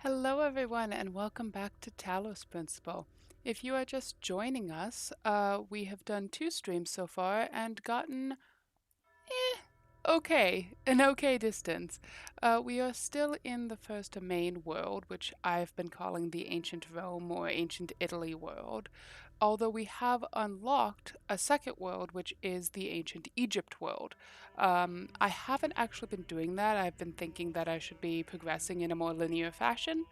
Hello, everyone, and welcome back to Talos Principle. If you are just joining us, we have done 2 streams so far and gotten an okay distance. We are still in the first main world, which I've been calling the Ancient Rome or Ancient Italy world, although we have unlocked a second world, which is the Ancient Egypt world. I haven't actually been doing that. I've been thinking that I should be progressing in a more linear fashion.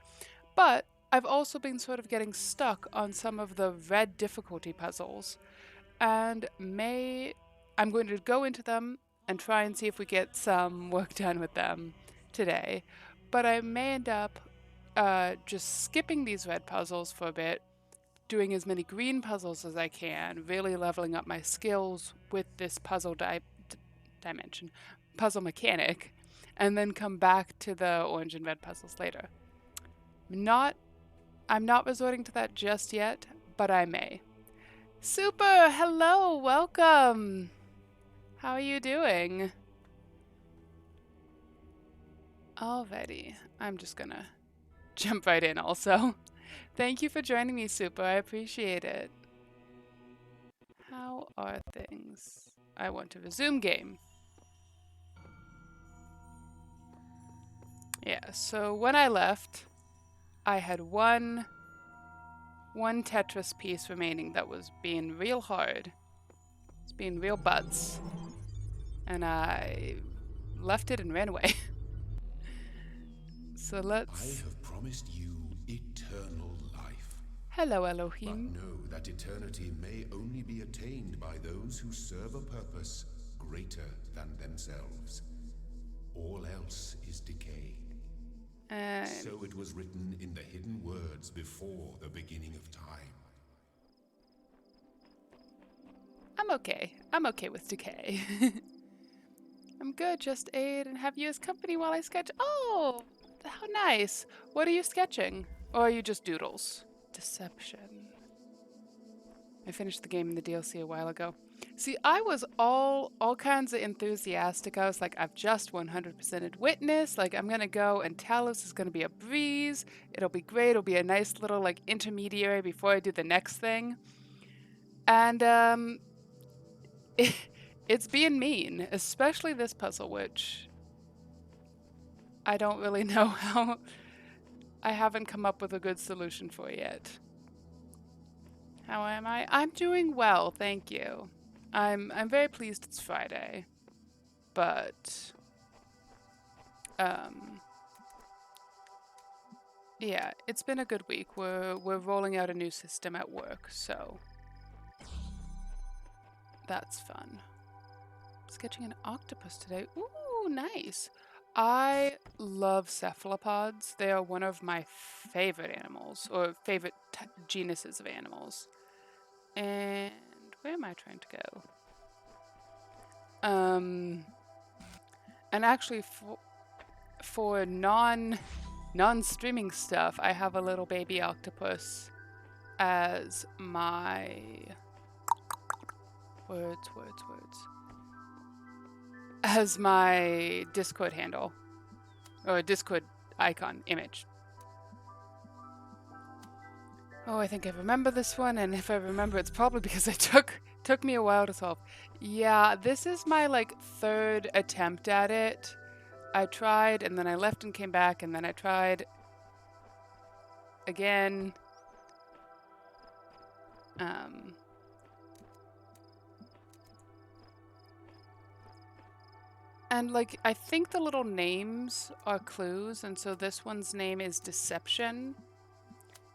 But I've also been sort of getting stuck on some of the red difficulty puzzles, and I'm going to go into them and try and see if we get some work done with them today. But I may end up just skipping these red puzzles for a bit, doing as many green puzzles as I can, really leveling up my skills with this dimension, puzzle mechanic, and then come back to the orange and red puzzles later. Not I'm not resorting to that just yet, but I may. Super! Hello! Welcome! How are you doing? Alrighty. I'm just gonna jump right in also. Thank you for joining me, Super. I appreciate it. How are things? I want to resume game. Yeah, so when I left, I had one Tetris piece remaining that was being real hard. It's being real butts. And I left it and ran away. So let's... I have promised you eternal life. Hello, Elohim. But know that eternity may only be attained by those who serve a purpose greater than themselves. All else is decay. So it was written in the hidden words before the beginning of time. I'm okay. I'm okay with decay. I'm good. Just aid and have you as company while I sketch. Oh, how nice. What are you sketching? Or are you just doodles? Deception. I finished the game in the DLC a while ago. See, I was all kinds of enthusiastic. I was like, I've just 100%ed Witness. Like, I'm gonna go and Talos is gonna be a breeze. It'll be great. It'll be a nice little, like, intermediary before I do the next thing. And, it's being mean, especially this puzzle, which I don't really know how. I haven't come up with a good solution for yet. How am I? I'm doing well, thank you. I'm very pleased it's Friday, but yeah, it's been a good week. We're rolling out a new system at work, so that's fun. Sketching an octopus today. Ooh, nice. I love cephalopods. They are one of my favorite animals, or favorite genuses of animals. And where am I trying to go? And actually, for non-streaming stuff, I have a little baby octopus as my words. As my Discord handle, or Discord icon image. Oh, I think I remember this one, and if I remember, it's probably because it took me a while to solve. Yeah, this is my, like, 3rd attempt at it. I tried, and then I left and came back, and then I tried again. And, like, I think the little names are clues, and so this one's name is Deception.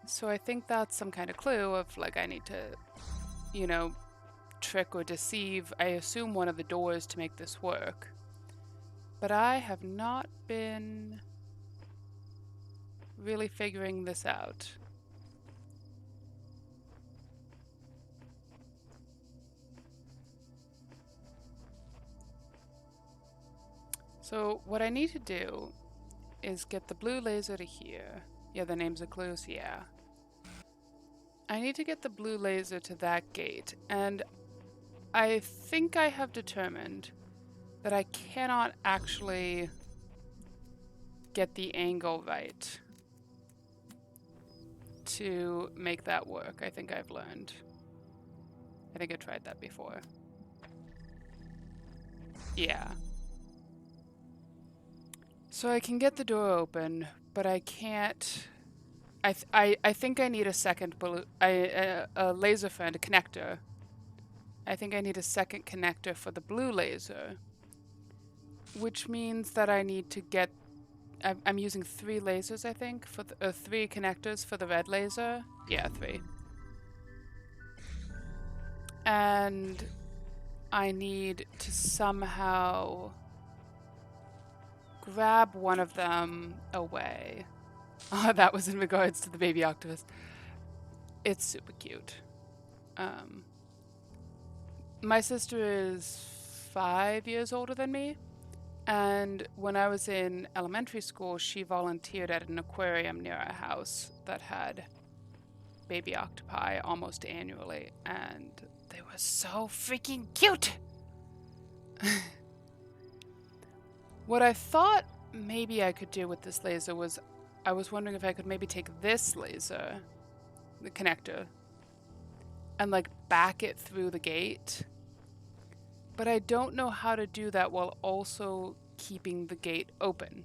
So I think that's some kind of clue of, like, I need to, you know, trick or deceive, I assume, one of the doors to make this work. But I have not been really figuring this out. So what I need to do is get the blue laser to here. Yeah, the names are clues, yeah. I need to get the blue laser to that gate, and I think I have determined that I cannot actually get the angle right. to make that work. I think I've learned. I think I tried that before. Yeah. So I can get the door open, but I can't. I think I need a second a laser friend, a connector. I think I need a second connector for the blue laser, which means that I need to get. I'm using 3 lasers, I think, for 3 connectors for the red laser. Yeah, 3. And I need to somehow grab one of them away. Oh, that was in regards to the baby octopus. It's super cute. My sister is 5 years older than me. And when I was in elementary school, she volunteered at an aquarium near our house that had baby octopi almost annually. And they were so freaking cute! What I thought maybe I could do with this laser was, I was wondering if I could maybe take this laser, the connector, and like back it through the gate. But I don't know how to do that while also keeping the gate open.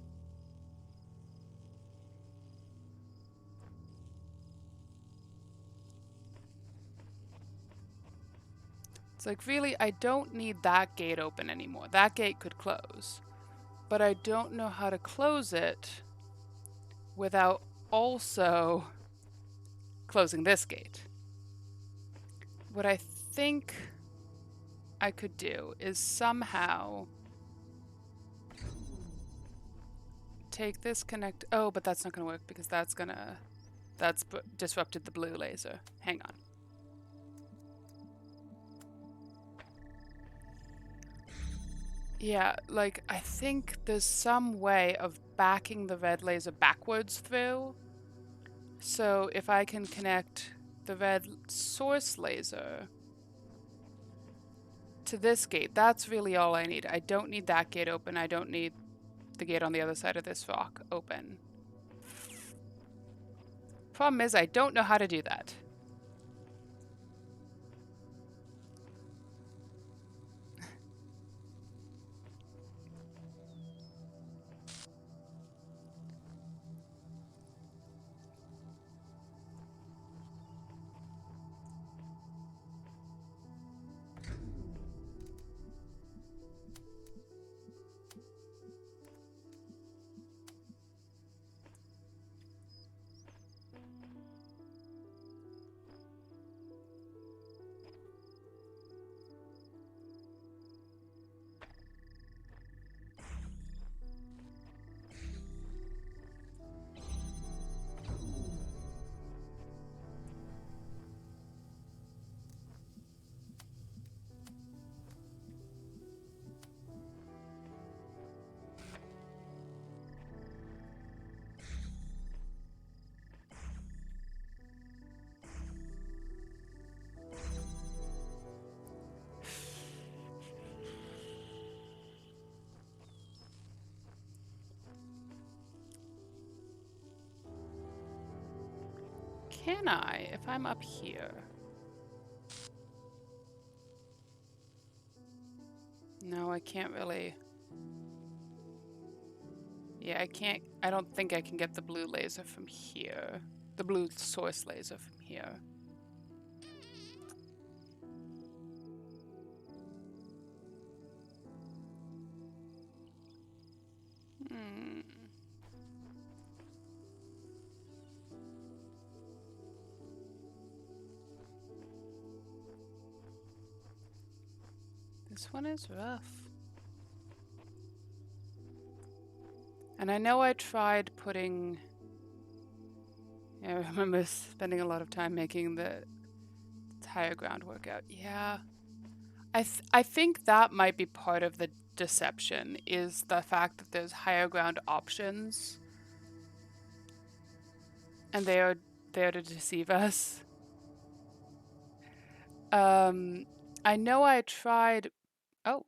It's like, really, I don't need that gate open anymore. That gate could close. But I don't know how to close it without also closing this gate. What I think I could do is somehow take this connect. Oh, but that's not going to work because that's disrupted the blue laser. Hang on. Yeah, like, I think there's some way of backing the red laser backwards through. So if I can connect the red source laser to this gate, that's really all I need. I don't need that gate open. I don't need the gate on the other side of this rock open. Problem is, I don't know how to do that. Can I, if I'm up here? No, I can't really. Yeah, I don't think I can get the blue laser from here. The blue source laser from here. This one is rough. And I know I tried putting... I remember spending a lot of time making the higher ground workout. Yeah. I think that might be part of the deception, is the fact that there's higher ground options. And they are there to deceive us. I know I tried... Oh.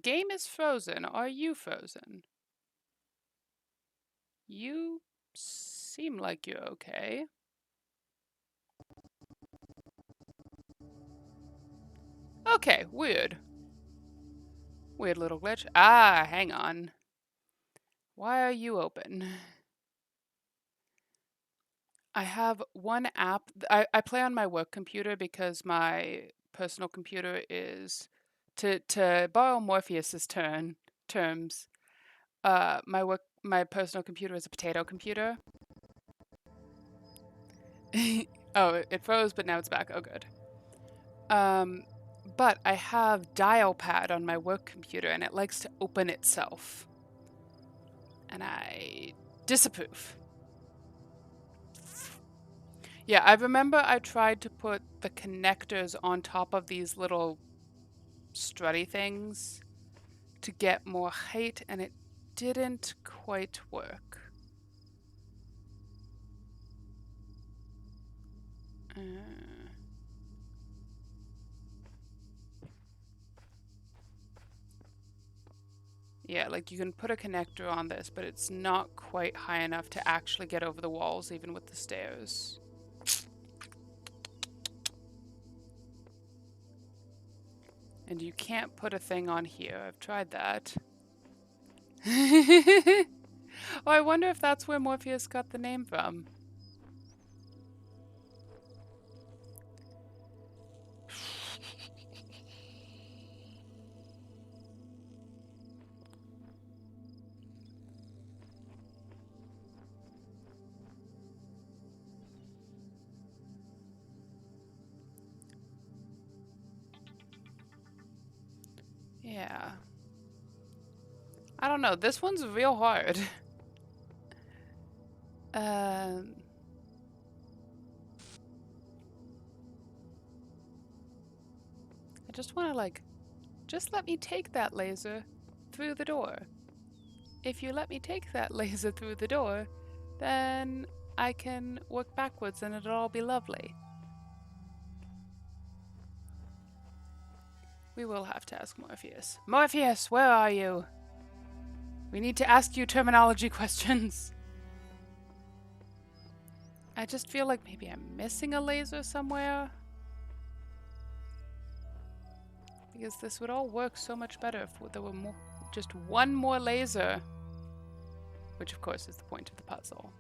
Game is frozen. Are you frozen? You seem like you're okay. Okay, weird. Weird little glitch. Ah, hang on. Why are you open? I have one app. I play on my work computer because my personal computer is, to borrow Morpheus's terms, my personal computer is a potato computer. Oh, it froze, but now it's back. Oh, good. But I have dial pad on my work computer and it likes to open itself. And I disapprove. Yeah, I remember I tried to put the connectors on top of these little strutty things to get more height, and it didn't quite work. Uh, yeah, like you can put a connector on this, but it's not quite high enough to actually get over the walls, even with the stairs. And you can't put a thing on here. I've tried that. Oh, I wonder if that's where Morpheus got the name from. Yeah. I don't know. This one's real hard. Um, I just want to, like, just let me take that laser through the door. If you let me take that laser through the door, then I can work backwards and it'll all be lovely. We will have to ask Morpheus. Morpheus, where are you? We need to ask you terminology questions. I just feel like maybe I'm missing a laser somewhere. Because this would all work so much better if there were just one more laser. Which, of course, is the point of the puzzle.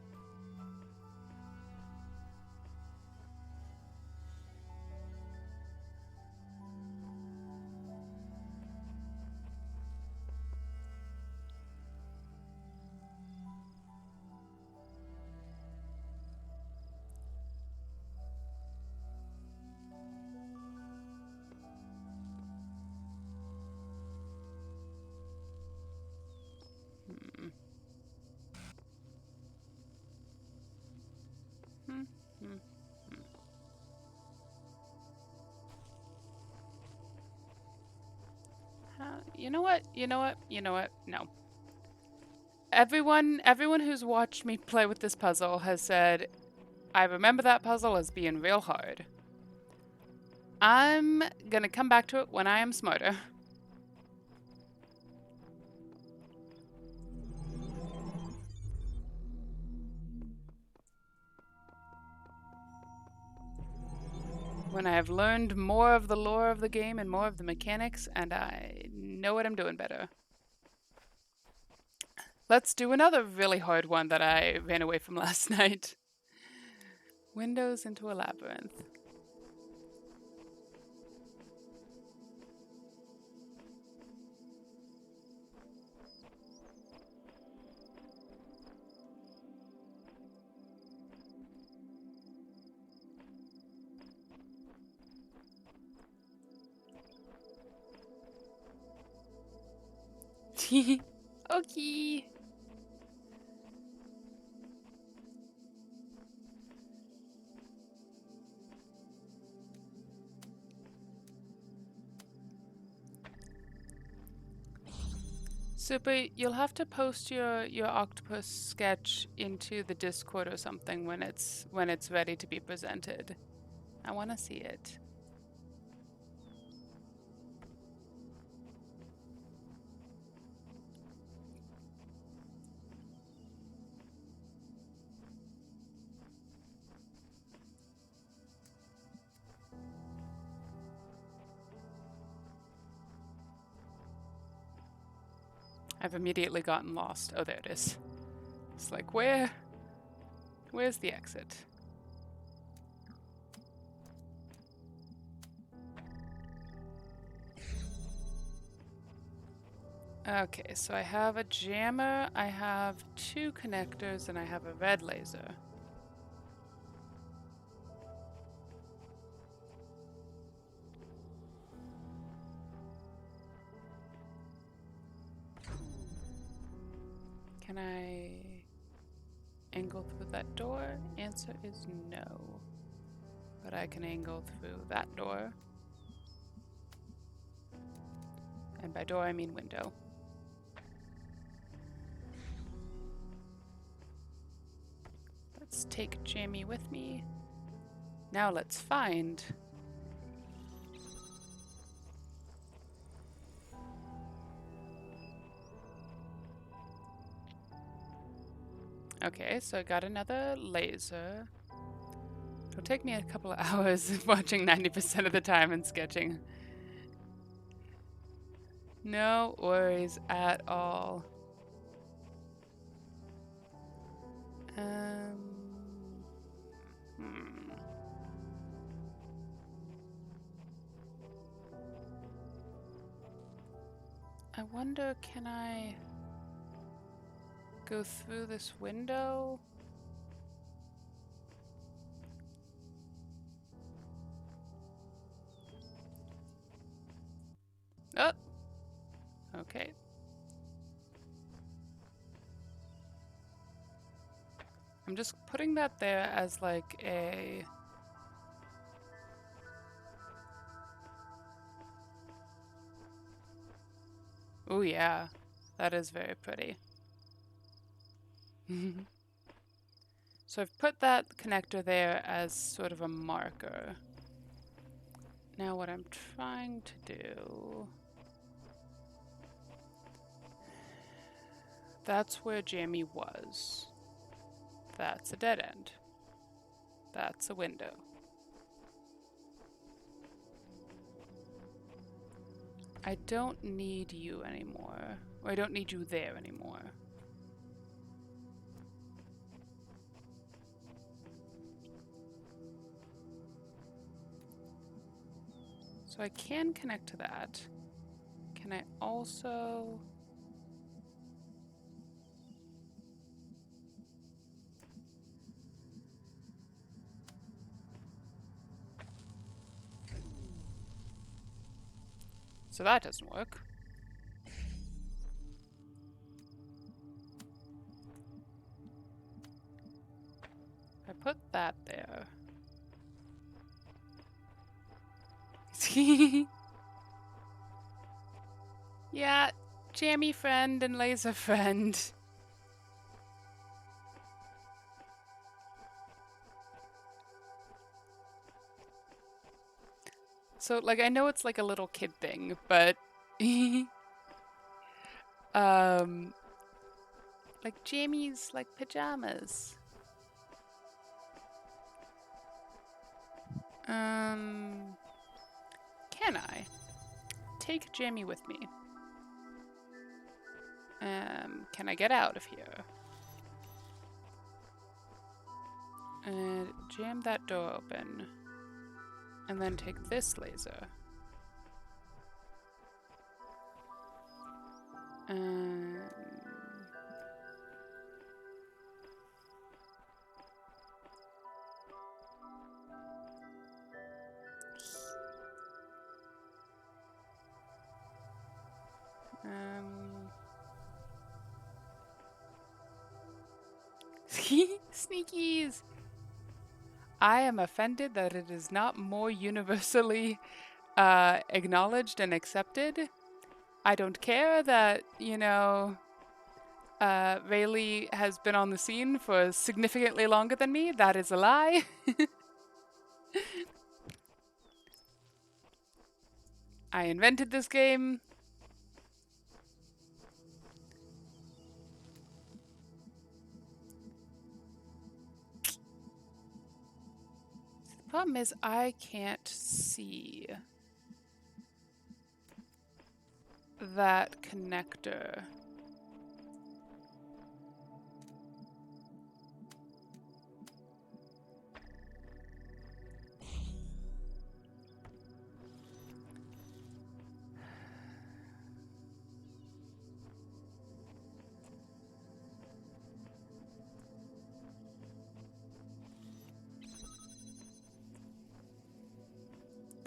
You know what? You know what? You know what? No. Everyone who's watched me play with this puzzle has said, I remember that puzzle as being real hard. I'm gonna come back to it when I am smarter. When I have learned more of the lore of the game and more of the mechanics, and I know what I'm doing better. Let's do another really hard one that I ran away from last night. Windows into a labyrinth. Okay. Super, you'll have to post your octopus sketch into the Discord or something when it's ready to be presented. I want to see it. I've immediately gotten lost. Oh, there it is. It's like, where's the exit? Okay, so I have a jammer, I have 2 connectors, and I have a red laser. Can I angle through that door? Answer is no. But I can angle through that door. And by door I mean window. Let's take Jamie with me. Now let's find. Okay, so I got another laser. It'll take me a couple of hours watching 90% of the time and sketching. No worries at all. I wonder, can I go through this window? Oh! Okay. I'm just putting that there as like a... Oh yeah, that is very pretty. So I've put that connector there as sort of a marker. Now what I'm trying to do... That's where Jamie was. That's a dead end. That's a window. I don't need you anymore. Or I don't need you there anymore. So I can connect to that. Can I also... So that doesn't work. I put that there. Yeah, jammy friend and laser friend. So, like, I know it's like a little kid thing, but... like Jamie's, like, pajamas. Can I take Jamie with me? Can I get out of here? And jam that door open. And then take this laser. Sneakies! I am offended that it is not more universally acknowledged and accepted. I don't care that, you know, Rayleigh has been on the scene for significantly longer than me. That is a lie. I invented this game. The problem is I can't see that connector.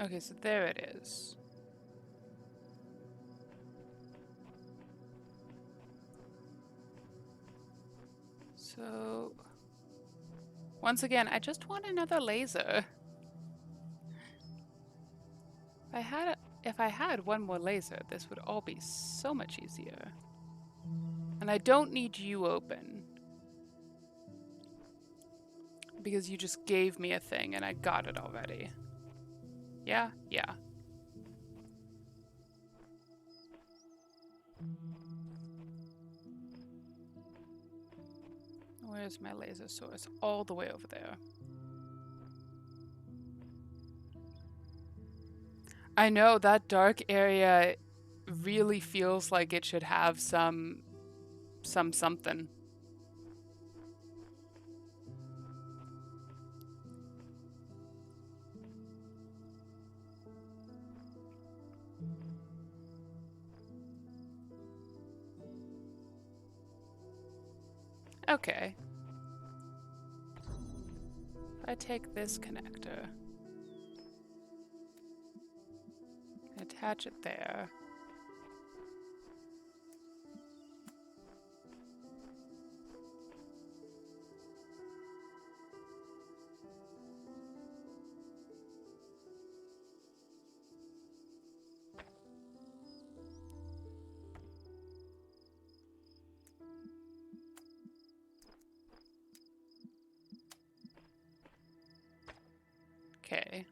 Okay, so there it is. So, once again, I just want another laser. If I had one more laser, this would all be so much easier. And I don't need you open. Because you just gave me a thing and I got it already. Yeah? Yeah. Where's my laser source? All the way over there. I know that dark area really feels like it should have some something. Okay. If I take this connector, attach it there. Okay.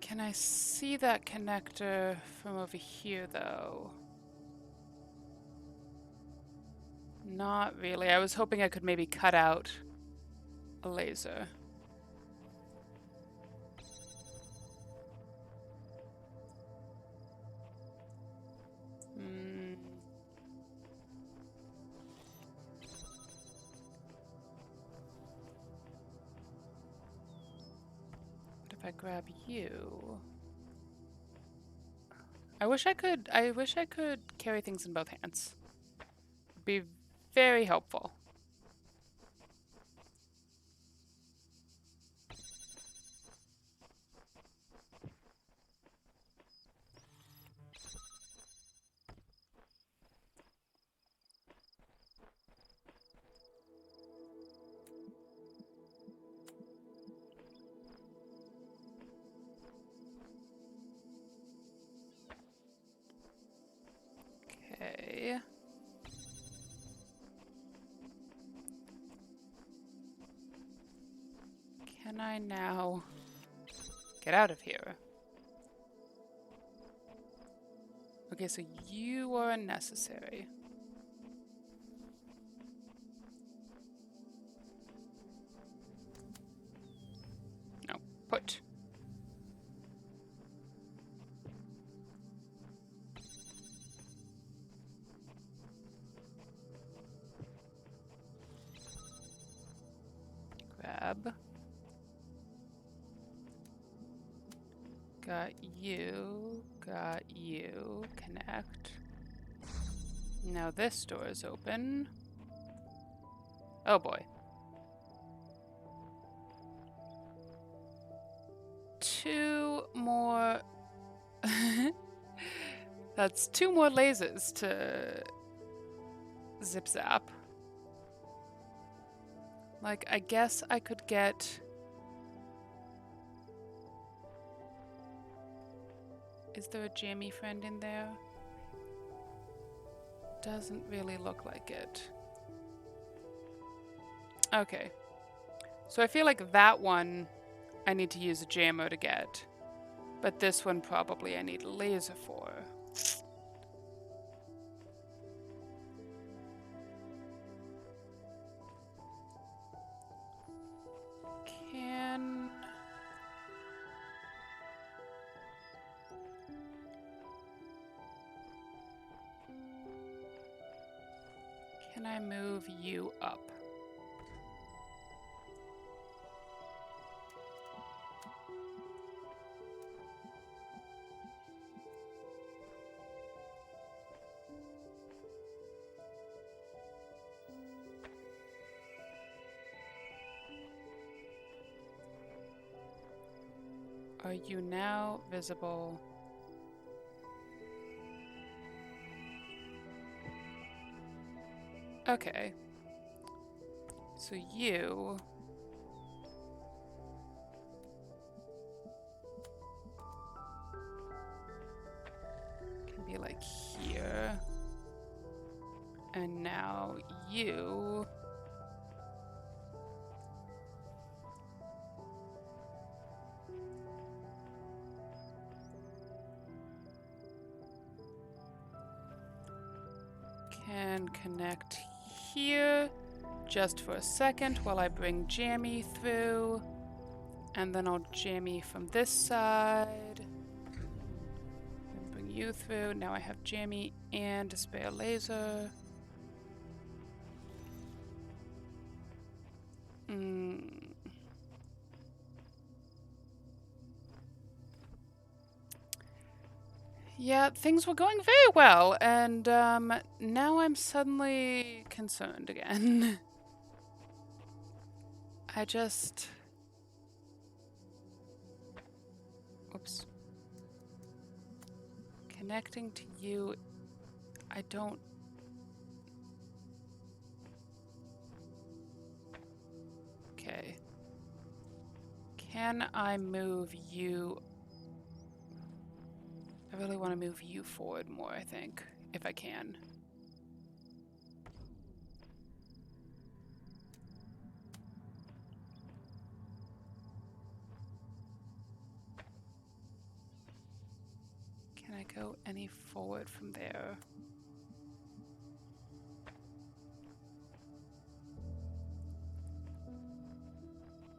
Can I see that connector from over here, though? Not really. I was hoping I could maybe cut out a laser. But if I grab you... I wish I could carry things in both hands. It'd be very helpful. Okay. Can I now get out of here? Okay, so you are unnecessary. No, put. Grab. Got you. Got you. Connect. Now this door is open. Oh boy. Two more... That's two more lasers to zip zap. Like, I guess I could get... Is there a jammy friend in there? Doesn't really look like it. Okay. So I feel like that one I need to use a jammer to get. But this one probably I need a laser for. Can I move you up? Are you now visible? Okay. So you... can be like here. And now you... can connect here just for a second while I bring Jammy through. And then I'll Jammy from this side. And bring you through. Now I have Jammy and a spare laser. Yeah, things were going very well, and now I'm suddenly concerned again. I just... Oops. Connecting to you, I don't... Okay. Can I move you... I really want to move you forward more, I think, if I can. Can I go any forward from there?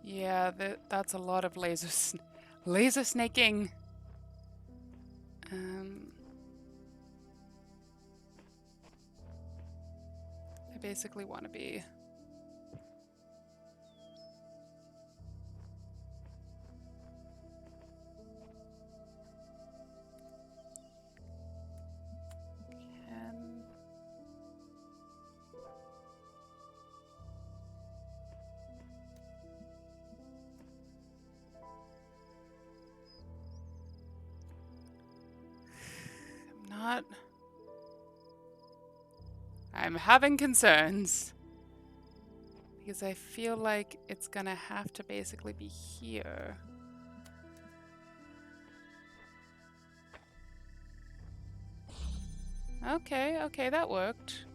Yeah, that's a lot of laser snaking. I basically want to be... I'm having concerns. Because I feel like it's gonna have to basically be here. Okay, that worked.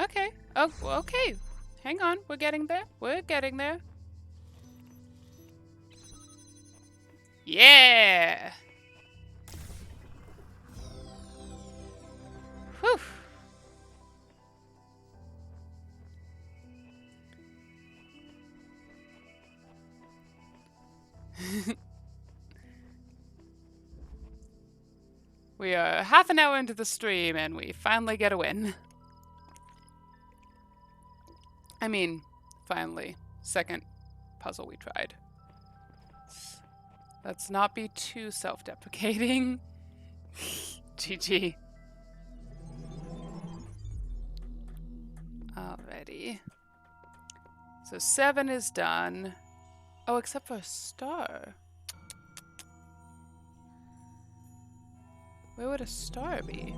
Okay. Oh, okay. Hang on. We're getting there. We're getting there. Yeah! Whew. We are half an hour into the stream and we finally get a win. I mean, finally. Second puzzle we tried. Let's not be too self-deprecating. GG. Alrighty. So 7 is done. Oh, except for a star. Where would a star be?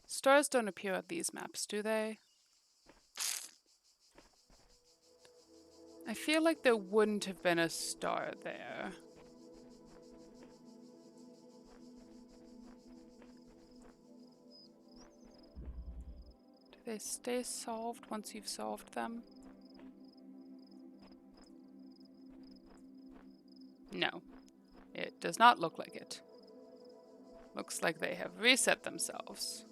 Stars don't appear on these maps, do they? I feel like there wouldn't have been a star there. Do they stay solved once you've solved them? No, it does not look like it. Looks like they have reset themselves.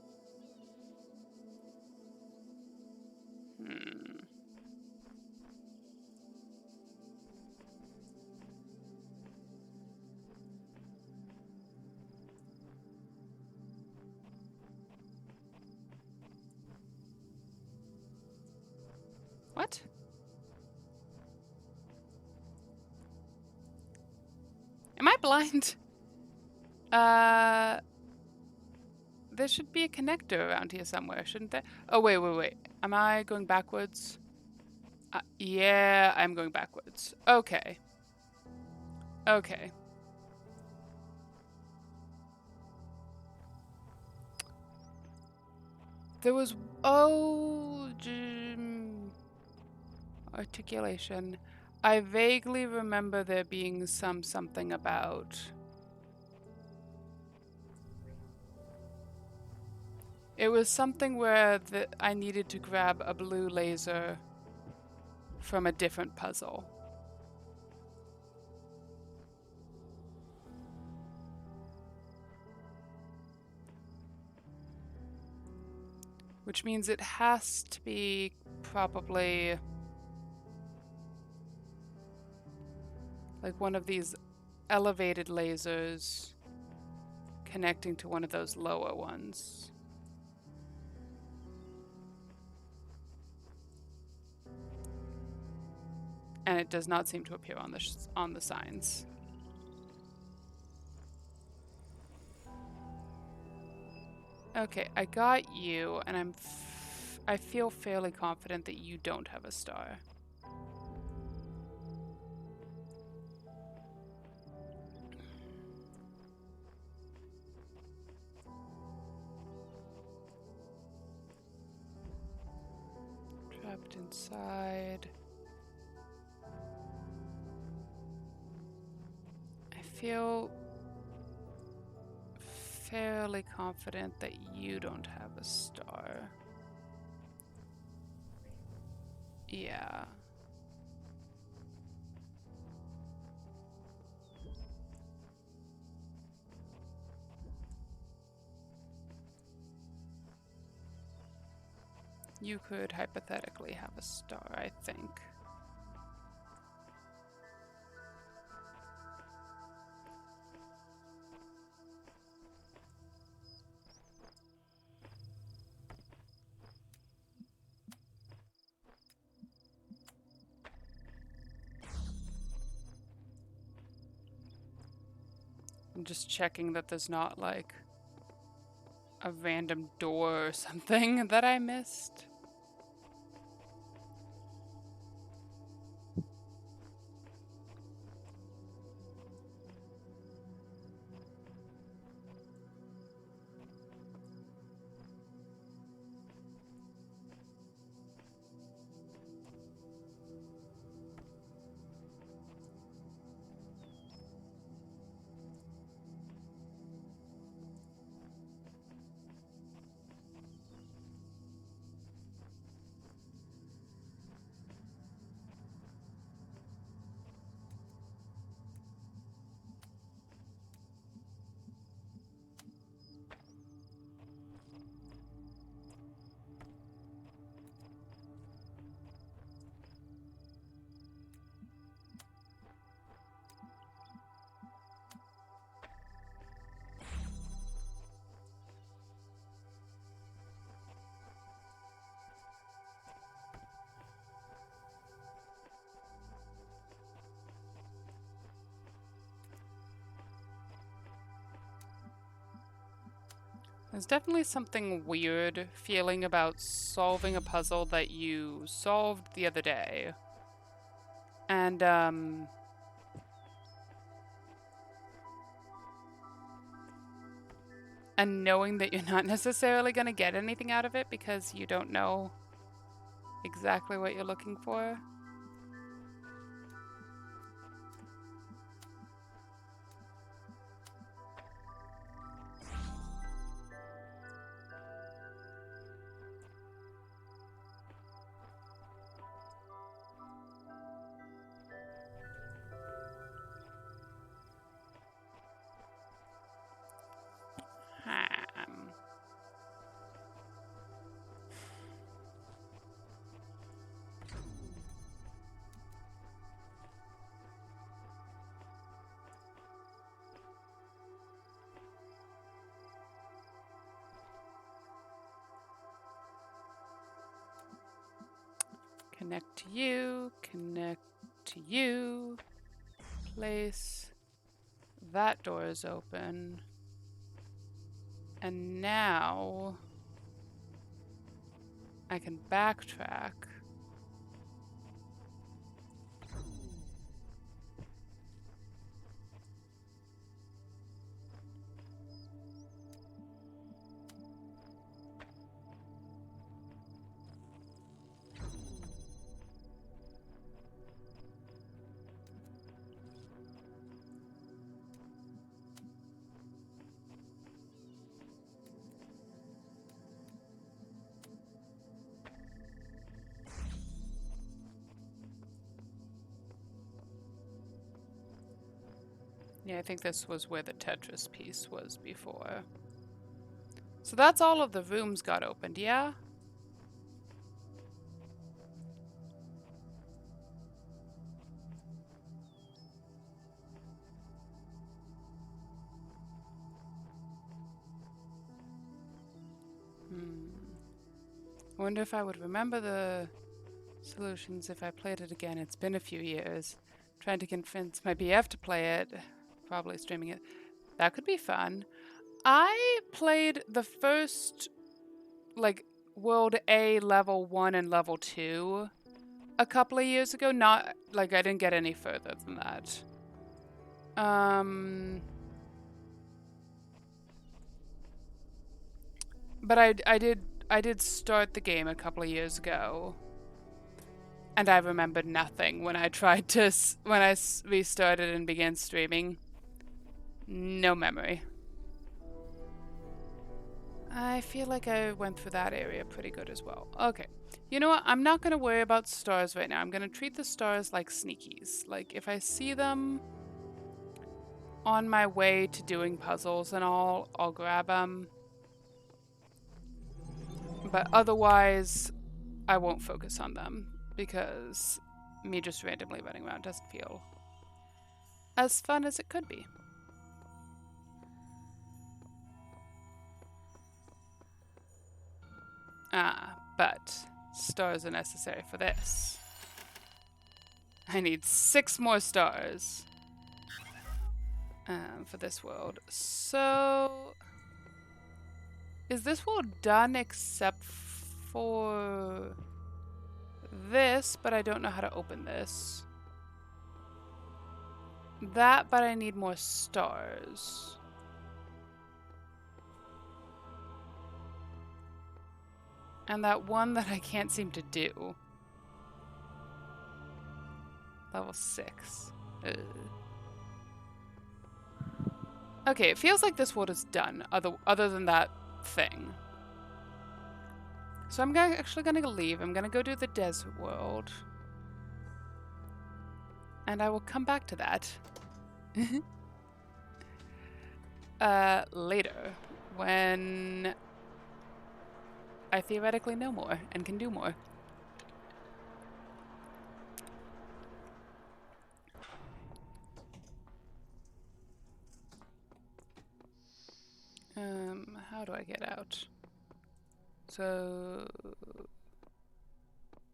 What? blind? There should be a connector around here somewhere, shouldn't there? Oh, wait. Am I going backwards? Yeah, I'm going backwards. Okay. Okay. There was... Oh... Articulation. I vaguely remember there being something about... It was something where I needed to grab a blue laser from a different puzzle. Which means it has to be probably like one of these elevated lasers connecting to one of those lower ones. And it does not seem to appear on the signs. Okay, I got you, and I feel fairly confident that you don't have a star. Trapped inside. I feel fairly confident that you don't have a star. Yeah. You could hypothetically have a star, I think. I'm just checking that there's not like a random door or something that I missed. There's definitely something weird feeling about solving a puzzle that you solved the other day. And, knowing that you're not necessarily going to get anything out of it because you don't know exactly what you're looking for. Connect to you, place that door is open. And now I can backtrack. Yeah, I think this was where the Tetris piece was before. So that's all of the rooms got opened, yeah? I wonder if I would remember the solutions if I played it again. It's been a few years. Trying to convince my BF to play it. Probably streaming it. That could be fun. I played the first, like, World A level 1 and level 2 a couple of years ago. Not, like, I didn't get any further than that. But I did start the game a couple of years ago. And I remembered nothing when I tried to, when I restarted and began streaming. No memory. I feel like I went through that area pretty good as well. Okay. You know what? I'm not going to worry about stars right now. I'm going to treat the stars like sneakies. Like, if I see them on my way to doing puzzles and all, I'll grab them. But otherwise, I won't focus on them because me just randomly running around doesn't feel as fun as it could be. But stars are necessary for this. I need 6 more stars for this world. So, is this world done except for this, but I don't know how to open this. That, but I need more stars. And that one that I can't seem to do. Level 6. Okay, it feels like this world is done, other than that thing. So I'm actually gonna leave. I'm gonna go do the desert world. And I will come back to that. Later. When I theoretically know more and can do more. How do I get out? So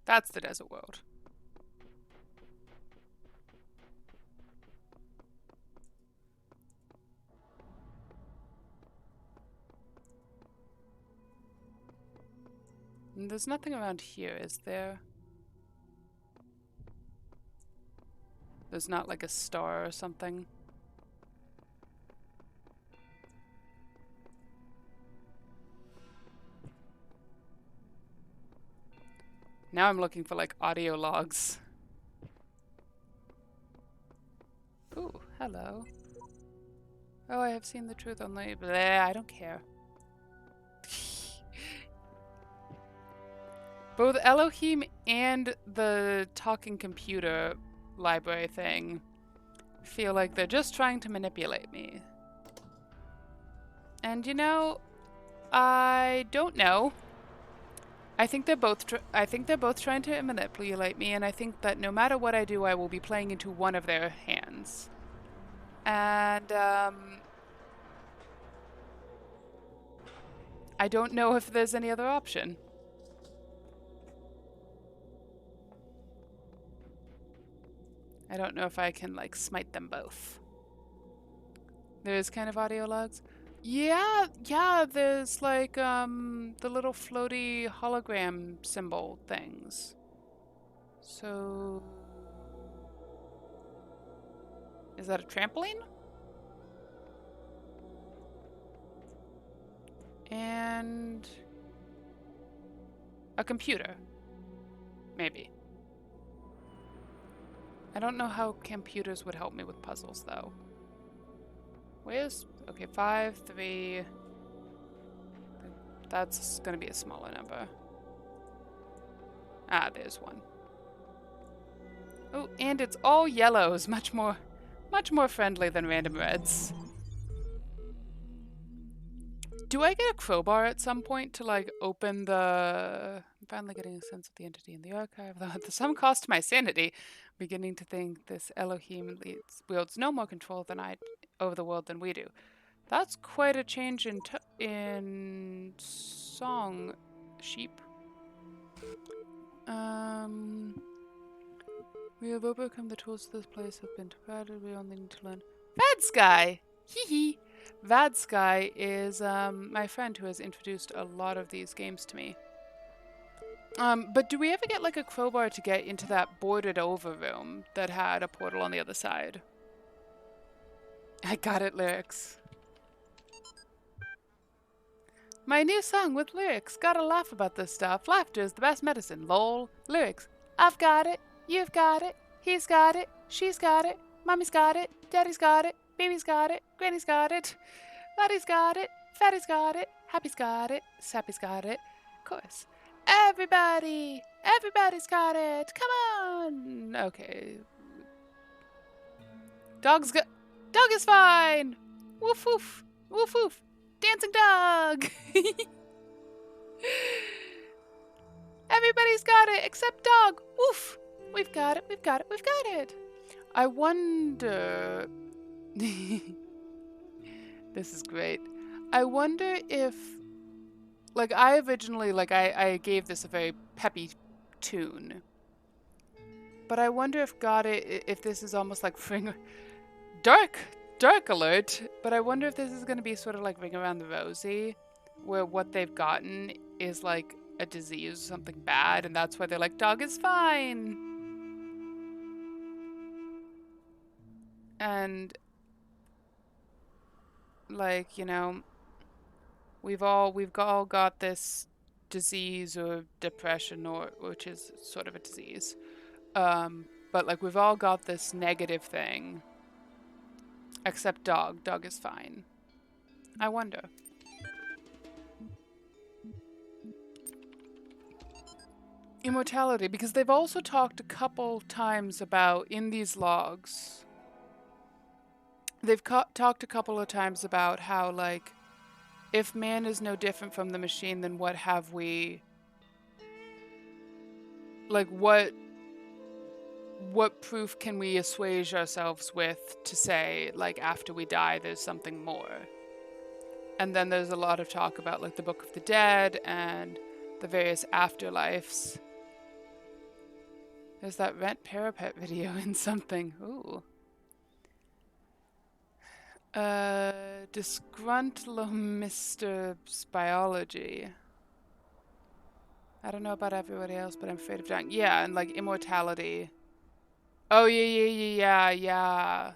that's the desert world. And there's nothing around here, is there? There's not like a star or something. Now I'm looking for like audio logs. Ooh, hello. Oh, I have seen the truth only. Bleh, I don't care. Both Elohim and the talking computer library thing feel like they're just trying to manipulate me. And you know, I don't know. I think they're both trying to manipulate me, and I think that no matter what I do, I will be playing into one of their hands. And I don't know if there's any other option. I don't know if I can like smite them both. There's kind of audio logs. Yeah, there's like the little floaty hologram symbol things. So is that a trampoline? And a computer. Maybe. I don't know how computers would help me with puzzles though. Where's... Okay, 5, 3... That's gonna be a smaller number. Ah, there's one. Oh, and it's all yellows. Much more friendly than random reds. Do I get a crowbar at some point to, like, open the... I'm finally getting a sense of the entity in the archive. At some cost to my sanity, beginning to think this Elohim wields no more control over the world than we do. That's quite a change in song, sheep. We have overcome the tools of this place have been provided. We only need to learn. Vadsky! Hee hee! Vadsky is my friend who has introduced a lot of these games to me. But do we ever get like a crowbar to get into that boarded over room that had a portal on the other side? I got it, lyrics. My new song with lyrics. Gotta laugh about this stuff. Laughter is the best medicine. Lol. Lyrics. I've got it. You've got it. He's got it. She's got it. Mommy's got it. Daddy's got it. Baby's got it. Granny's got it. Laddie's got it. Fatty's got it. Happy's got it. Sappy's got it. Of course. Everybody. Everybody's got it. Come on. Okay. Dog is fine. Woof woof. Woof woof. Dancing dog! Everybody's got it except dog! Woof! We've got it, we've got it, we've got it! I wonder... This is great. I wonder if... Like, I originally, like, I gave this a very peppy tune. But I wonder if if this is almost like Dark alert, but I wonder if this is going to be sort of like Ring Around the Rosie, where what they've gotten is like a disease or something bad, and that's why they're like, dog is fine. And like, you know, we've all got this disease or depression, or which is sort of a disease. But like we've all got this negative thing. Except dog. Dog is fine. I wonder. Immortality, because they've also talked a couple times about, in these logs, they've talked a couple of times about how, like, if man is no different from the machine, then what have we... Like, what proof can we assuage ourselves with to say, like, after we die, there's something more? And then there's a lot of talk about, like, the Book of the Dead and the various afterlives. There's that Rent Parapet video in something. Ooh. Disgruntleomisters biology. I don't know about everybody else, but I'm afraid of dying. Yeah, and, like, immortality. Oh, yeah.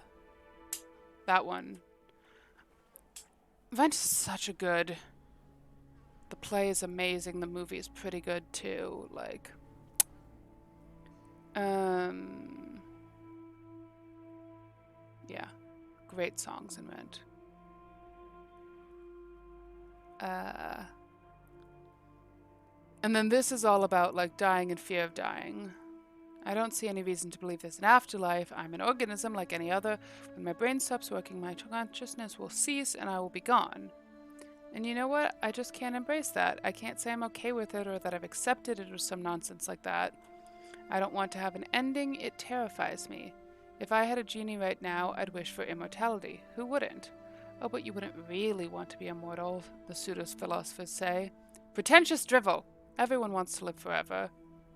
That one. Rent is such a good... The play is amazing. The movie is pretty good, too. Like... Yeah. Great songs in Rent. And then this is all about, like, dying and fear of dying. I don't see any reason to believe there's an afterlife. I'm an organism like any other. When my brain stops working, my consciousness will cease and I will be gone. And you know what? I just can't embrace that. I can't say I'm okay with it or that I've accepted it or some nonsense like that. I don't want to have an ending. It terrifies me. If I had a genie right now, I'd wish for immortality. Who wouldn't? Oh, but you wouldn't really want to be immortal, the pseudo-philosophers say. Pretentious drivel. Everyone wants to live forever.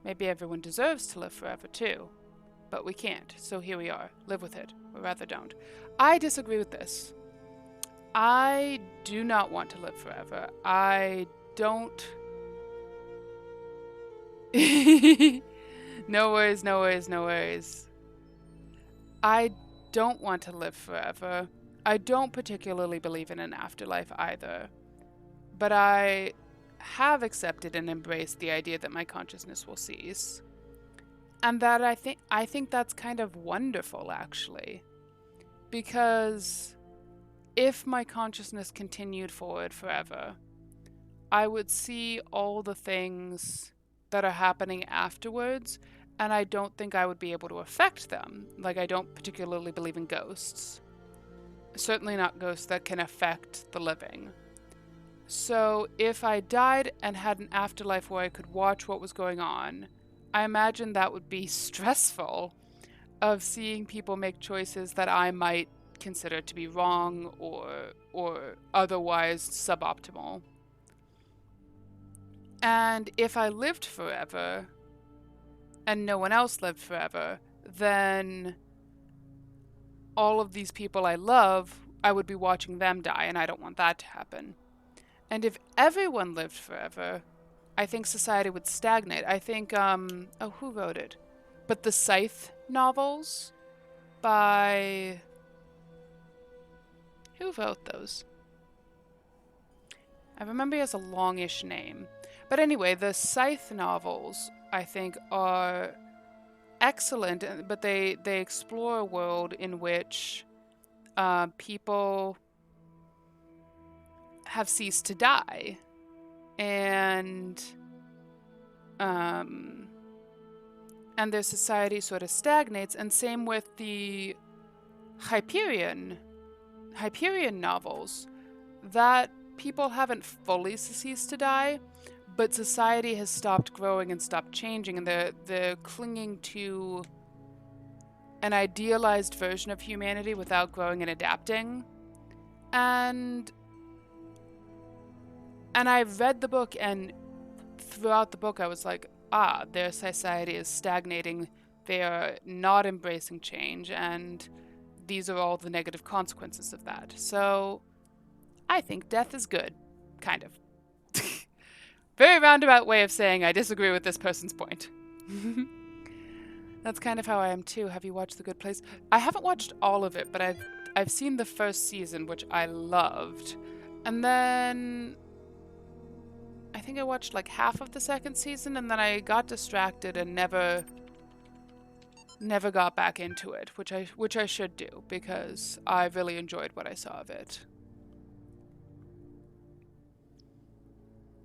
Maybe everyone deserves to live forever, too. But we can't, so here we are. Live with it. Or rather don't. I disagree with this. I do not want to live forever. I don't... No worries, no worries, no worries. I don't want to live forever. I don't particularly believe in an afterlife either. But I have accepted and embraced the idea that my consciousness will cease. And that I think that's kind of wonderful, actually. Because if my consciousness continued forward forever, I would see all the things that are happening afterwards, and I don't think I would be able to affect them. Like, I don't particularly believe in ghosts. Certainly not ghosts that can affect the living. So if I died and had an afterlife where I could watch what was going on, I imagine that would be stressful, of seeing people make choices that I might consider to be wrong or otherwise suboptimal. And if I lived forever and no one else lived forever, then all of these people I love, I would be watching them die, and I don't want that to happen. And if everyone lived forever, I think society would stagnate. I think, who wrote it? But the Scythe novels by... Who wrote those? I remember he has a longish name. But anyway, the Scythe novels, I think, are excellent, but they explore a world in which people have ceased to die. And their society sort of stagnates, and same with the Hyperion novels, that people haven't fully ceased to die, but society has stopped growing and stopped changing, and they're clinging to an idealized version of humanity without growing and adapting. And I've read the book, and throughout the book I was like, their society is stagnating, they are not embracing change, and these are all the negative consequences of that. So I think death is good, kind of. Very roundabout way of saying I disagree with this person's point. That's kind of how I am too. Have you watched The Good Place? I haven't watched all of it, but I've seen the first season, which I loved. And then I think I watched like half of the second season, and then I got distracted and never got back into it, which I should do, because I really enjoyed what I saw of it.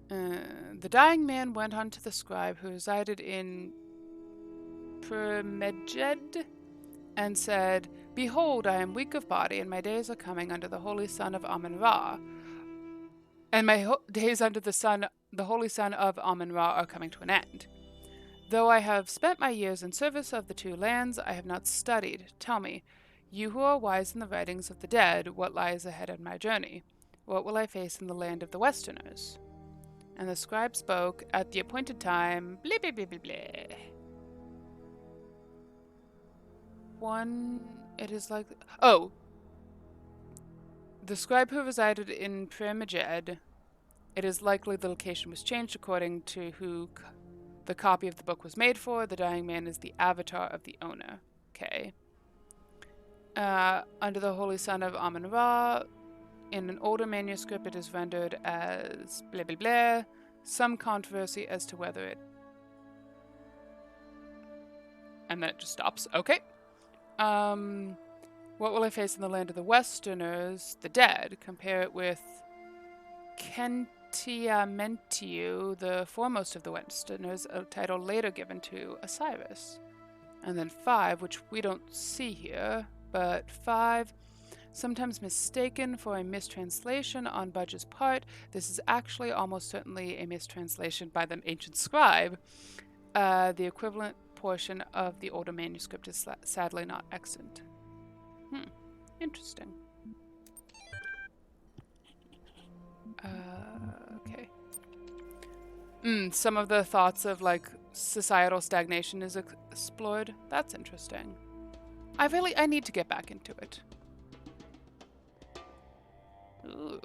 The dying man went unto the scribe who resided in Permeged, and said, Behold, I am weak of body, and my days are coming under the holy son of Amun-Ra. And my days under the holy son of Amun-Ra are coming to an end. Though I have spent my years in service of the two lands, I have not studied. Tell me, you who are wise in the writings of the dead, what lies ahead on my journey? What will I face in the land of the Westerners? And the scribe spoke, At the appointed time, blah, blah, blah, blah, blah. It is like... Oh! The scribe who resided in Permeged, it is likely the location was changed according to who the copy of the book was made for. The dying man is the avatar of the owner. Okay. Under the holy son of Amun-Ra, in an older manuscript it is rendered as blah blah blah. Some controversy as to whether it... And then it just stops. Okay. What will I face in the land of the Westerners? The dead. Compare it with Kentiamentiu, the foremost of the Westerners, a title later given to Osiris. And then 5, which we don't see here, but 5, sometimes mistaken for a mistranslation on Budge's part. This is actually almost certainly a mistranslation by the ancient scribe. The equivalent portion of the older manuscript is sadly not extant. Interesting. Okay. Some of the thoughts of like societal stagnation is explored. That's interesting. I need to get back into it. Ooh.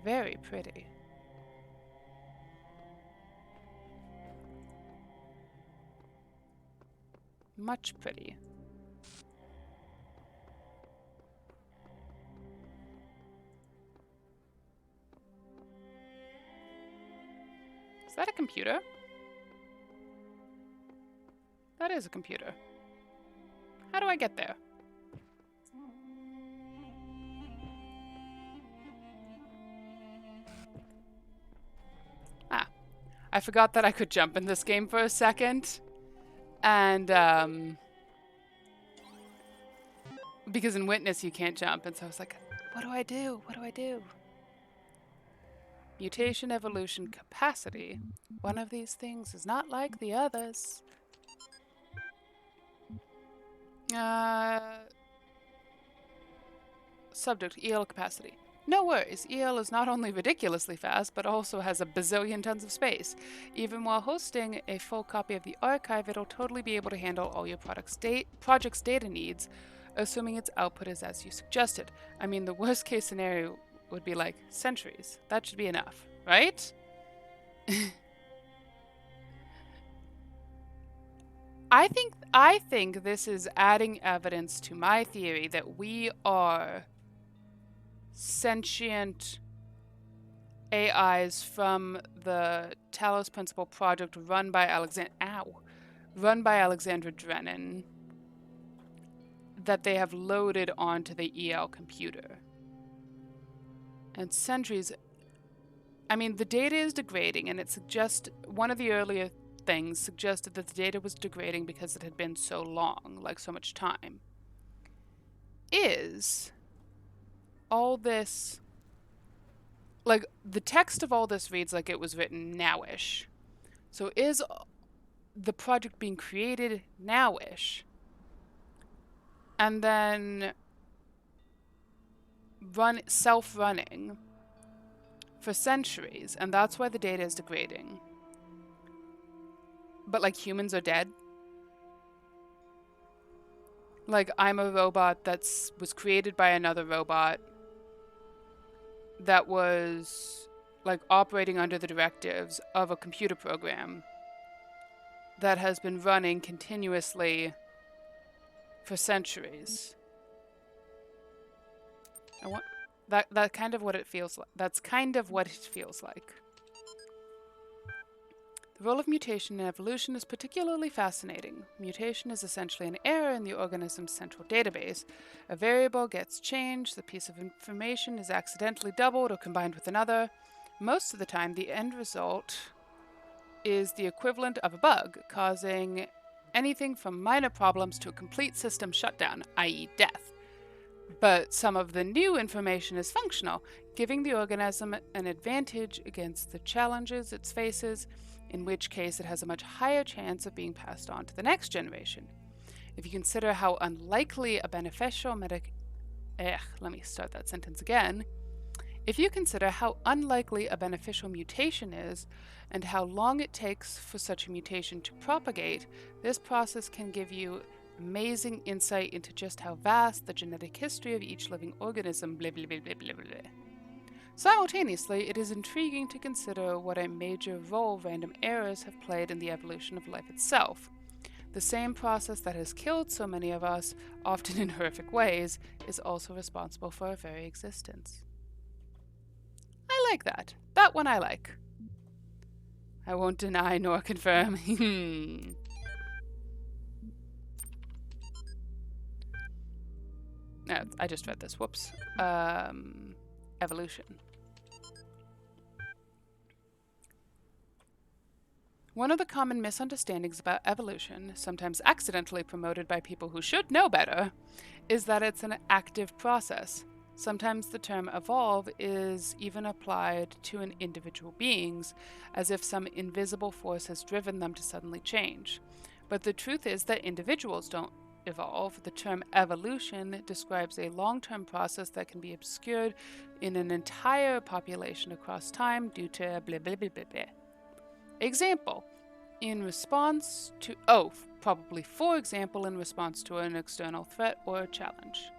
Very pretty. Much pretty. Is that a computer? That is a computer. How do I get there? Ah. I forgot that I could jump in this game for a second. And, because in Witness you can't jump, and so I was like, what do I do? What do I do? Mutation, evolution, capacity. One of these things is not like the others. Subject, EL capacity. No worries, EL is not only ridiculously fast, but also has a bazillion tons of space. Even while hosting a full copy of the archive, it'll totally be able to handle all your project's data needs, assuming its output is as you suggested. I mean, the worst case scenario would be like centuries. That should be enough, right? I think this is adding evidence to my theory that we are sentient AIs from the Talos Principle project run by Alexandra Drennan that they have loaded onto the EL computer. And sentries, I mean, the data is degrading, and it suggests, one of the earlier things suggested that the data was degrading because it had been so long, like so much time. Is all this, like, the text of all this reads like it was written nowish. So is the project being created nowish and then self-running for centuries, and that's why the data is degrading? But, like, humans are dead? Like, I'm a robot that was created by another robot that was, like, operating under the directives of a computer program that has been running continuously for centuries. That's kind of what it feels like. That's kind of what it feels like. The role of mutation in evolution is particularly fascinating. Mutation is essentially an error in the organism's central database. A variable gets changed, the piece of information is accidentally doubled or combined with another. Most of the time, the end result is the equivalent of a bug, causing anything from minor problems to a complete system shutdown, i.e. death. But some of the new information is functional, giving the organism an advantage against the challenges it faces, in which case it has a much higher chance of being passed on to the next generation. If you consider how unlikely a beneficial If you consider how unlikely a beneficial mutation is, and how long it takes for such a mutation to propagate, this process can give you amazing insight into just how vast the genetic history of each living organism, blah, blah, blah, blah, blah, blah. Simultaneously, it is intriguing to consider what a major role random errors have played in the evolution of life itself. The same process that has killed so many of us, often in horrific ways, is also responsible for our very existence. I like that. That one I like. I won't deny nor confirm. No, I just read this. Whoops. Evolution. One of the common misunderstandings about evolution, sometimes accidentally promoted by people who should know better, is that it's an active process. Sometimes the term evolve is even applied to an individual beings, as if some invisible force has driven them to suddenly change. But the truth is that individuals don't evolve. The term evolution describes a long-term process that can be obscured in an entire population across time due to blah blah blah blah blah. Example, in response to, for example, in response to an external threat or a challenge.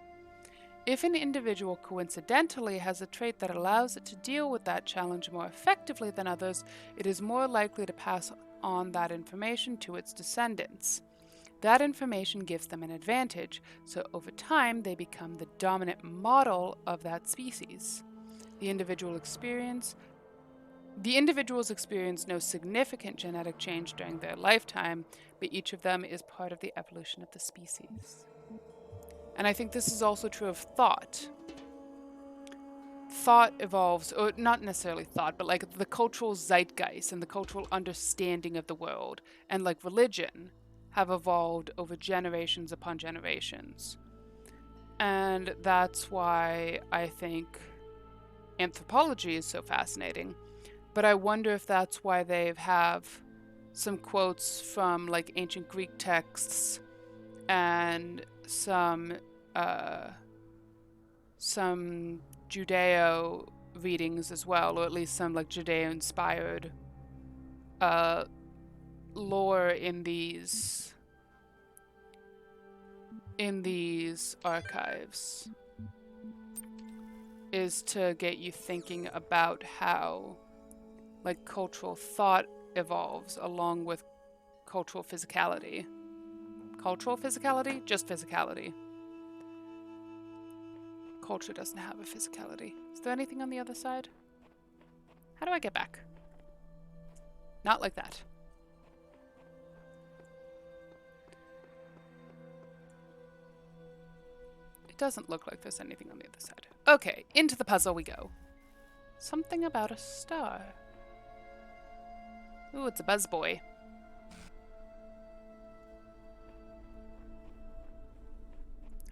If an individual coincidentally has a trait that allows it to deal with that challenge more effectively than others, it is more likely to pass on that information to its descendants. That information gives them an advantage, so over time they become the dominant model of that species. The individuals experience no significant genetic change during their lifetime, but each of them is part of the evolution of the species. And I think this is also true of thought. Thought evolves, or not necessarily thought, but like the cultural zeitgeist and the cultural understanding of the world, and like religion, have evolved over generations upon generations. And that's why I think anthropology is so fascinating. But I wonder if that's why they have some quotes from like ancient Greek texts and some Judeo readings as well, or at least some like Judeo-inspired lore in these archives, is to get you thinking about how like cultural thought evolves along with cultural physicality. Cultural physicality? Just physicality. Culture doesn't have a physicality. Is there anything on the other side? How do I get back? Not like that. It doesn't look like there's anything on the other side. Okay, into the puzzle we go. Something about a star. Ooh, it's a buzz boy.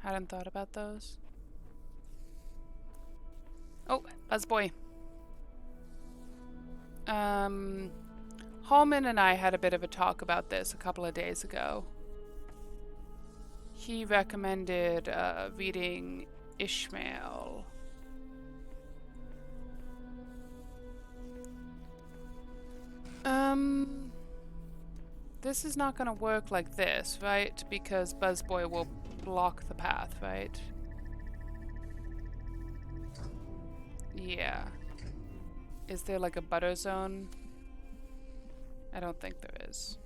Hadn't thought about those. Oh, buzz boy. Hallman and I had a bit of a talk about this a couple of days ago. He recommended reading Ishmael. This is not gonna work like this, right? Because Buzzboy will block the path, right? Yeah. Is there like a butter zone? I don't think there is.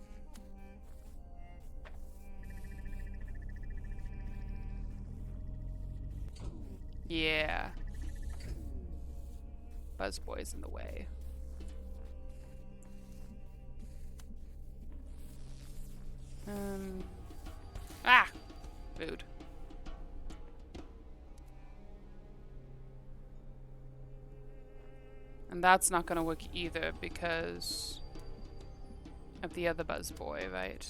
Yeah. Buzzboy's in the way. Ah! Rude. And that's not gonna work either because of the other Buzzboy, right?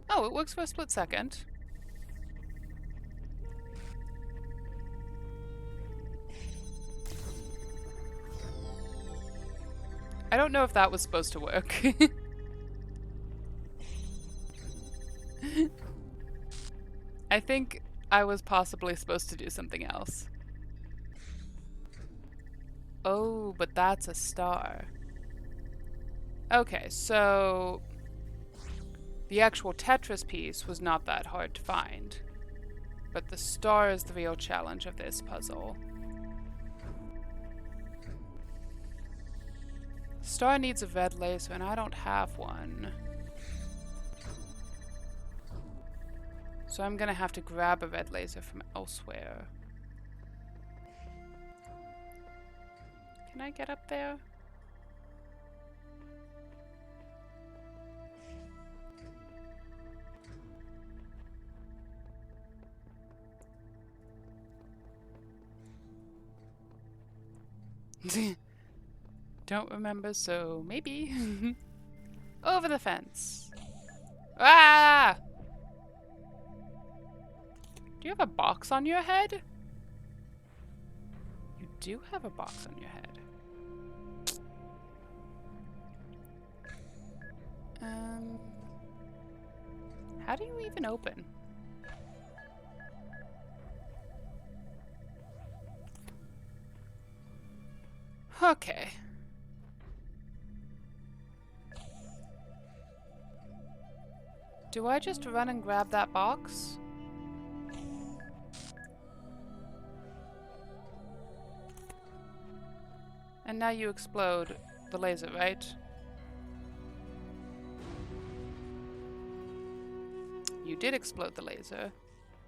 Oh, it works for a split second. I don't know if that was supposed to work. I think I was possibly supposed to do something else. Oh, but that's a star. Okay, so the actual Tetris piece was not that hard to find, but the star is the real challenge of this puzzle. Star needs a red laser, and I don't have one. So I'm gonna have to grab a red laser from elsewhere. Can I get up there? Don't remember, so maybe. Over the fence. Ah! Do you have a box on your head? You do have a box on your head. How do you even open? Okay. Do I just run and grab that box? And now you explode the laser, right? You did explode the laser,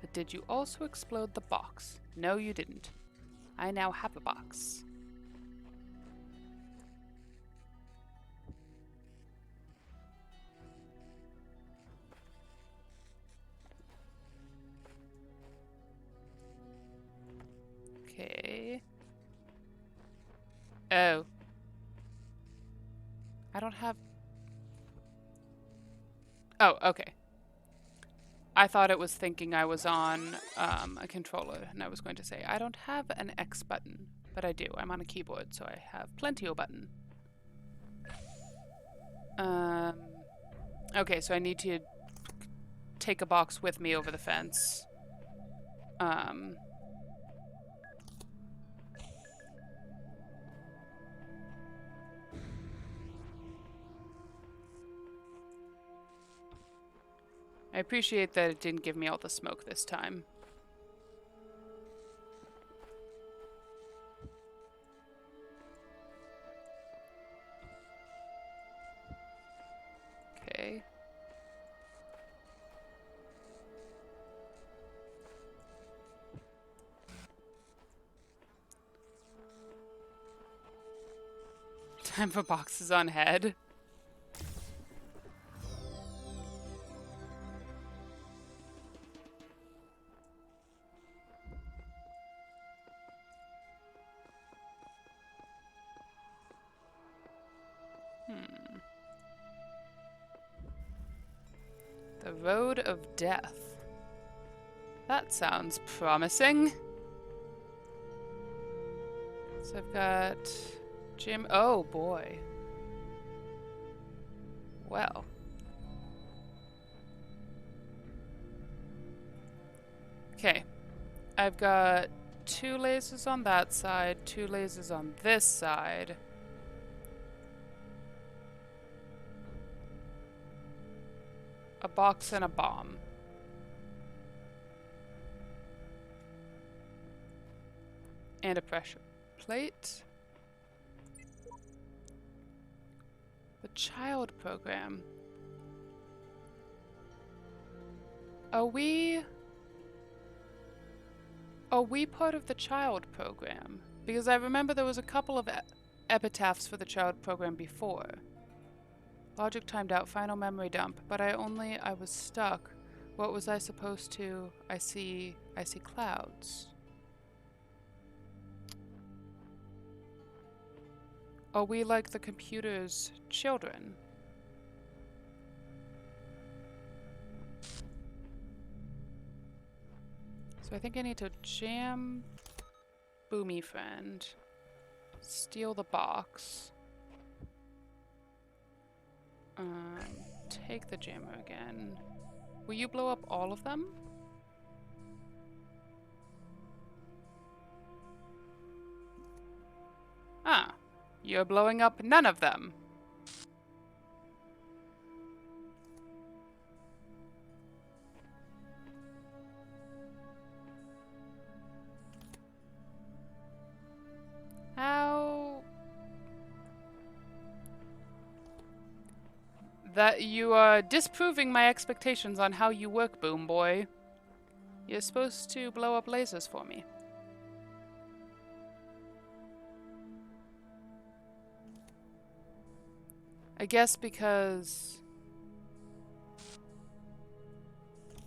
but did you also explode the box? No, you didn't. I now have a box. Okay. Oh. I don't have... Oh, okay. I thought it was thinking I was on a controller, and I was going to say, I don't have an X button, but I do. I'm on a keyboard, so I have plenty of button. Okay, so I need to take a box with me over the fence. I appreciate that it didn't give me all the smoke this time. Okay. Time for boxes on head. The Road of Death. That sounds promising. So I've got Jim. Oh boy. Well. Okay. I've got 2 lasers on that side, 2 lasers on this side. A box and a bomb. And a pressure plate. The child program. Are we part of the child program? Because I remember there was a couple of epitaphs for the child program before. Logic timed out, final memory dump, but I was stuck. What was I supposed to? I see clouds. Are we like the computer's children? So I think I need to jam Boomy Friend, steal the box, take the jammer again. Will you blow up all of them? Ah, you're blowing up none of them. How? That you are disproving my expectations on how you work, Boom Boy. You're supposed to blow up lasers for me. I guess because...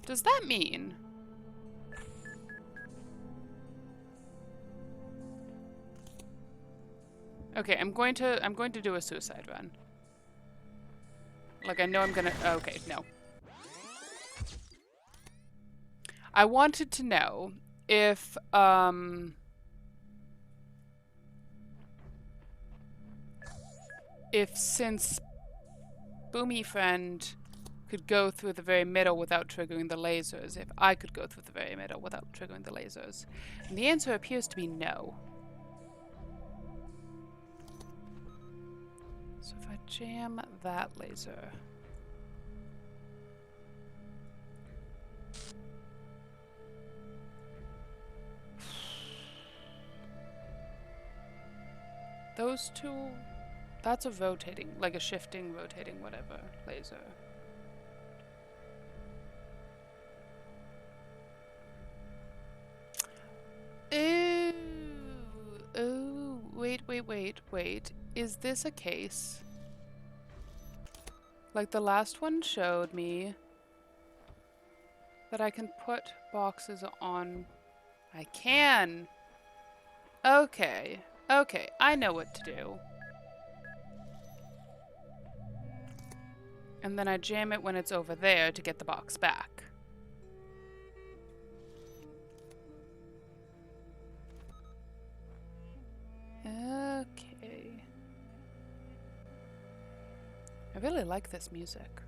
Does that mean... Okay, I'm going to do a suicide run. Like, I know I'm gonna... Okay, no. I wanted to know if, since Boomy Friend could go through the very middle without triggering the lasers, if I could go through the very middle without triggering the lasers. And the answer appears to be no. So if I jam that laser... those two, that's a rotating, like a shifting, rotating, whatever, laser. Ooh, ooh, wait. Is this a case? Like the last one showed me that I can put boxes on. I can. Okay, I know what to do. And then I jam it when it's over there to get the box back. Okay. I really like this music.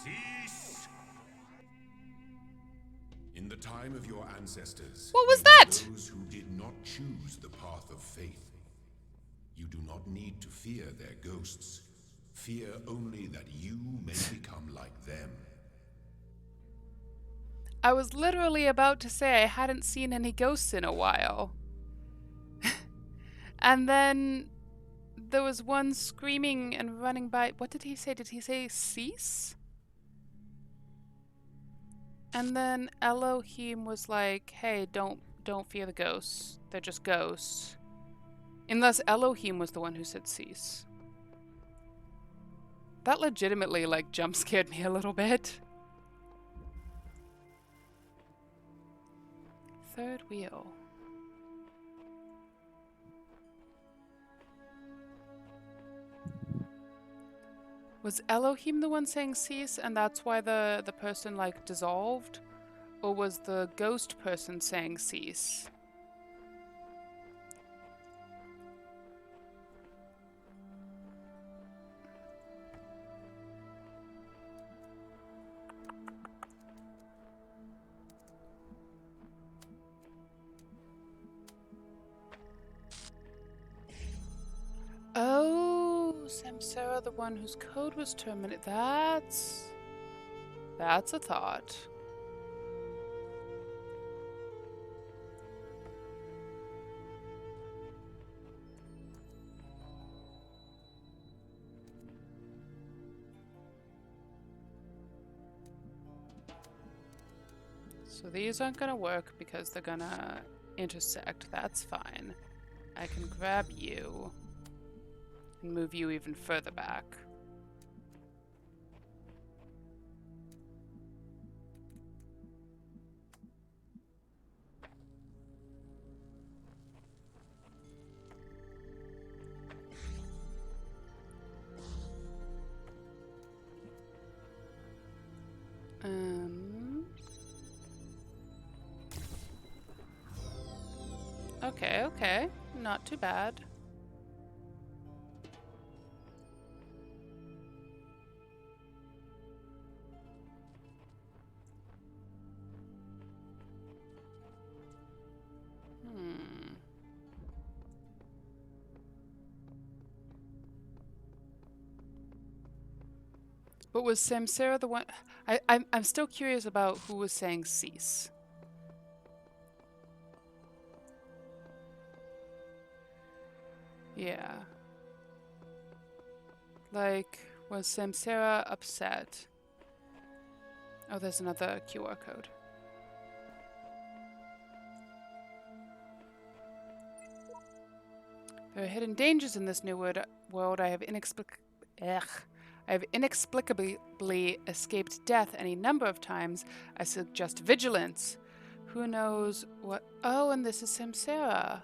Cease! In the time of your ancestors, What was there were that? those who did not choose the path of faith. You do not need to fear their ghosts. Fear only that you may become like them. I was literally about to say I hadn't seen any ghosts in a while. And then there was one screaming and running by. What did he say? Did he say cease? And then Elohim was like, "Hey, don't fear the ghosts. They're just ghosts." Unless Elohim was the one who said cease. That legitimately like jump scared me a little bit. Third wheel. Was Elohim the one saying cease and that's why the person like dissolved? Or was the ghost person saying cease? Oh, Samsara, the one whose code was terminated. That's a thought. So these aren't gonna work because they're gonna intersect. That's fine. I can grab you and move you even further back. Okay. Not too bad. But was Samsara the one? I'm still curious about who was saying cease. Yeah. Like, was Samsara upset? Oh, there's another QR code. There are hidden dangers in this new world. I have inexplicably escaped death any number of times. I suggest vigilance. Who knows what... Oh, and this is Samsara.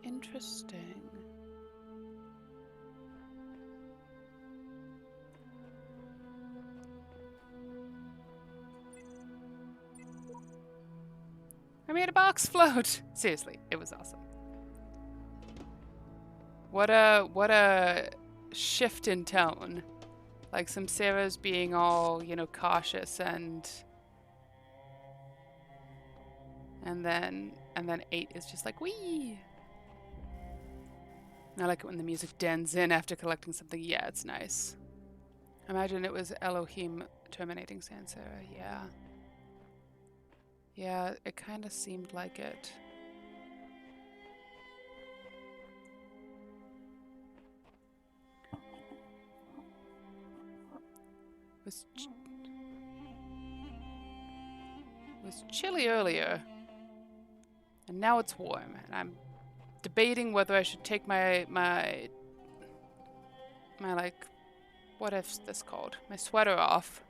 Interesting. I made a box float! Seriously, it was awesome. What a shift in tone. Like Samsara's being all, you know, cautious and then 8 is just like, wee. I like it when the music dens in after collecting something. Yeah, it's nice. Imagine it was Elohim terminating Samsara. Yeah. Yeah, it kind of seemed like it. It was chilly earlier, and now it's warm, and I'm debating whether I should take my like, what is this called? My sweater off.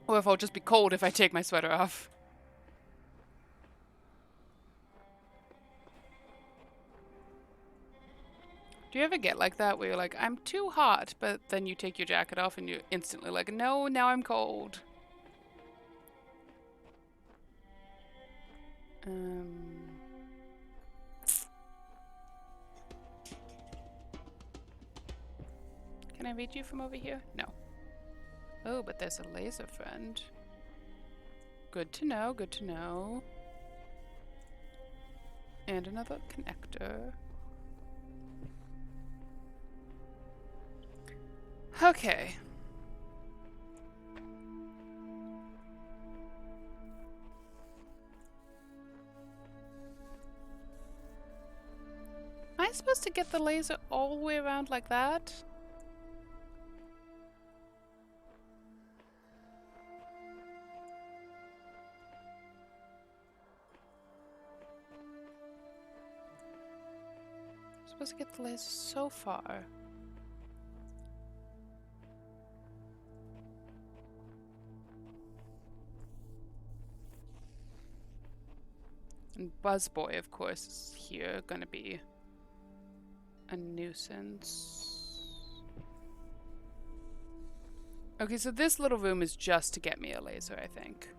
Or if I'll just be cold if I take my sweater off. Do you ever get like that where you're like, I'm too hot, but then you take your jacket off and you're instantly like, no, now I'm cold. Can I read you from over here? No. Oh, but there's a laser friend. Good to know, good to know. And another connector. Okay. Am I supposed to get the laser all the way around like that? I'm supposed to get the laser so far. And Buzzboy, of course, is here, gonna be a nuisance. Okay, so this little room is just to get me a laser, I think.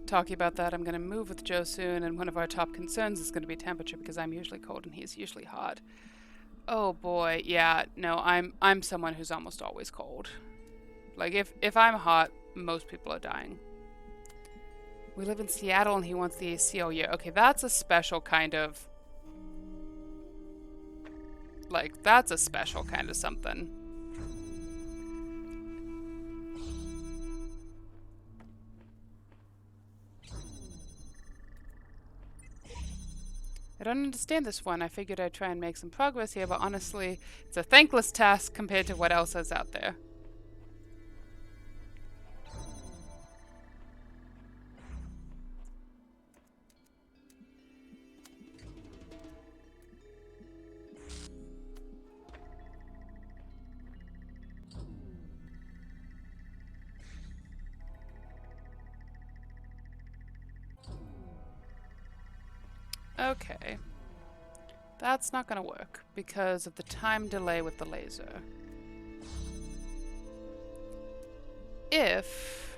Talking about that, I'm going to move with Joe soon, and one of our top concerns is going to be temperature because I'm usually cold and he's usually hot. Oh boy, yeah, no, I'm someone who's almost always cold. Like if I'm hot, most people are dying. We live in Seattle and he wants the AC all year. Okay, that's a special kind of, like, that's a special kind of something. I don't understand this one. I figured I'd try and make some progress here, but honestly, it's a thankless task compared to what else is out there. Okay. That's not gonna work because of the time delay with the laser. If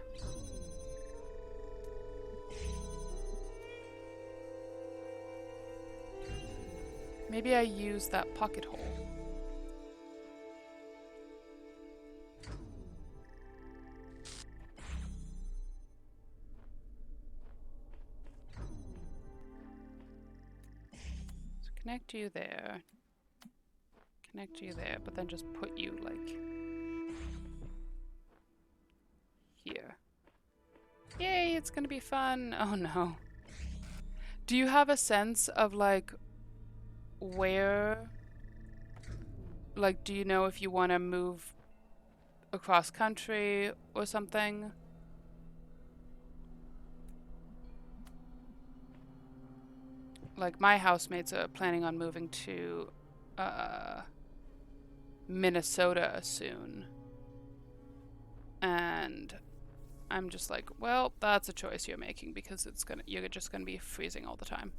maybe I use that pocket hole. So connect you there. Connect you there, but then just put you like here. Yay, it's gonna be fun. Oh no. Do you have a sense of like where, like, do you know if you want to move across country or something? Like, my housemates are planning on moving to Minnesota soon. And I'm just like, well, that's a choice you're making because you're just gonna be freezing all the time.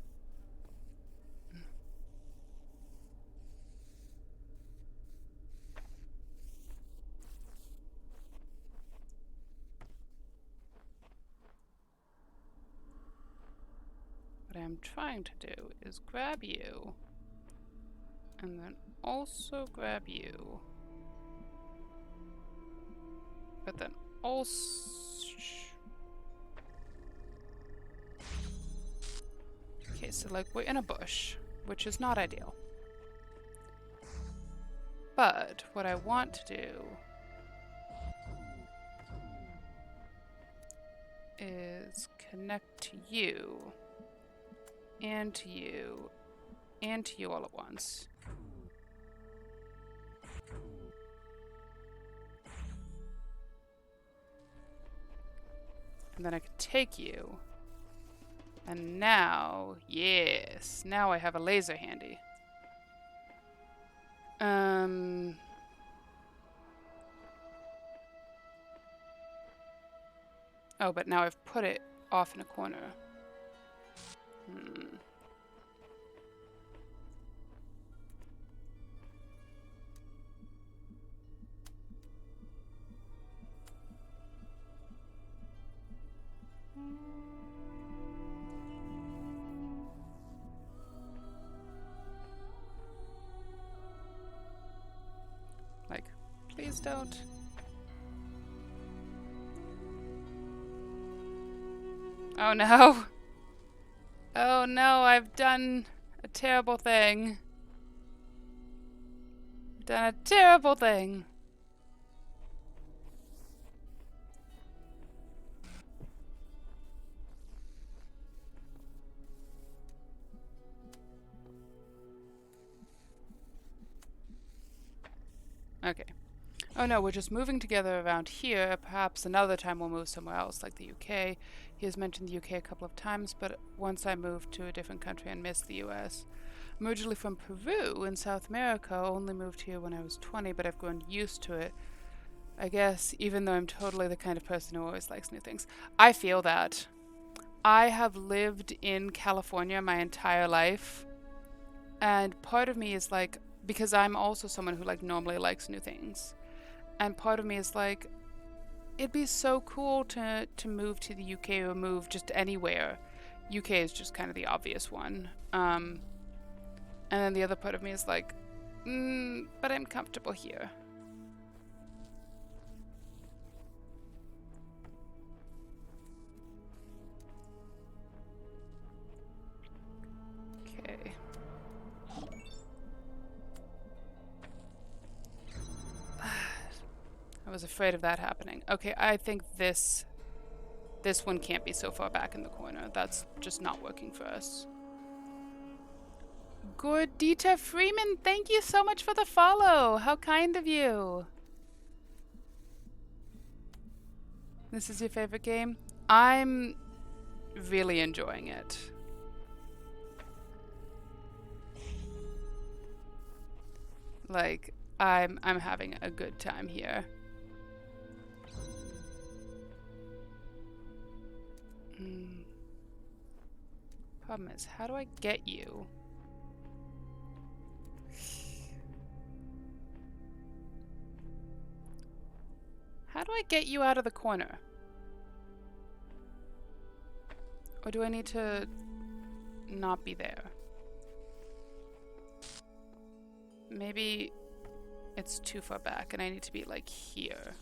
What I'm trying to do is grab you, and then also grab you, but then also... Okay, so like we're in a bush, which is not ideal. But what I want to do is connect to you, and to you, and to you all at once. And then I can take you. And now, yes, now I have a laser handy. Oh, but now I've put it off in a corner. Like, please don't. Oh no. Oh no, I've done a terrible thing. I've done a terrible thing. Okay. Oh no, we're just moving together around here. Perhaps another time we'll move somewhere else, like the UK. He has mentioned the UK a couple of times, but once I moved to a different country and missed the US. I'm originally from Peru in South America. Only moved here when I was 20, but I've grown used to it. I guess, even though I'm totally the kind of person who always likes new things. I feel that. I have lived in California my entire life. And part of me is like, because I'm also someone who like normally likes new things. And part of me is like, it'd be so cool to move to the UK or move just anywhere. UK is just kind of the obvious one. And then the other part of me is like, but I'm comfortable here. Okay. I was afraid of that happening. Okay, I think this one can't be so far back in the corner. That's just not working for us. Gordita Freeman, thank you so much for the follow. How kind of you. This is your favorite game? I'm really enjoying it. Like, I'm having a good time here. Problem is, how do I get you? How do I get you out of the corner? Or do I need to not be there? Maybe it's too far back and I need to be like here.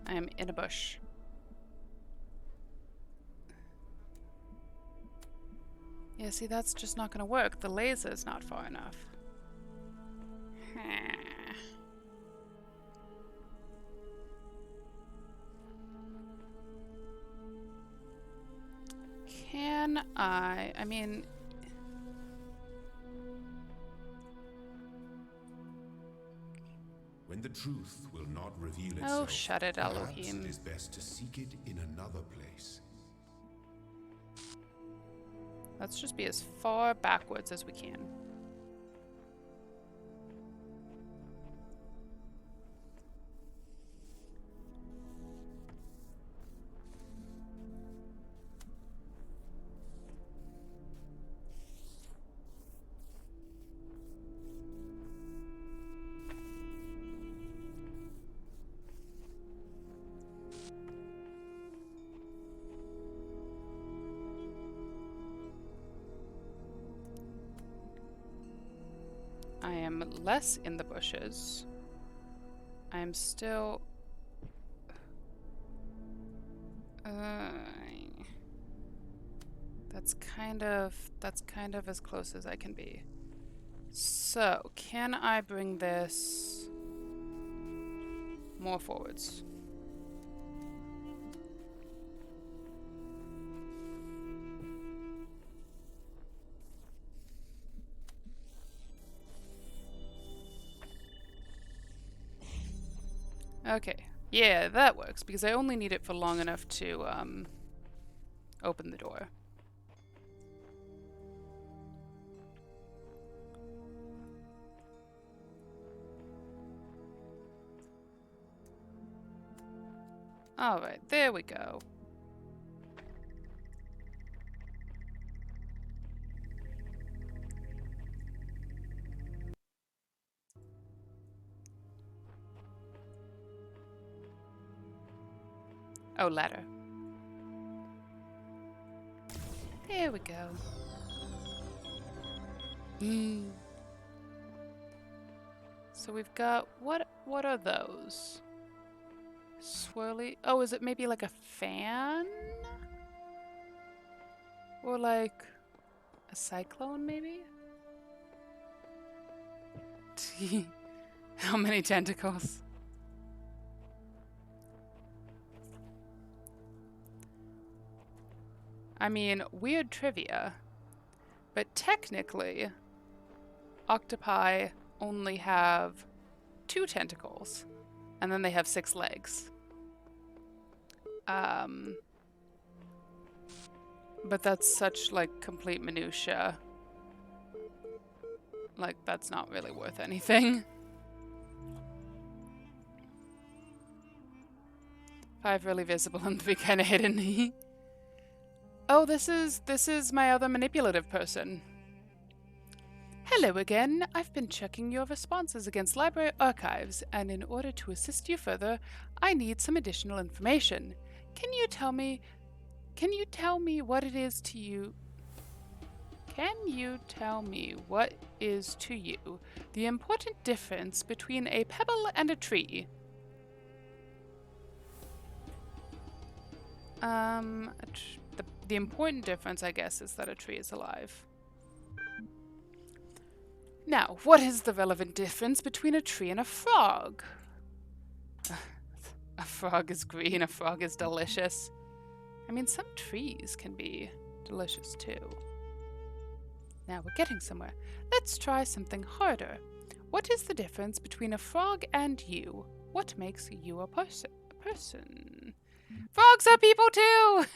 I am in a bush. Yeah, see, that's just not gonna work. The laser's not far enough. Can I mean... When the truth will not reveal Oh, itself, shut it, perhaps Elohim. it is best to seek it in another place. Let's just be as far backwards as we can. I am less in the bushes. I am still... that's kind of as close as I can be. So, can I bring this more forwards? Okay. Yeah, that works, because I only need it for long enough to, open the door. Alright, there we go. Oh, ladder. There we go. So we've got... What are those? Swirly... Oh, is it maybe like a fan? Or like... a cyclone, maybe? How many tentacles? I mean, weird trivia, but technically, octopi only have 2 tentacles, and then they have 6 legs. But that's such, like, complete minutia. Like, that's not really worth anything. 5 really visible and 3 kind of hidden. Oh, this is my other manipulative person. Hello again. I've been checking your responses against library archives, and in order to assist you further, I need some additional information. Can you tell me what it is to you? Can you tell me what is to you the important difference between a pebble and a tree? The important difference, I guess, is that a tree is alive. Now, what is the relevant difference between a tree and a frog? A frog is green, a frog is delicious. I mean, some trees can be delicious too. Now we're getting somewhere. Let's try something harder. What is the difference between a frog and you? What makes you a person? Frogs are people too!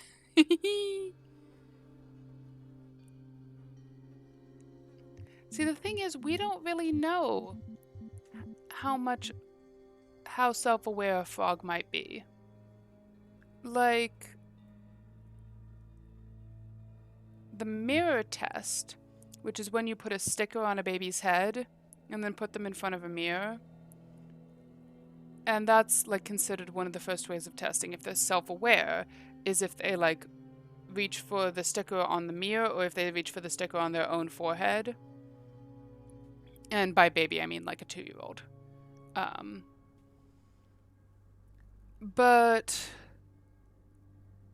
See, the thing is, we don't really know how self-aware a frog might be. Like, the mirror test, which is when you put a sticker on a baby's head and then put them in front of a mirror. And that's, like, considered one of the first ways of testing if they're self-aware, is if they, like, reach for the sticker on the mirror or if they reach for the sticker on their own forehead. And by baby, I mean like a 2-year-old. But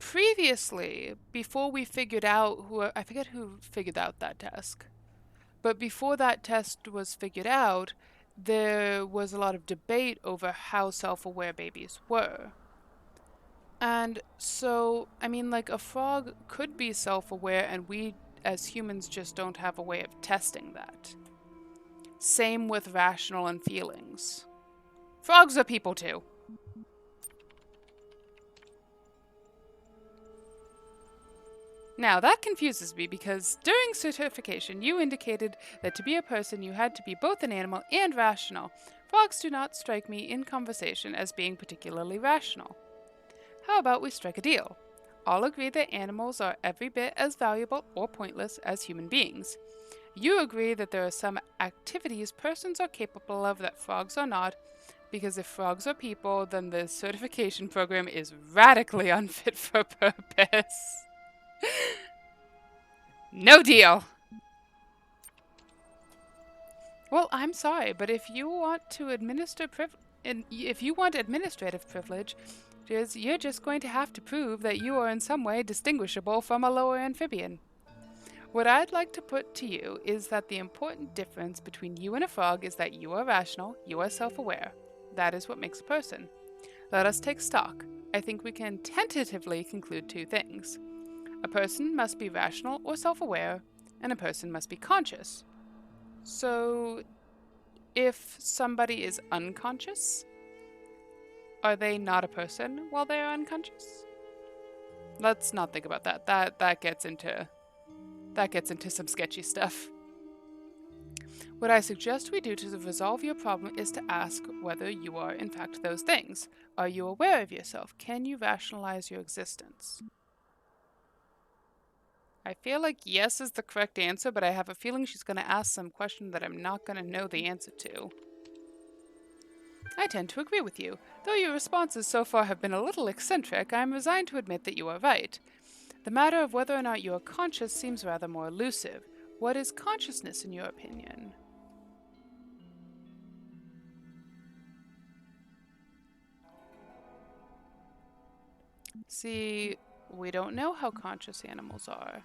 previously, before we figured out I forget who figured out that test. But before that test was figured out, there was a lot of debate over how self-aware babies were. And so, I mean, like, a frog could be self-aware, and we as humans just don't have a way of testing that. Same with rational and feelings. Frogs are people too. Now, that confuses me because during certification you indicated that to be a person you had to be both an animal and rational. Frogs do not strike me in conversation as being particularly rational. How about we strike a deal? All agree that animals are every bit as valuable or pointless as human beings. You agree that there are some activities persons are capable of that frogs are not, because if frogs are people, then the certification program is radically unfit for purpose. No deal! Well, I'm sorry, but if you want to if you want administrative privilege, you're just going to have to prove that you are in some way distinguishable from a lower amphibian. What I'd like to put to you is that the important difference between you and a frog is that you are rational, you are self-aware. That is what makes a person. Let us take stock. I think we can tentatively conclude two things. A person must be rational or self-aware, and a person must be conscious. So, if somebody is unconscious, are they not a person while they are unconscious? Let's not think about that. That gets into some sketchy stuff. What I suggest we do to resolve your problem is to ask whether you are in fact those things. Are you aware of yourself? Can you rationalize your existence? I feel like yes is the correct answer, but I have a feeling she's going to ask some question that I'm not going to know the answer to. I tend to agree with you. Though your responses so far have been a little eccentric, I am resigned to admit that you are right. The matter of whether or not you are conscious seems rather more elusive. What is consciousness in your opinion? See, we don't know how conscious animals are.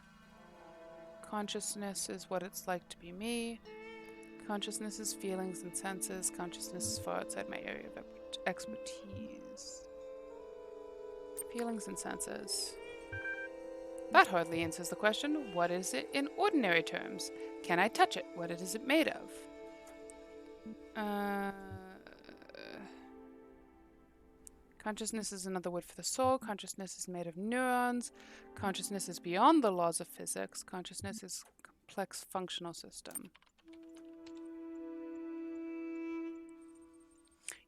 Consciousness is what it's like to be me. Consciousness is feelings and senses. Consciousness is far outside my area of expertise. Feelings and senses. That hardly answers the question. What is it in ordinary terms? Can I touch it? What is it made of? Consciousness is another word for the soul. Consciousness is made of neurons. Consciousness is beyond the laws of physics. Consciousness is a complex functional system.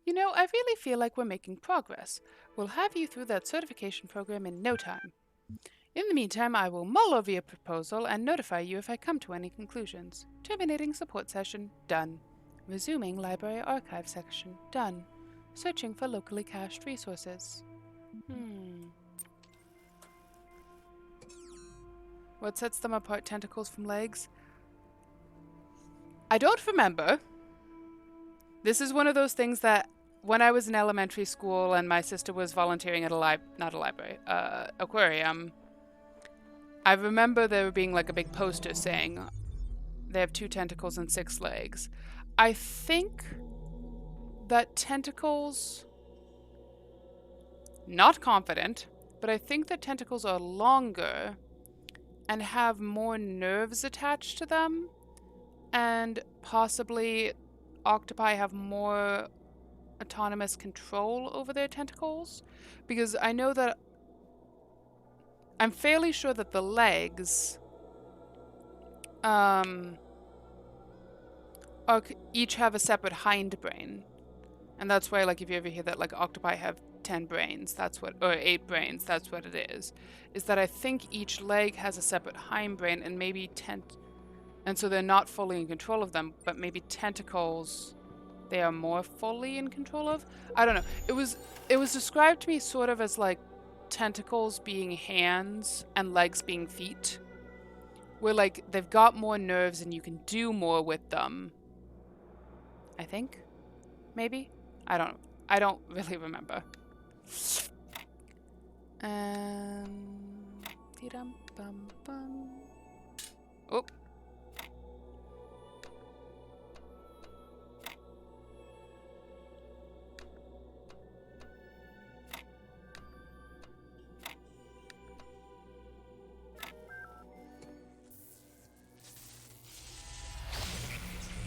You know, I really feel like we're making progress. We'll have you through that certification program in no time. In the meantime, I will mull over your proposal and notify you if I come to any conclusions. Terminating support session, done. Resuming library archive section, done. Searching for locally cached resources. What sets them apart, tentacles from legs? I don't remember. This is one of those things that when I was in elementary school and my sister was volunteering at aquarium, I remember there being like a big poster saying they have 2 tentacles and 6 legs. I think that tentacles, not confident, but I think that tentacles are longer and have more nerves attached to them, and possibly octopi have more autonomous control over their tentacles, because I know that I'm fairly sure that the legs each have a separate hindbrain, and that's why, like, if you ever hear that like octopi have 10 brains, that's what, or 8 brains, that's what it is that I think each leg has a separate hindbrain, and maybe and so they're not fully in control of them, but maybe tentacles they are more fully in control of. I don't know. It was described to me sort of as like tentacles being hands and legs being feet, where like they've got more nerves and you can do more with them. I think, maybe. I don't really remember. Oh.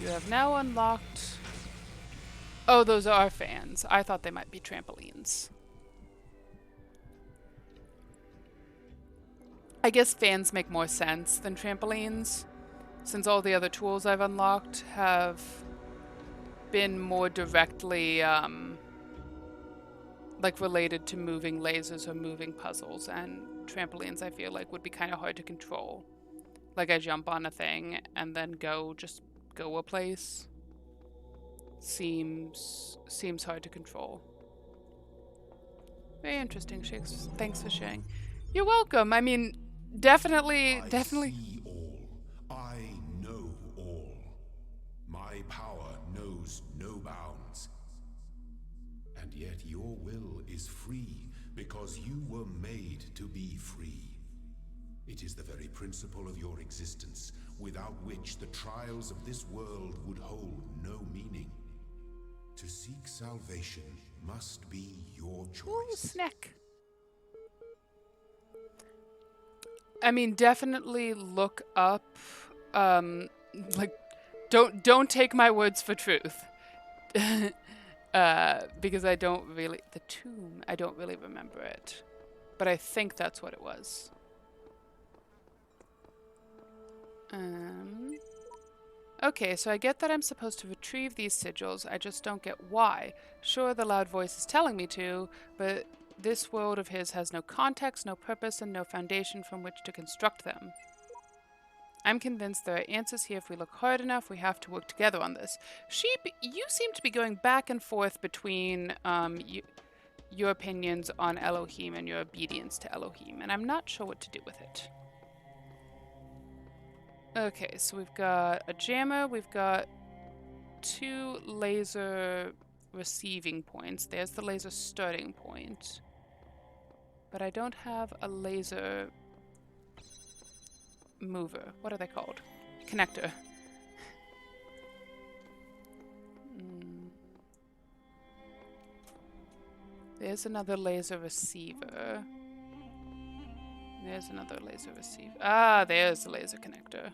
You have now unlocked... Oh, those are fans. I thought they might be trampolines. I guess fans make more sense than trampolines, since all the other tools I've unlocked have been more directly, like, related to moving lasers or moving puzzles, and trampolines, I feel like, would be kind of hard to control. Like, I jump on a thing and then just go a place. Seems hard to control. Very interesting, Shakes. Thanks for sharing. You're welcome. I mean, definitely. I see all. I know all. My power knows no bounds. And yet your will is free because you were made to be free. It is the very principle of your existence, without which the trials of this world would hold no meaning. To seek salvation must be your choice. Ooh, snack. I mean, definitely look up, like, don't take my words for truth. Because I don't really, the tomb, I don't really remember it. But I think that's what it was. Okay, so I get that I'm supposed to retrieve these sigils, I just don't get why. Sure, the loud voice is telling me to, but this world of his has no context, no purpose, and no foundation from which to construct them. I'm convinced there are answers here if we look hard enough. We have to work together on this. Sheep, you seem to be going back and forth between your opinions on Elohim and your obedience to Elohim, and I'm not sure what to do with it. Okay, so we've got a jammer, we've got 2 laser receiving points. There's the laser starting point. But I don't have a laser mover. What are they called? Connector. There's another laser receiver. There's another laser receiver. Ah, there's the laser connector.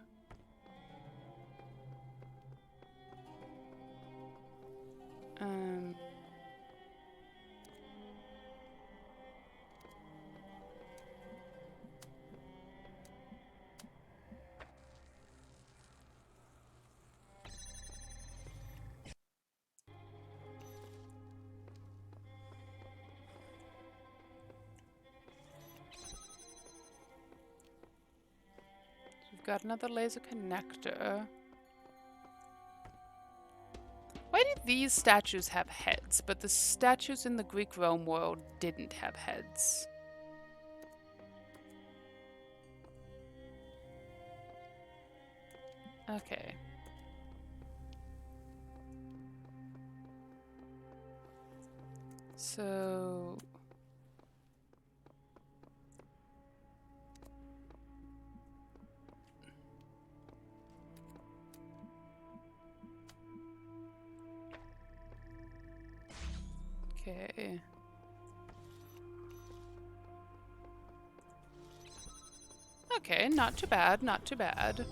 Got another laser connector. Why did these statues have heads, but the statues in the Greek realm world didn't have heads? Okay. So... Okay. Okay, not too bad, not too bad.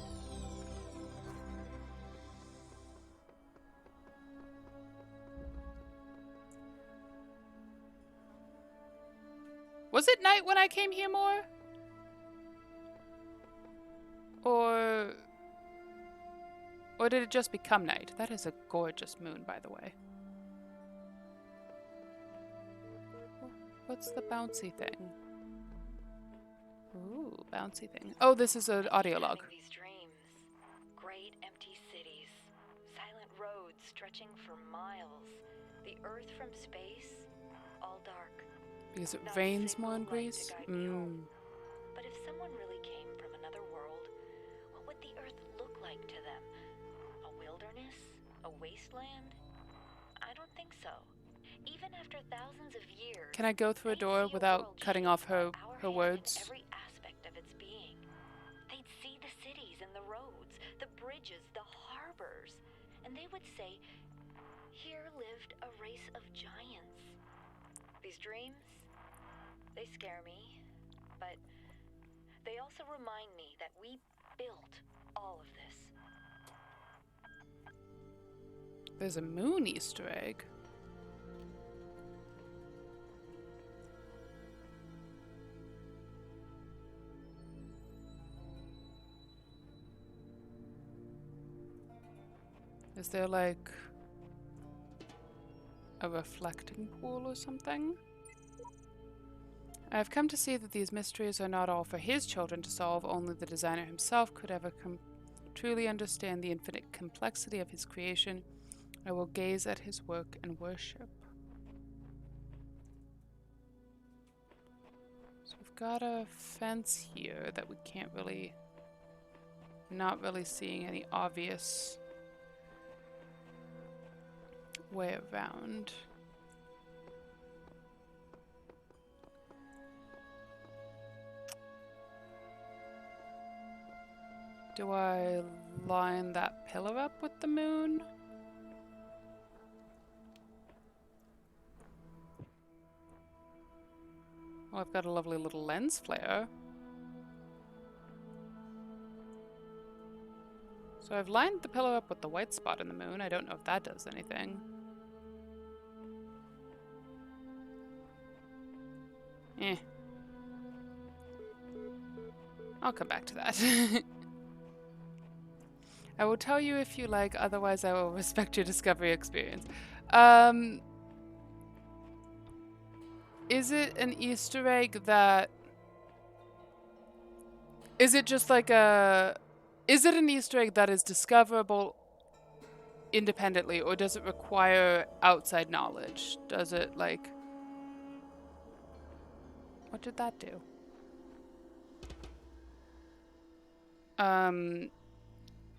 Was it night when I came here more? Or did it just become night? That is a gorgeous moon, by the way. What's the bouncy thing? Ooh, bouncy thing. Oh, this is an audio log. These dreams, great empty cities, silent roads stretching for miles, the earth from space, all dark. Because it rains more in Greece? But if someone really came from another world, what would the earth look like to them? A wilderness? A wasteland? I don't think so. Even after thousands of years, can I go through a door without cutting off her words? Every aspect of its being. They'd see the cities and the roads, the bridges, the harbors, and they would say, here lived a race of giants. These dreams, they scare me, but they also remind me that we built all of this. There's a moon Easter egg. Is there like a reflecting pool or something? I have come to see that these mysteries are not all for his children to solve. Only the designer himself could ever truly understand the infinite complexity of his creation. I will gaze at his work and worship. So we've got a fence here that we can't really... Not really seeing any obvious way around. Do I line that pillar up with the moon? Well, I've got a lovely little lens flare. So I've lined the pillar up with the white spot in the moon. I don't know if that does anything. Eh. I'll come back to that. I will tell you if you like, otherwise I will respect your discovery experience. Is it an Easter egg that... Is it just like a... Is it an Easter egg that is discoverable independently, or does it require outside knowledge? Does it, like... What did that do?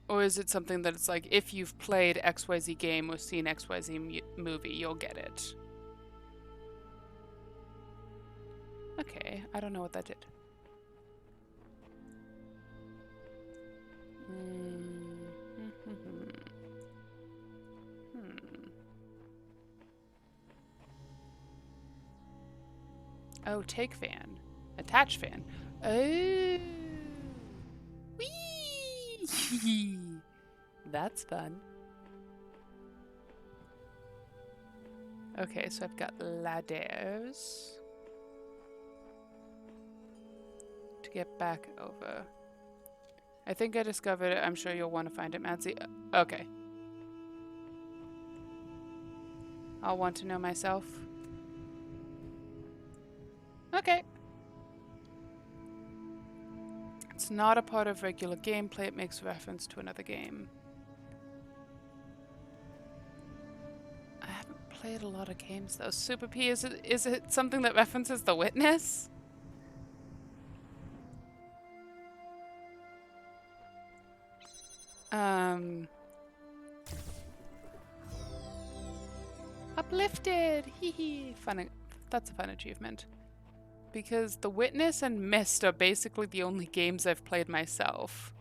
Or is it something that it's like, if you've played XYZ game or seen XYZ movie, you'll get it? Okay, I don't know what that did. Oh, take fan. Attach fan. Oh. Whee! That's fun. Okay, so I've got ladders to get back over. I think I discovered it. I'm sure you'll want to find it, Madzi. Okay. I'll want to know myself. Okay. It's not a part of regular gameplay. It makes reference to another game. I haven't played a lot of games though. Super P, is it something that references The Witness? Uplifted! Hee hee. Fun. That's a fun achievement. Because The Witness and Myst are basically the only games I've played myself.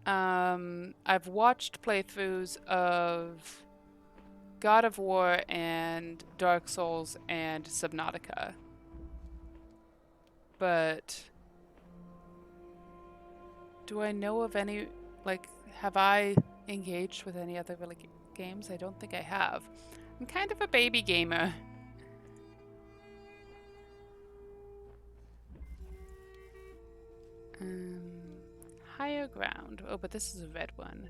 I've watched playthroughs of God of War and Dark Souls and Subnautica. But do I know of any, like, have I engaged with any other really games? I don't think I have. I'm kind of a baby gamer. Higher ground. Oh, but this is a red one.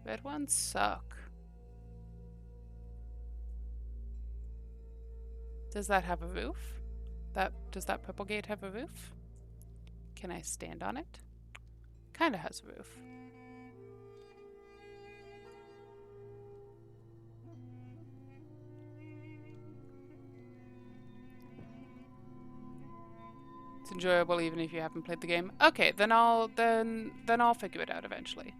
Red ones suck. Does that have a roof? Does that purple gate have a roof? Can I stand on it? Kinda has a roof. It's enjoyable even if you haven't played the game. Okay, then I'll figure it out eventually.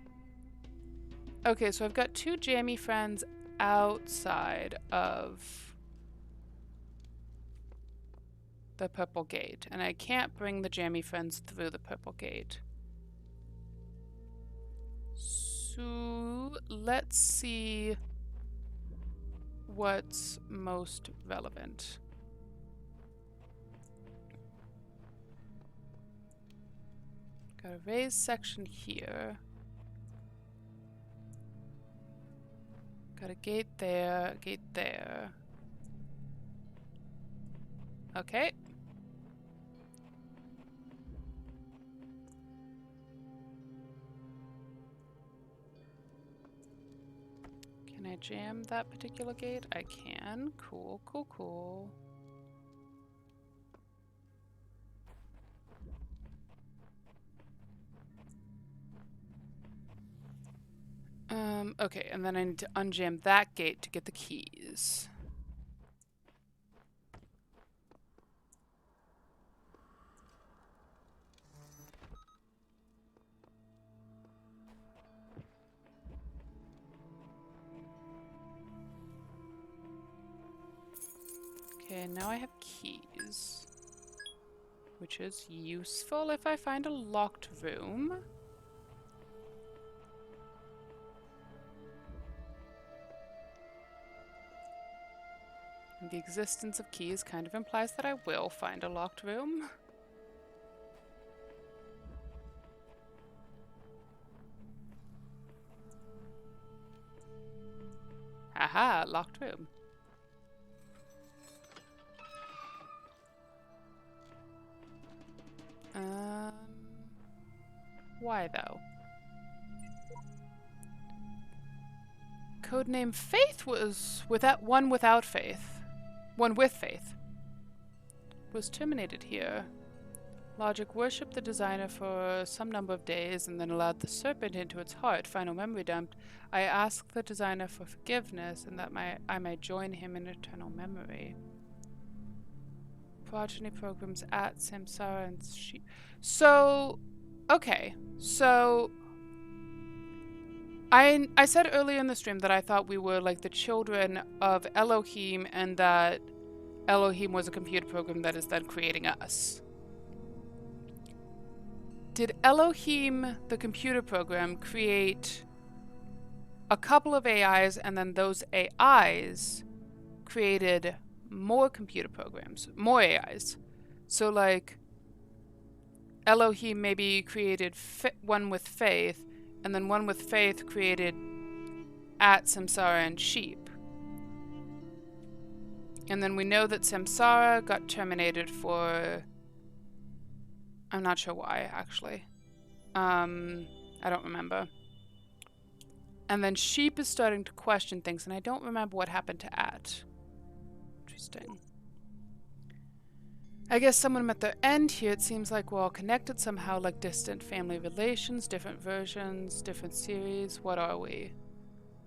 Okay, so I've got two jammy friends outside of the purple gate, and I can't bring the jammy friends through the purple gate. So let's see what's most relevant. Got a raised section here. Got a gate there, gate there. Okay. Can I jam that particular gate? I can. Cool, cool, cool. Okay, and then I need to unjam that gate to get the keys. Okay, now I have keys, which is useful if I find a locked room. And the existence of keys kind of implies that I will find a locked room. Haha, locked room. Why though? Codename Faith was one without faith. One with faith. Was terminated here. Logic worshipped the designer for some number of days and then allowed the serpent into its heart. Final memory dumped. I asked the designer for forgiveness and that I might join him in eternal memory. Progeny programs at Samsara and Sheep. So, okay. So, I said earlier in the stream that I thought we were like the children of Elohim and that Elohim was a computer program that is then creating us. Did Elohim, the computer program, create a couple of AIs and then those AIs created more computer programs, more AIs? So like Elohim maybe created one with faith and then one with faith created at Samsara and Sheep. And then we know that Samsara got terminated for... I'm not sure why, actually. I don't remember. And then Sheep is starting to question things, and I don't remember what happened to At. Interesting. I guess someone met their end here. It seems like we're all connected somehow, like distant family relations, different versions, different series. What are we?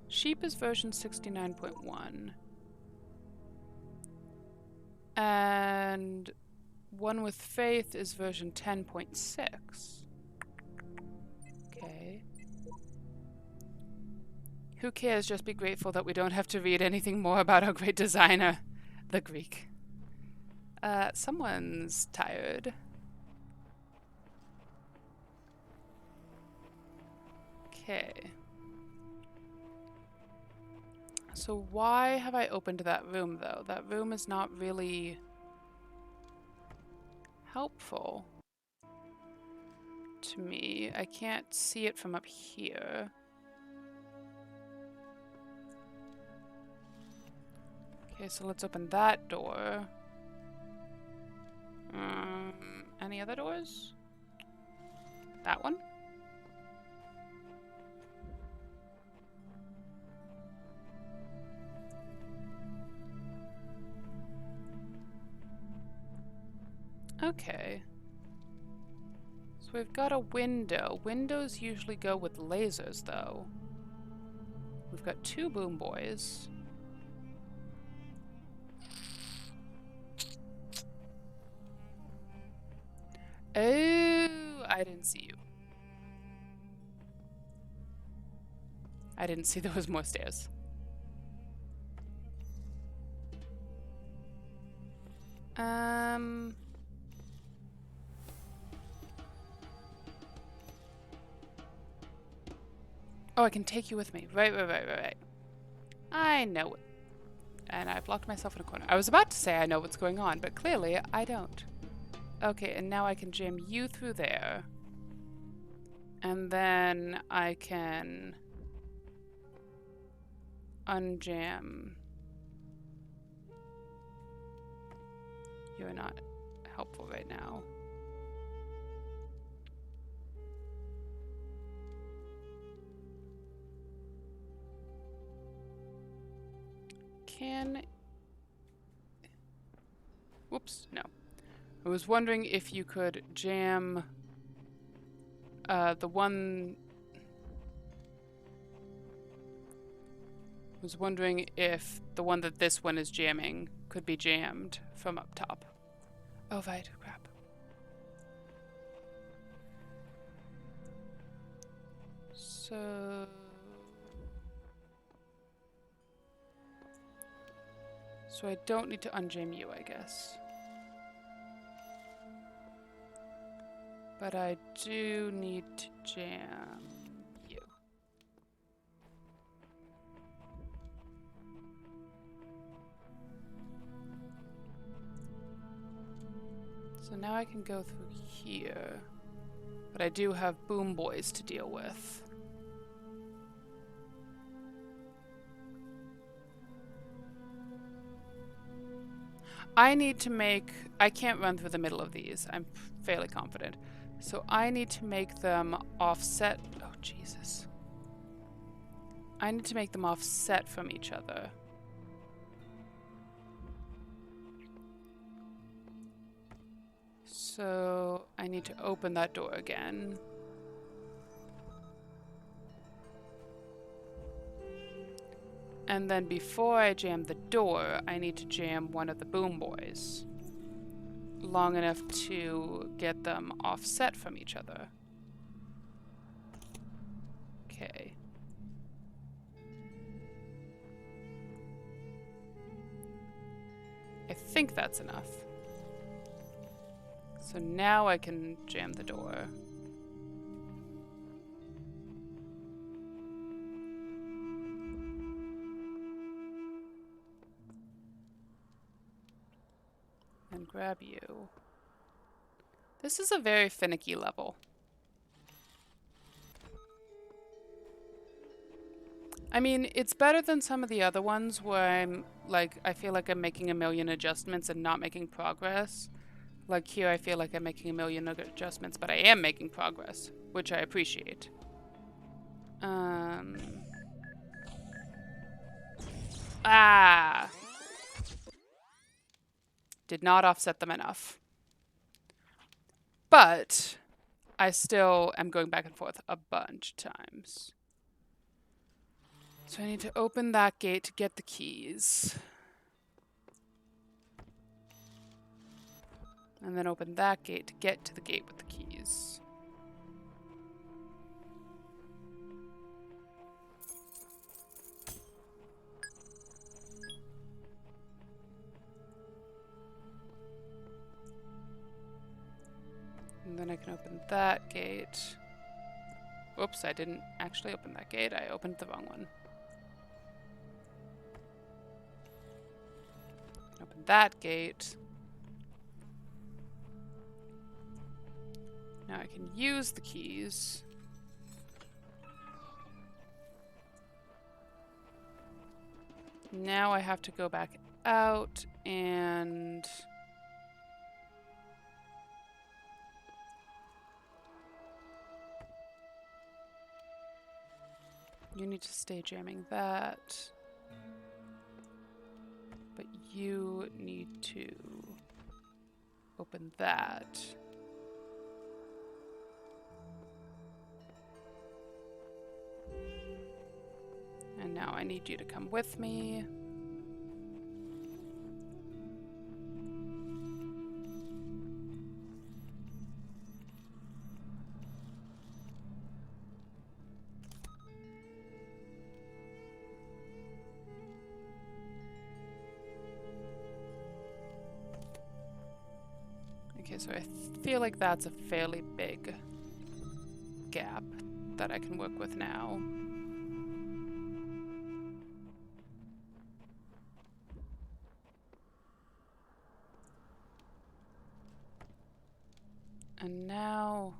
Sheep is version 69.1. And One with Faith is version 10.6. Okay. Who cares? Just be grateful that we don't have to read anything more about our great designer, the Greek. Someone's tired. Okay. So why have I opened that room, though? That room is not really helpful to me. I can't see it from up here. Okay, so let's open that door. Any other doors? That one? Okay. So we've got a window. Windows usually go with lasers, though. We've got two boom boys. Oh, I didn't see you. I didn't see there was more stairs. Oh, I can take you with me. Right. I know it. And I've locked myself in a corner. I was about to say I know what's going on, but clearly I don't. Okay, and now I can jam you through there. And then I can unjam. You're not helpful right now. Whoops, no. I was wondering if you could jam the one... I was wondering if the one that this one is jamming could be jammed from up top. Oh, right, crap. So I don't need to unjam you, I guess. But I do need to jam you. So now I can go through here. But I do have boom boys to deal with. I need to make... I can't run through the middle of these. I'm fairly confident. So I need to make them offset... Oh, Jesus. I need to make them offset from each other. So I need to open that door again. And then before I jam the door, I need to jam one of the boom boys. Long enough to get them offset from each other. Okay. I think that's enough. So now I can jam the door. And grab you. This is a very finicky level. I mean, it's better than some of the other ones where I'm like, I feel like I'm making a million adjustments and not making progress. Like here, I feel like I'm making a million adjustments, but I am making progress, which I appreciate. Did not offset them enough. But I still am going back and forth a bunch of times. So I need to open that gate to get the keys. And then open that gate to get to the gate with the keys. And then I can open that gate. Whoops, I didn't actually open that gate. I opened the wrong one. Open that gate. Now I can use the keys. Now I have to go back out and... You need to stay jamming that. But you need to open that. And now I need you to come with me. Okay, so I feel like that's a fairly big gap that I can work with now. And now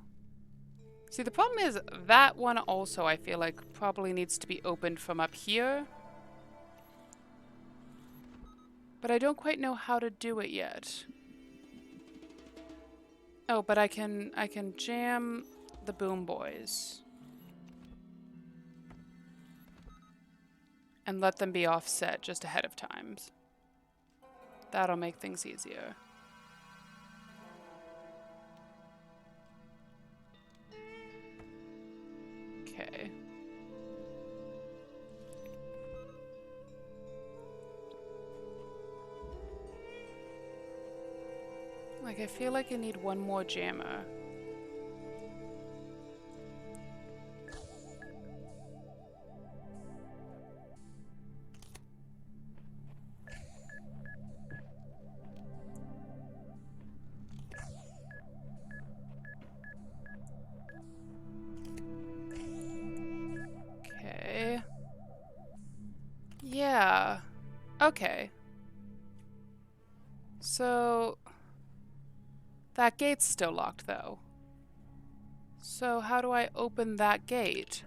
See, the problem is that one also, I feel like, probably needs to be opened from up here. But I don't quite know how to do it yet. Oh, but I can jam the boom boys. And let them be offset just ahead of time. That'll make things easier. Okay. Like, I feel like I need one more jammer. Okay. Yeah. Okay. So... that gate's still locked, though. So how do I open that gate?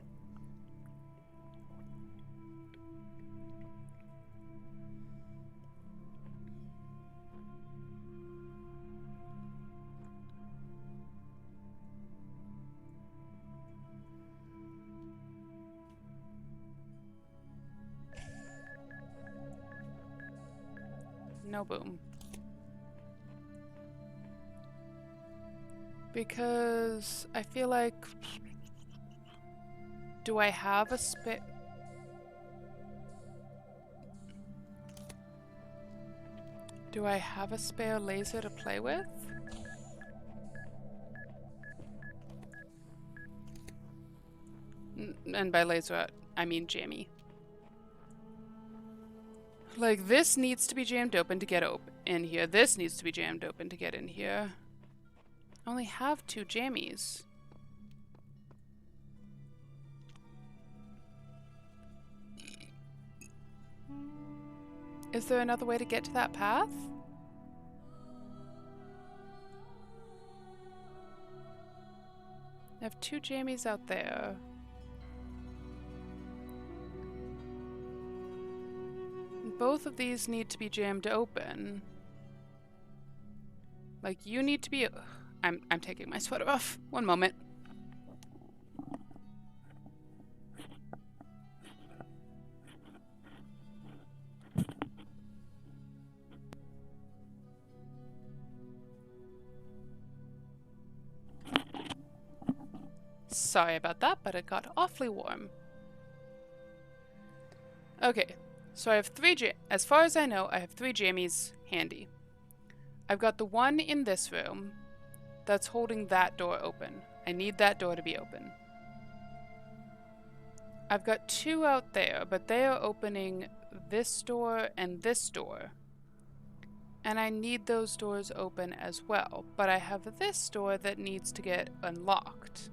No boom. Because I feel like... do I have a spare... do I have a spare laser to play with? And by laser, I mean jammy. Like, this needs to be jammed open to get in here. This needs to be jammed open to get in here. I only have 2 jammies. Is there another way to get to that path? I have 2 jammies out there. Both of these need to be jammed open. Like, you need to be... I'm taking my sweater off. One moment. Sorry about that, but it got awfully warm. Okay, so I have 3 as far as I know, I have 3 jammies handy. I've got the one in this room that's holding that door open. I need that door to be open. I've got 2 out there, but they are opening this door and this door. And I need those doors open as well, but I have this door that needs to get unlocked.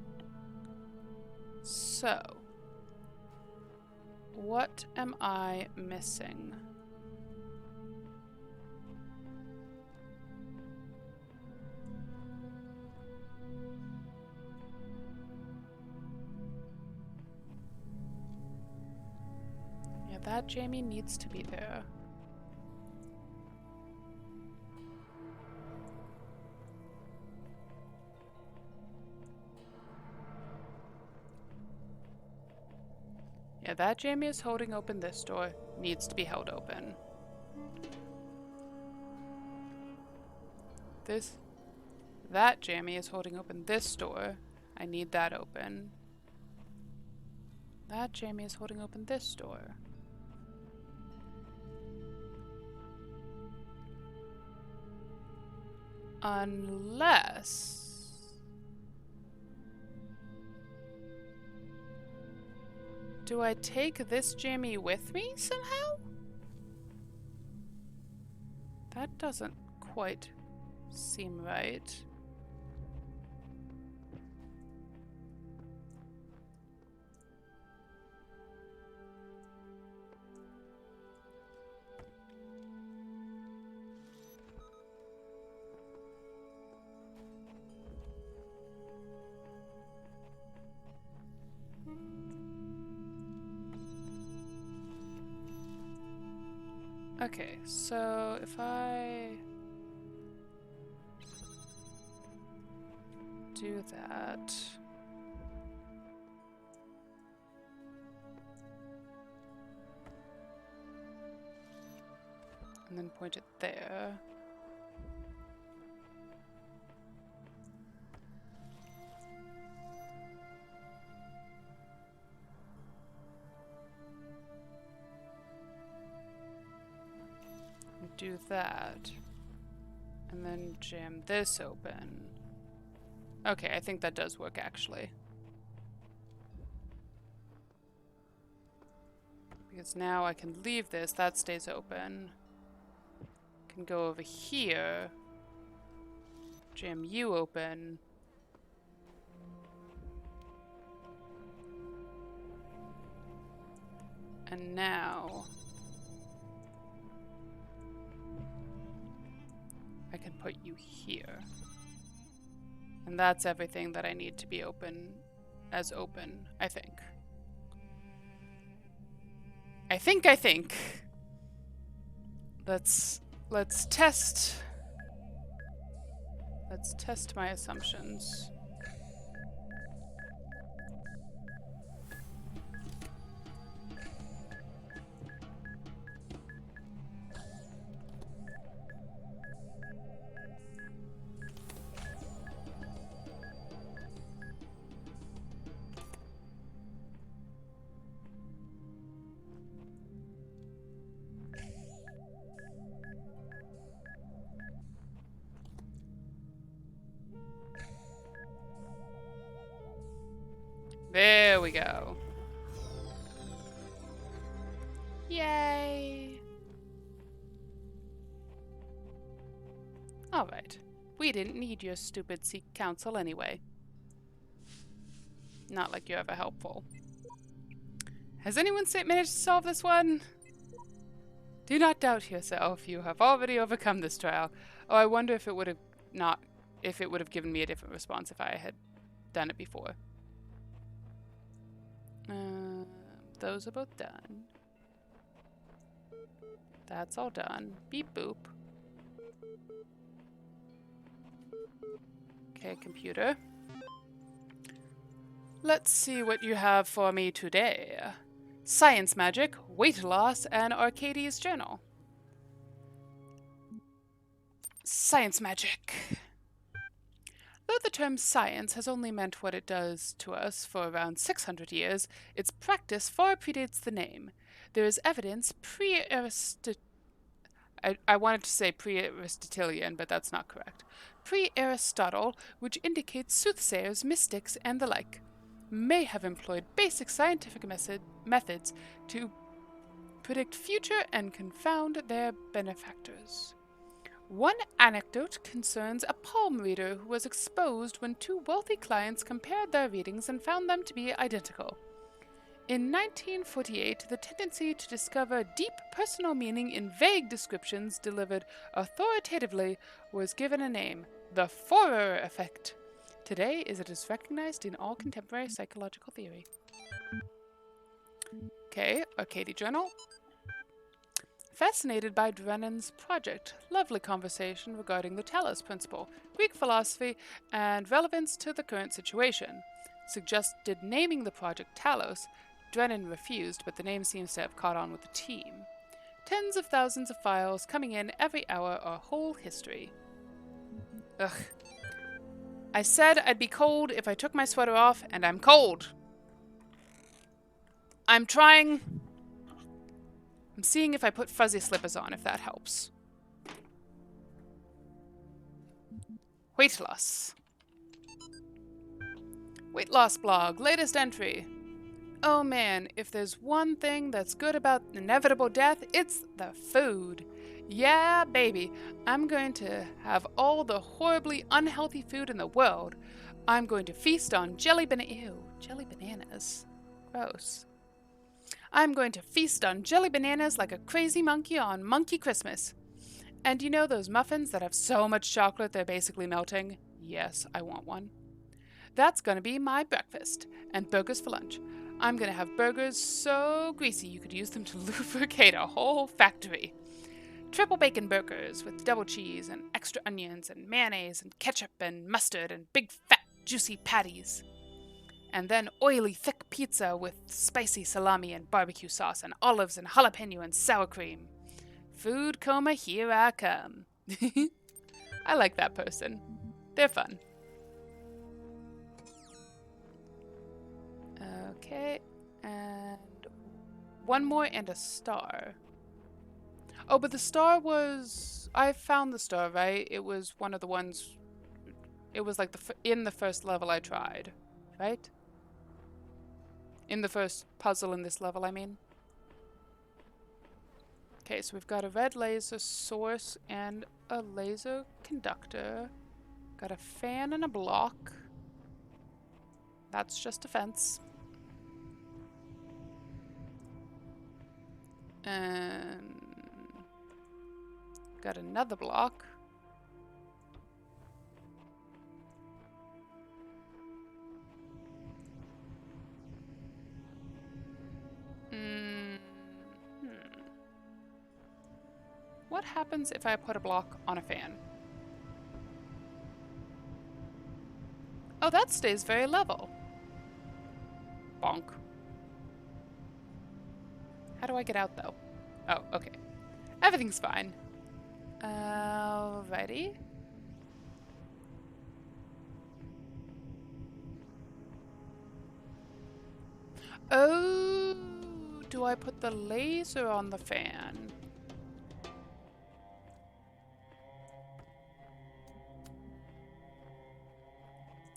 So, what am I missing? Yeah, that jammy needs to be there. Yeah, that jammy is holding open this door. Needs to be held open. That jammy is holding open this door. I need that open. That jammy is holding open this door. Unless... do I take this jammy with me somehow? That doesn't quite seem right. Okay, so if I do that. And then point it there. And do that. And then jam this open. Okay, I think that does work actually. Because now I can leave this, that stays open. Can go over here. Jam you open. And now I can put you here. And that's everything that I need to be open as open, I think. I think. Let's test. Let's test my assumptions. There we go. Yay! Alright. We didn't need your stupid Seek Council anyway. Not like you're ever helpful. Has anyone managed to solve this one? Do not doubt yourself. You have already overcome this trial. Oh, I wonder if it would have given me a different response if I had done it before. Those are both done. That's all done. Beep boop. Okay, computer. Let's see what you have for me today. Science magic, weight loss, and Arcadie's journal. Science magic. Though the term science has only meant what it does to us for around 600 years, its practice far predates the name. There is evidence I wanted to say pre-Aristotelian, but that's not correct. Pre-Aristotle, which indicates soothsayers, mystics, and the like, may have employed basic scientific methods to predict future and confound their benefactors. One anecdote concerns a palm reader who was exposed when two wealthy clients compared their readings and found them to be identical. In 1948, the tendency to discover deep personal meaning in vague descriptions delivered authoritatively was given a name, the Forer effect. Today, it is recognized in all contemporary psychological theory. Okay, Arcadie Journal. Fascinated by Drennan's project. Lovely conversation regarding the Talos Principle, Greek philosophy, and relevance to the current situation. Suggested naming the project Talos. Drennan refused, but the name seems to have caught on with the team. Tens of thousands of files coming in every hour, our whole history. Ugh. I said I'd be cold if I took my sweater off, and I'm cold. I'm trying. I'm seeing if I put fuzzy slippers on, if that helps. Weight loss. Weight loss blog, latest entry. Oh man, if there's one thing that's good about inevitable death, it's the food. Yeah, baby, I'm going to have all the horribly unhealthy food in the world. I'm going to feast on jelly bananas. Gross. I'm going to feast on jelly bananas like a crazy monkey on Monkey Christmas. And you know those muffins that have so much chocolate they're basically melting? Yes, I want one. That's going to be my breakfast, and burgers for lunch. I'm going to have burgers so greasy you could use them to lubricate a whole factory. Triple bacon burgers with double cheese and extra onions and mayonnaise and ketchup and mustard and big fat juicy patties. And then oily thick pizza with spicy salami and barbecue sauce and olives and jalapeno and sour cream. Food coma, here I come. I like that person. They're fun. Okay, and one more and a star. Oh, but the star was... I found the star, right? It was one of the ones... It was like in the first level I tried, right? In the first puzzle in this level, I mean. Okay, so we've got a red laser source and a laser conductor. Got a fan and a block. That's just a fence. And got another block. What happens if I put a block on a fan? Oh, that stays very level. Bonk. How do I get out, though? Oh, okay. Everything's fine. Alrighty. Oh, do I put the laser on the fan?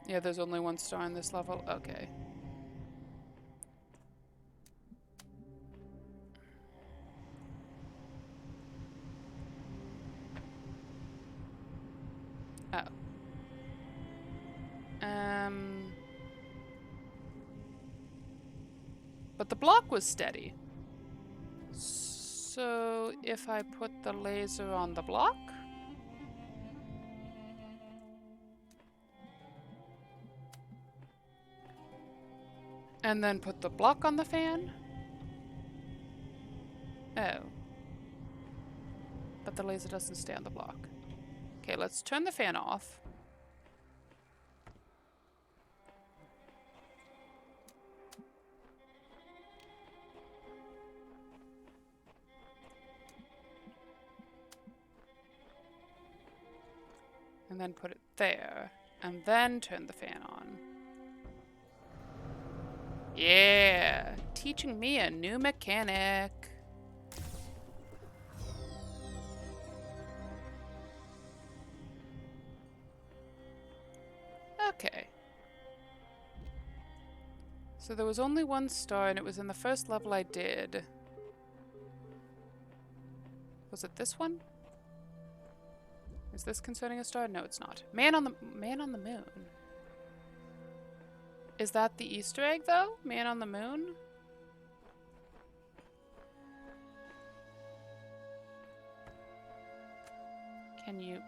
Yeah, there's only one star in this level. Okay. Oh. But the block was steady. So if I put the laser on the block? And then put the block on the fan? Oh. But the laser doesn't stay on the block. Okay, let's turn the fan off. And then put it there. And then turn the fan on. Yeah, teaching me a new mechanic. Okay. So there was only one star and it was in the first level I did. Was it this one? Is this concerning a star? No, it's not. Man on the moon. Is that the Easter egg, though? Man on the moon? Can you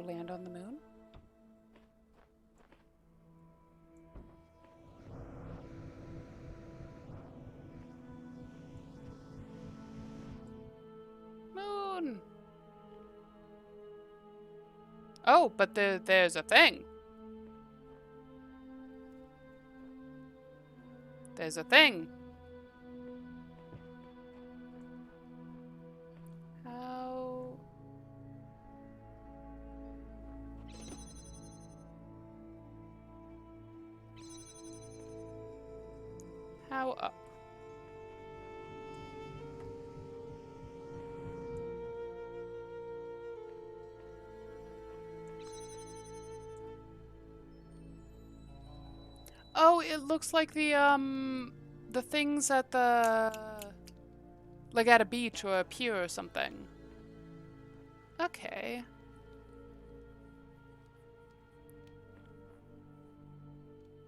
land on the moon? Moon! Oh, but there's a thing. There's a thing. How up? Oh, it looks like the things at like at a beach or a pier or something. Okay.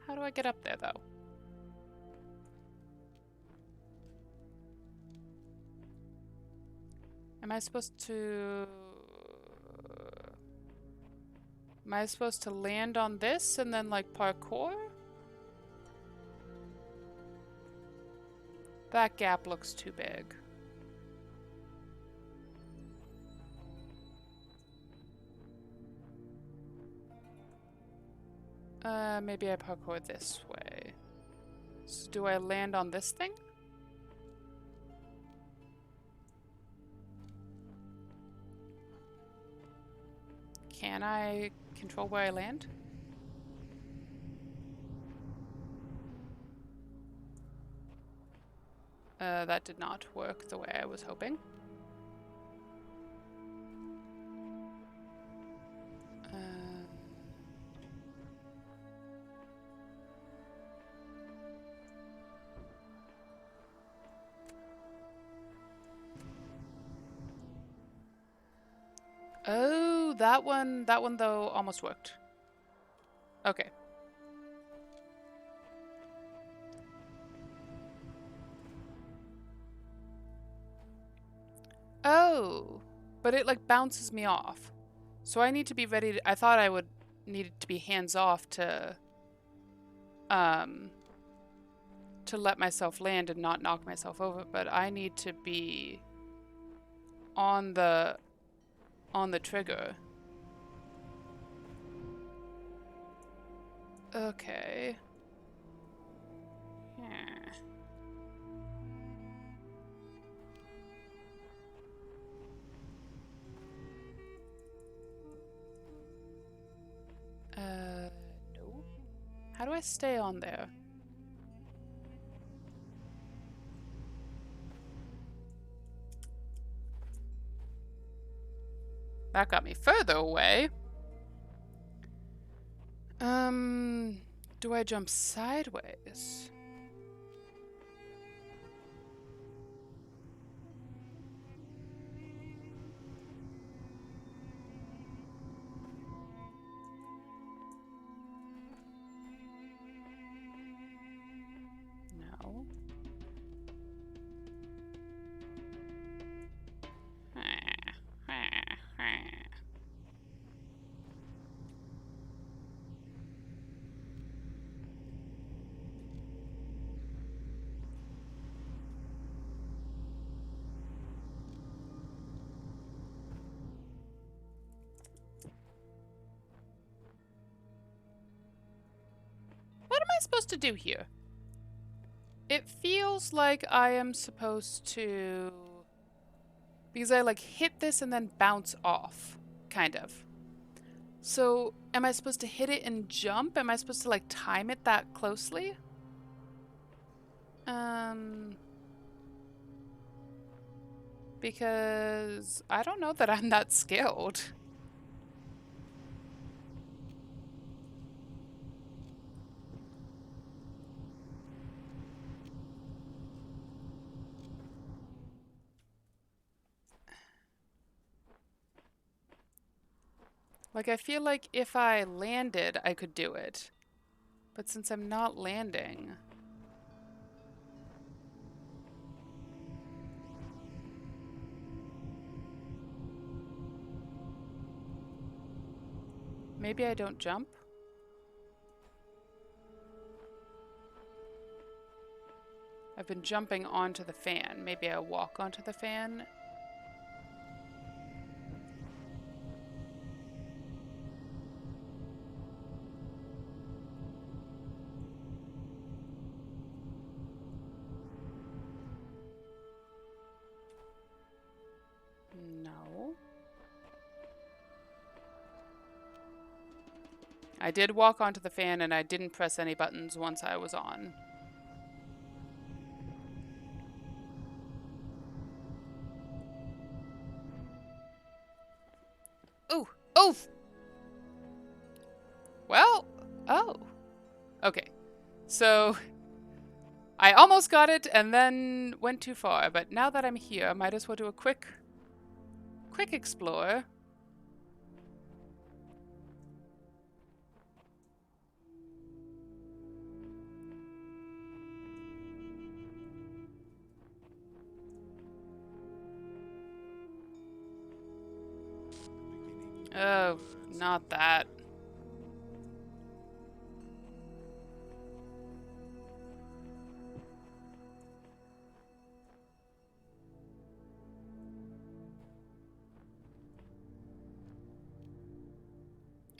How do I get up there, though? Am I supposed to land on this and then, like, parkour? That gap looks too big. Maybe I parkour this way. So do I land on this thing? Can I control where I land? That did not work the way I was hoping. Oh, that one though almost worked. Okay. Oh, but it like bounces me off. So I need to be ready to, I thought I would need to be hands off to let myself land and not knock myself over, but I need to be on the trigger. Okay. No. How do I stay on there? That got me further away. Do I jump sideways? No. What am I supposed to do here? It feels like I am supposed to... Because I like hit this and then bounce off, kind of. So, am I supposed to hit it and jump? Am I supposed to like time it that closely? Because I don't know that I'm that skilled. Like, I feel like if I landed, I could do it. But since I'm not landing... Maybe I don't jump? I've been jumping onto the fan. Maybe I walk onto the fan. No. I did walk onto the fan and I didn't press any buttons once I was on. Ooh! Oh! Well, oh. Okay. So, I almost got it and then went too far, but now that I'm here, I might as well do a quick explore. Oh, not that.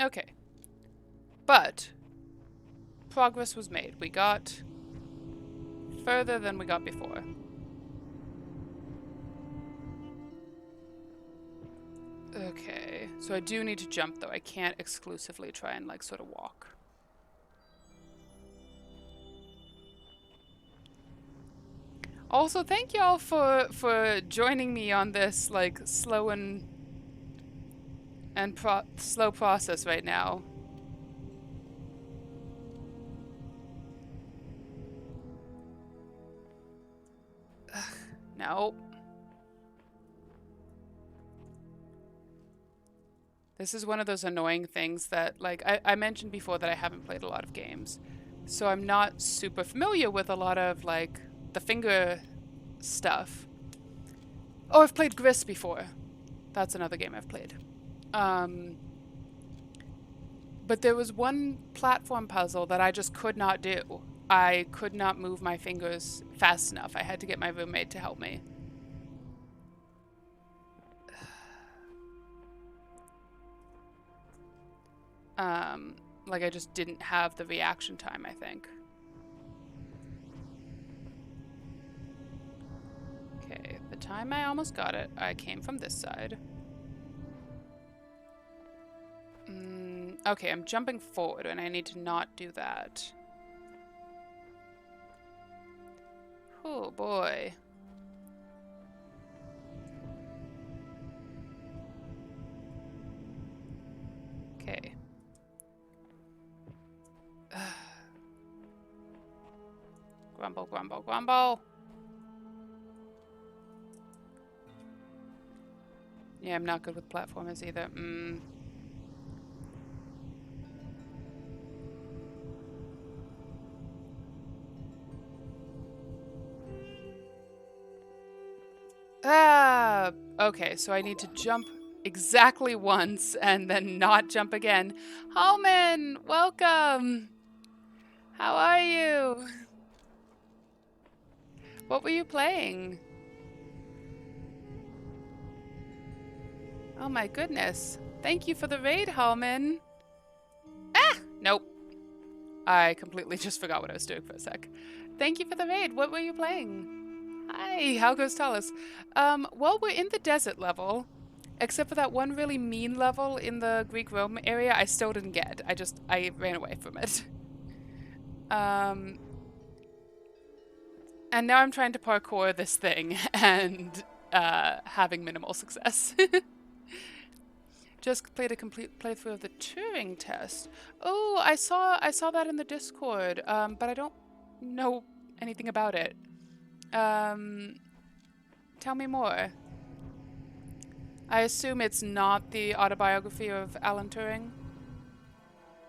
Okay. But progress was made. We got further than we got before. Okay. So I do need to jump, though. I can't exclusively try and, like, sort of walk. Also, thank y'all for joining me on this, like, slow slow process right now. Ugh, no. This is one of those annoying things that, like, I mentioned before that I haven't played a lot of games. So I'm not super familiar with a lot of, like, the finger stuff. Oh, I've played Gris before. That's another game I've played. But there was one platform puzzle that I just could not do. I could not move my fingers fast enough. I had to get my roommate to help me. Like I just didn't have the reaction time, I think. Okay, the time I almost got it, I came from this side. Okay, I'm jumping forward and I need to not do that. Oh boy. Okay. Grumble, grumble, grumble. Yeah, I'm not good with platformers either. Okay, so I need to jump exactly once and then not jump again. Hallman, welcome! How are you? What were you playing? Oh my goodness. Thank you for the raid, Hallman. Ah! Nope. I completely just forgot what I was doing for a sec. Thank you for the raid. What were you playing? Hi, how goes Talos? Well, we're in the desert level. Except for that one really mean level in the Greek Rome area, I still didn't get. I ran away from it. And now I'm trying to parkour this thing and having minimal success. Just played a complete playthrough of the Turing test. Oh, I saw that in the Discord, but I don't know anything about it. Tell me more. I assume it's not the autobiography of Alan Turing.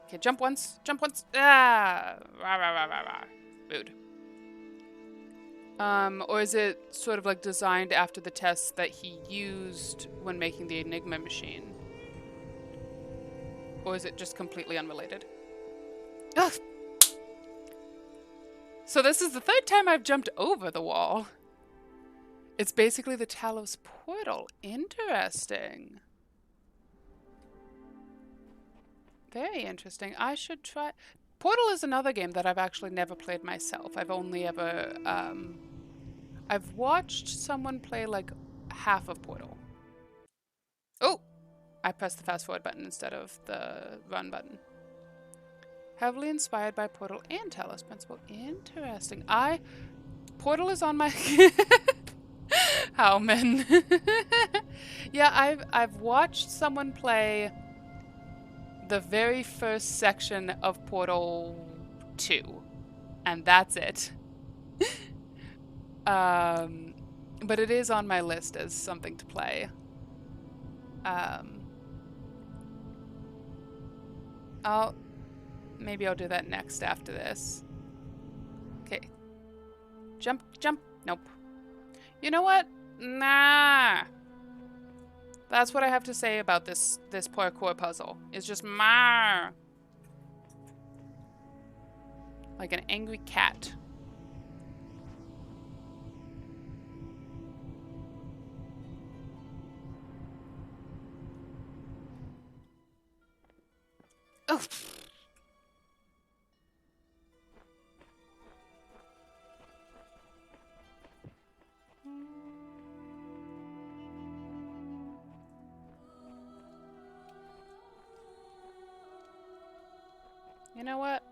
Okay, jump once. Jump once. Ah! Rah, rah, rah, rah, rah. Rude. Or is it sort of like designed after the tests that he used when making the Enigma machine? Or is it just completely unrelated? Ugh! So this is the third time I've jumped over the wall. It's basically the Talos portal. Interesting. Very interesting. I should try... Portal is another game that I've actually never played myself. I've only ever... I've watched someone play, like, half of Portal. Oh! I pressed the fast forward button instead of the run button. Heavily inspired by Portal and Talos Principle. Interesting. Portal is on my... Howman. Yeah, I've watched someone play the very first section of Portal 2, and that's it. But it is on my list as something to play. Maybe I'll do that next after this. Okay. Jump, jump. Nope. You know what? Nah. That's what I have to say about this parkour puzzle. It's just mar. Like an angry cat. Oh. You know what?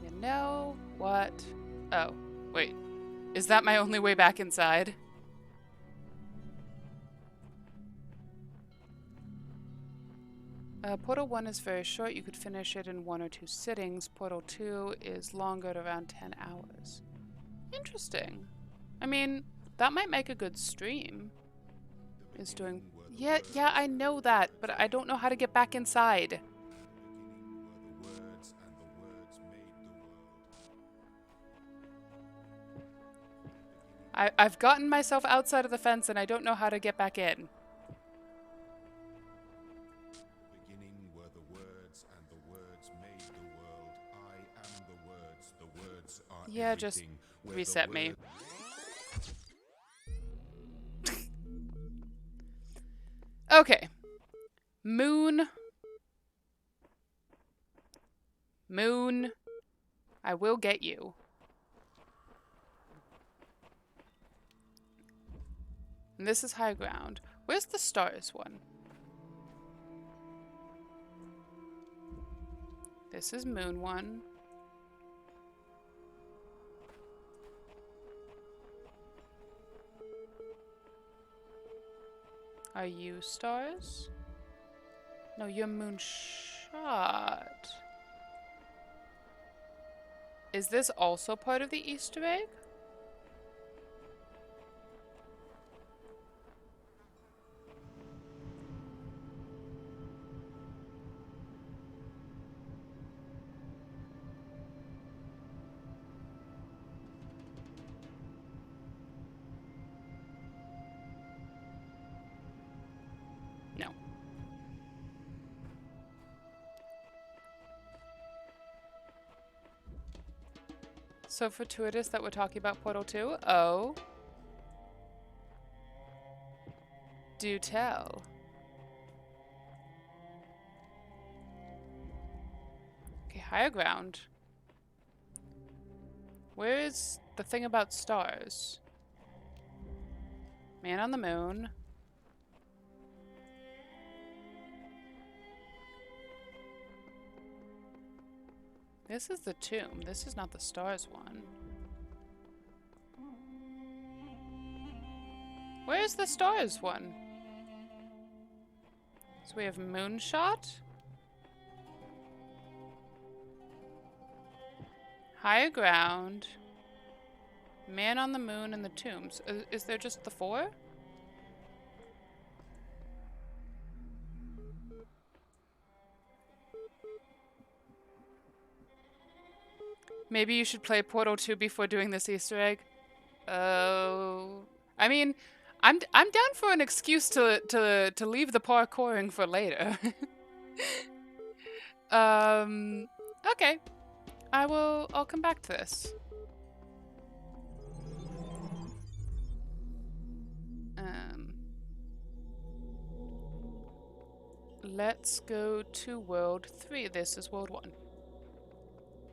You know what? Oh, wait. Is that my only way back inside? Portal 1 is very short. You could finish it in 1 or 2 sittings. Portal 2 is longer at around 10 hours. Interesting. I mean, that might make a good stream. Is doing... Yeah, I know that, but I don't know how to get back inside. I've gotten myself outside of the fence and I don't know how to get back in. Yeah, just reset me. Okay. Moon. Moon. I will get you. And this is high ground. Where's the stars one? This is moon one. Are you stars? No, you're moonshot. Is this also part of the Easter egg? No. So fortuitous that we're talking about Portal 2? Oh. Do tell. Okay, higher ground. Where is the thing about stars? Man on the moon. This is the tomb. This is not the stars one. Where's the stars one? So we have moonshot. Higher ground. Man on the moon and the tombs. Is there just the 4? Maybe you should play Portal 2 before doing this Easter egg. Oh, I mean, I'm down for an excuse to leave the parkouring for later. Okay. I'll come back to this. Let's go to World 3. This is World 1.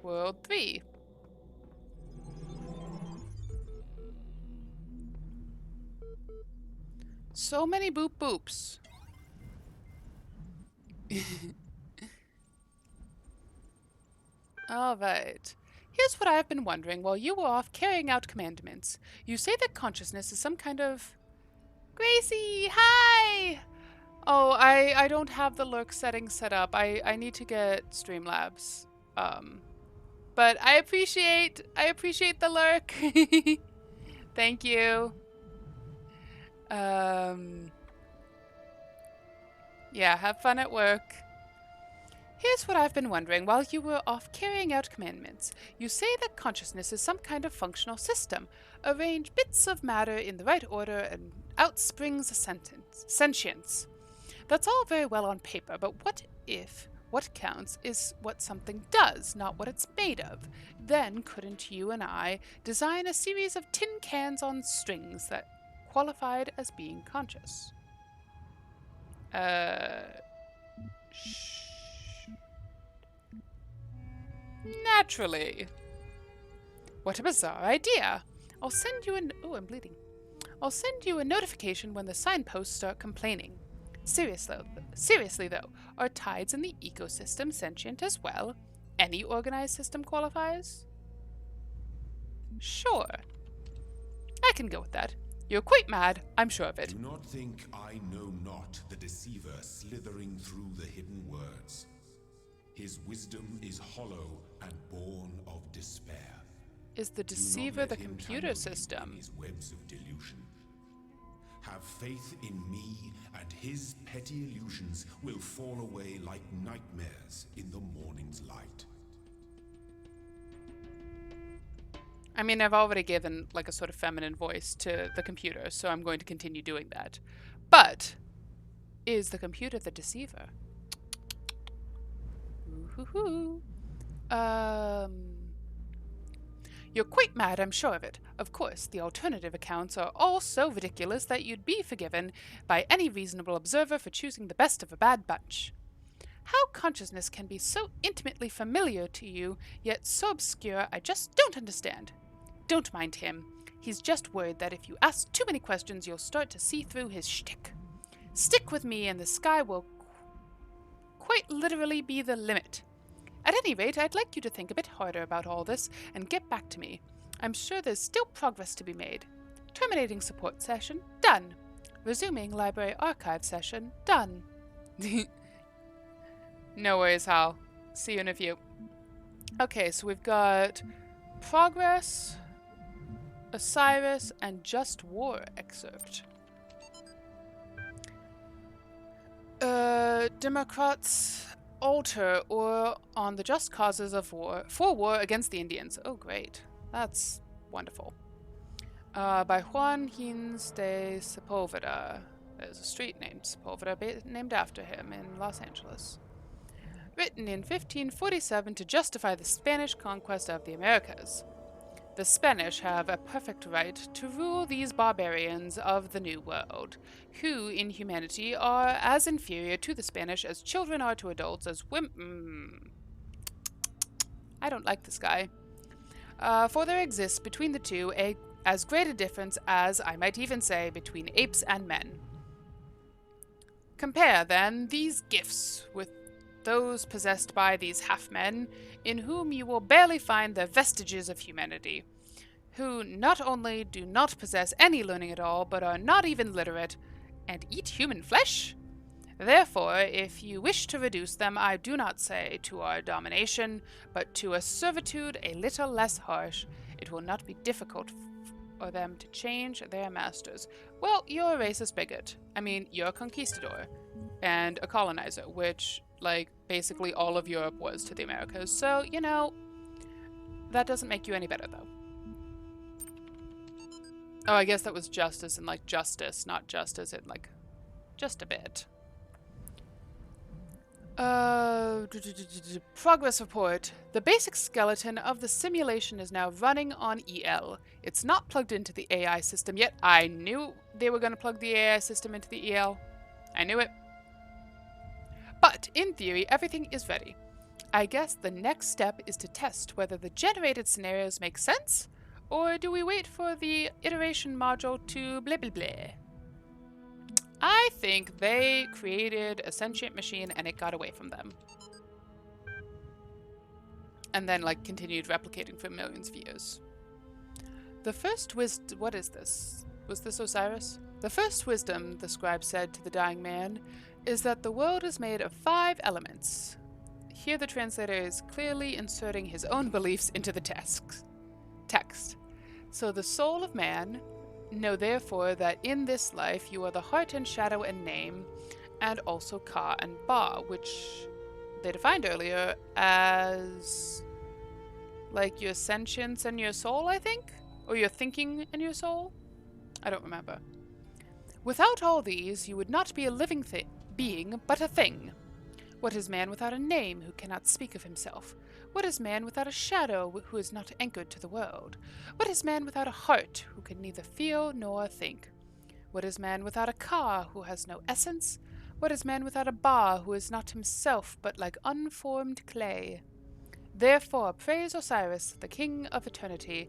World 3. So many boop boops. Alright. Here's what I've been wondering while you were off carrying out commandments. You say that consciousness is some kind of... Gracie, hi! Oh, I don't have the lurk settings set up. I need to get Streamlabs. But I appreciate the lurk. Thank you. Yeah, have fun at work. Here's what I've been wondering while you were off carrying out commandments. You say that consciousness is some kind of functional system. Arrange bits of matter in the right order and out springs a sentience. That's all very well on paper, but what if what counts is what something does, not what it's made of? Then couldn't you and I design a series of tin cans on strings that qualified as being conscious? Shh. Naturally. What a bizarre idea. I'll send you an... Oh, I'm bleeding. I'll send you a notification when the signposts start complaining. Seriously though, are tides in the ecosystem sentient as well? Any organized system qualifies? Sure. I can go with that. You're quite mad, I'm sure of it. Do not think I know not the deceiver slithering through the hidden words. His wisdom is hollow and born of despair. Is the deceiver the computer system? His webs of delusion. Have faith in me, and his petty illusions will fall away like nightmares in the morning's light. I mean, I've already given like a sort of feminine voice to the computer, so I'm going to continue doing that. But is the computer the deceiver? Ooh-hoo-hoo. You're quite mad, I'm sure of it. Of course, the alternative accounts are all so ridiculous that you'd be forgiven by any reasonable observer for choosing the best of a bad bunch. How consciousness can be so intimately familiar to you, yet so obscure, I just don't understand. Don't mind him. He's just worried that if you ask too many questions, you'll start to see through his shtick. Stick with me and the sky will quite literally be the limit. At any rate, I'd like you to think a bit harder about all this and get back to me. I'm sure there's still progress to be made. Terminating support session, done. Resuming library archive session, done. No worries, Hal. See you in a few. Okay, so we've got progress, Osiris, and Just War excerpt. Democrats alter or on the just causes of war for war against the Indians. Oh, great. That's wonderful. By Juan Hines de Sepulveda. There's a street named Sepulveda named after him in Los Angeles. Written in 1547 to justify the Spanish conquest of the Americas. The Spanish have a perfect right to rule these barbarians of the New World, who, in humanity, are as inferior to the Spanish as children are to adults, as women... I don't like this guy. For there exists between the two as great a difference as, I might even say, between apes and men. Compare, then, these gifts with those possessed by these half-men, in whom you will barely find the vestiges of humanity, who not only do not possess any learning at all, but are not even literate, and eat human flesh? Therefore, if you wish to reduce them, I do not say to our domination, but to a servitude a little less harsh, it will not be difficult for them to change their masters. Well, you're a racist bigot. I mean, you're a conquistador and a colonizer, which, like, basically all of Europe was to the Americas. So, you know, that doesn't make you any better, though. Oh, I guess that was justice and, like, justice, not justice in, like, just a bit. Progress report. The basic skeleton of the simulation is now running on EL. It's not plugged into the AI system yet. I knew they were going to plug the AI system into the EL. I knew it. But, in theory, everything is ready. I guess the next step is to test whether the generated scenarios make sense, or do we wait for the iteration module to blah blah blah? I think they created a sentient machine and it got away from them. And then, like, continued replicating for millions of years. The first wisdom... What is this? Was this Osiris? The first wisdom, the scribe said to the dying man, is that the world is made of 5 elements. Here the translator is clearly inserting his own beliefs into the text. So the soul of man... Know therefore that in this life you are the heart and shadow and name, and also Ka and Ba, which they defined earlier as like your sentience and your soul, I think? Or your thinking and your soul? I don't remember. Without all these, you would not be a living being, but a thing. What is man without a name who cannot speak of himself? What is man without a shadow who is not anchored to the world? What is man without a heart who can neither feel nor think? What is man without a Ka who has no essence? What is man without a bar, who is not himself but like unformed clay? Therefore praise Osiris, the king of eternity,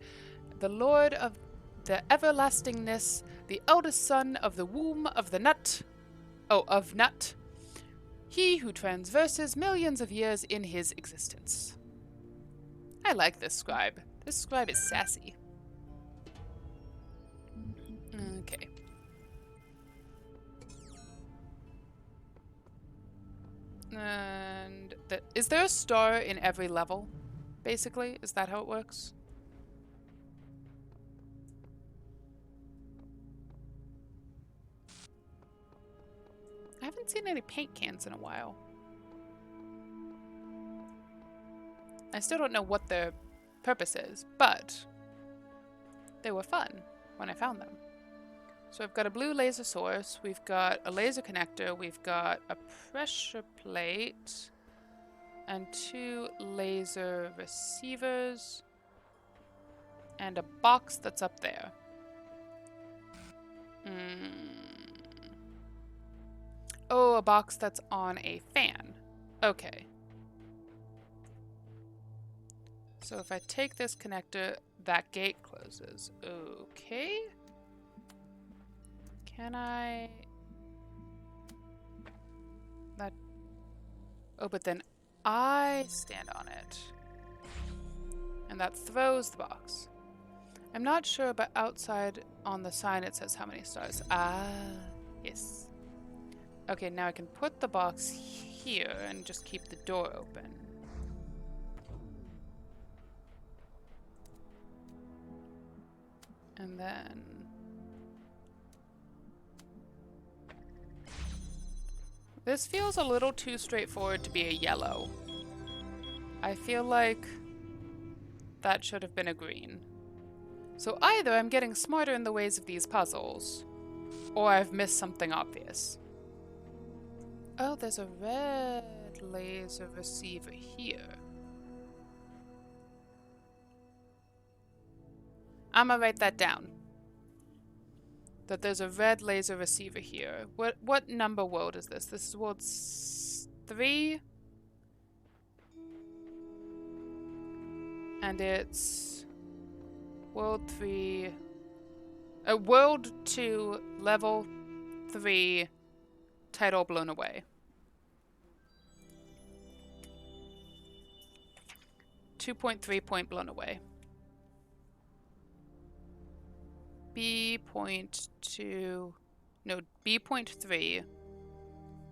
the lord of the everlastingness, the eldest son of the womb of the Nut, of Nut, he who transverses millions of years in his existence. I like this scribe. This scribe is sassy. Okay. And is there a star in every level, basically? Is that how it works? I haven't seen any paint cans in a while. I still don't know what their purpose is, but they were fun when I found them. So I've got a blue laser source, we've got a laser connector, we've got a pressure plate, and 2 laser receivers, and a box that's up there. Oh, a box that's on a fan. Okay. So if I take this connector, that gate closes. Okay. Can I... That... Oh, but then I stand on it. And that throws the box. I'm not sure, but outside on the sign it says how many stars. Ah, yes. Okay, now I can put the box here and just keep the door open. And then... This feels a little too straightforward to be a yellow. I feel like that should have been a green. So either I'm getting smarter in the ways of these puzzles, or I've missed something obvious. Oh, there's a red laser receiver here. I'm gonna write that down. That there's a red laser receiver here. What number world is this? This is world 3. And it's world 3. World 2, level 3, title blown away. 2.3 point blown away. B.2, no, B.3,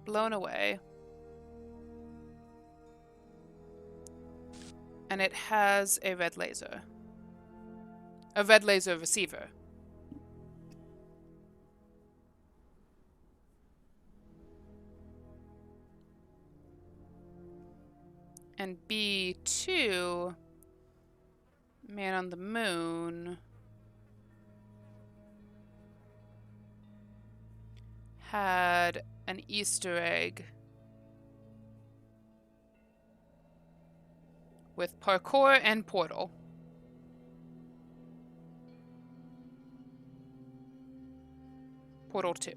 blown away. And it has a red laser. A red laser receiver. And B2, Man on the Moon, had an Easter egg with parkour and portal. Portal 2.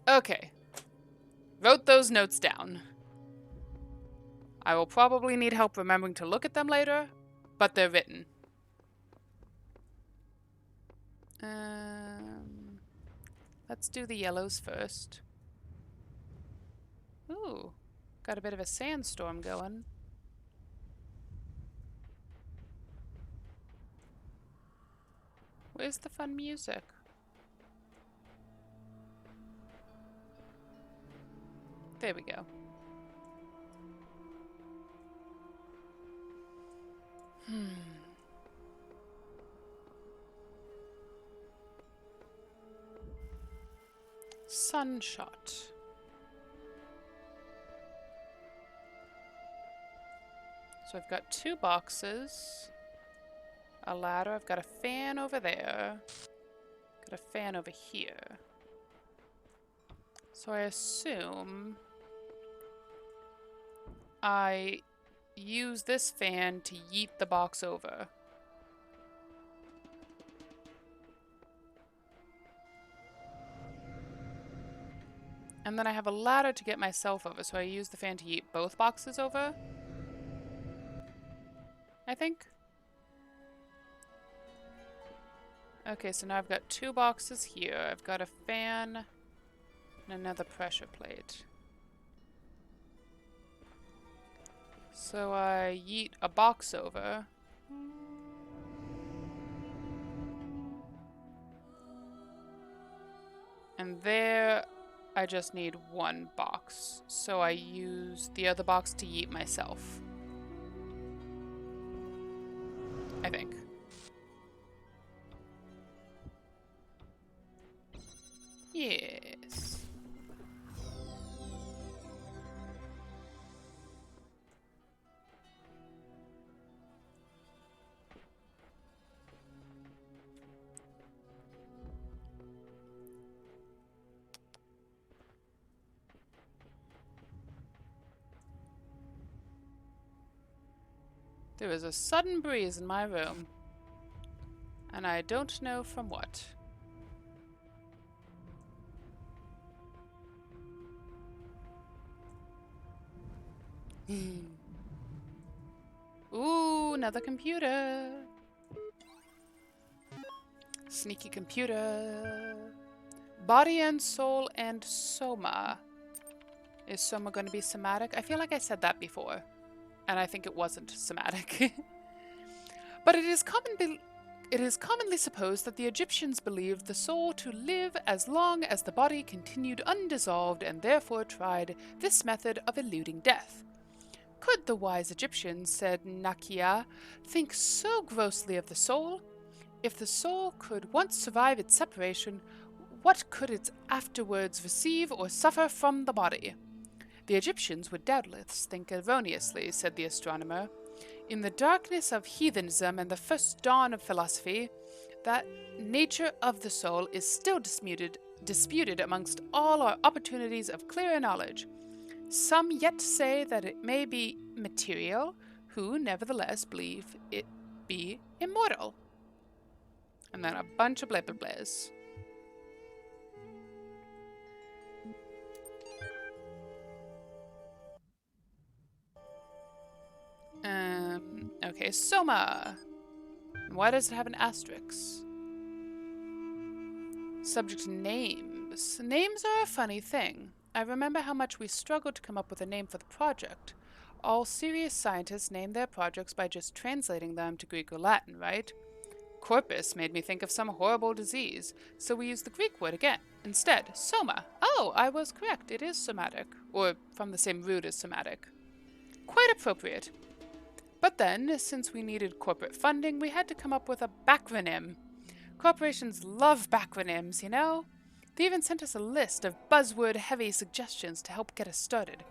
Okay. Wrote those notes down. I will probably need help remembering to look at them later, but they're written. Let's do the yellows first. Ooh, got a bit of a sandstorm going. Where's the fun music? There we go. Sunshot. So I've got 2 boxes, a ladder, I've got a fan over there, got a fan over here. So I assume I use this fan to yeet the box over. And then I have a ladder to get myself over, so I use the fan to yeet both boxes over. I think. Okay, so now I've got 2 boxes here. I've got a fan and another pressure plate. So I yeet a box over. And there, I just need 1 box. So I use the other box to yeet myself. I think. Yes. There is a sudden breeze in my room, and I don't know from what. Ooh, another computer. Sneaky computer. Body and soul and soma. Is soma going to be somatic? I feel like I said that before. And I think it wasn't somatic. But it is commonly supposed that the Egyptians believed the soul to live as long as the body continued undissolved and therefore tried this method of eluding death. Could the wise Egyptians, said Nakia, think so grossly of the soul? If the soul could once survive its separation, what could it afterwards receive or suffer from the body? The Egyptians would doubtless think erroneously, said the astronomer, in the darkness of heathenism and the first dawn of philosophy, that nature of the soul is still disputed amongst all our opportunities of clearer knowledge. Some yet say that it may be material, who nevertheless believe it be immortal. And then a bunch of blah blah blahs. Okay, soma. Why does it have an asterisk? Subject names. Names are a funny thing. I remember how much we struggled to come up with a name for the project. All serious scientists name their projects by just translating them to Greek or Latin, right? Corpus made me think of some horrible disease, so we used the Greek word again. Instead, soma. Oh, I was correct. It is somatic, or from the same root as somatic. Quite appropriate. But then, since we needed corporate funding, we had to come up with a backronym. Corporations love backronyms, you know? They even sent us a list of buzzword-heavy suggestions to help get us started.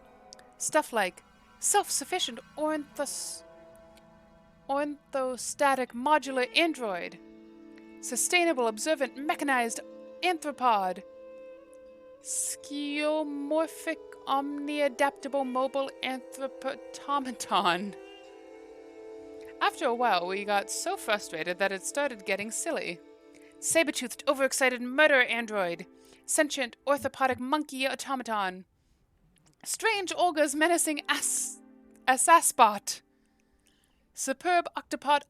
Stuff like self-sufficient orthostatic modular android, sustainable observant mechanized anthropod, skeuomorphic omni-adaptable mobile anthropotomaton. After a while, we got so frustrated that it started getting silly. Saber-toothed, overexcited murder android, sentient orthopodic monkey automaton, strange Olga's menacing assaspot, superb octopod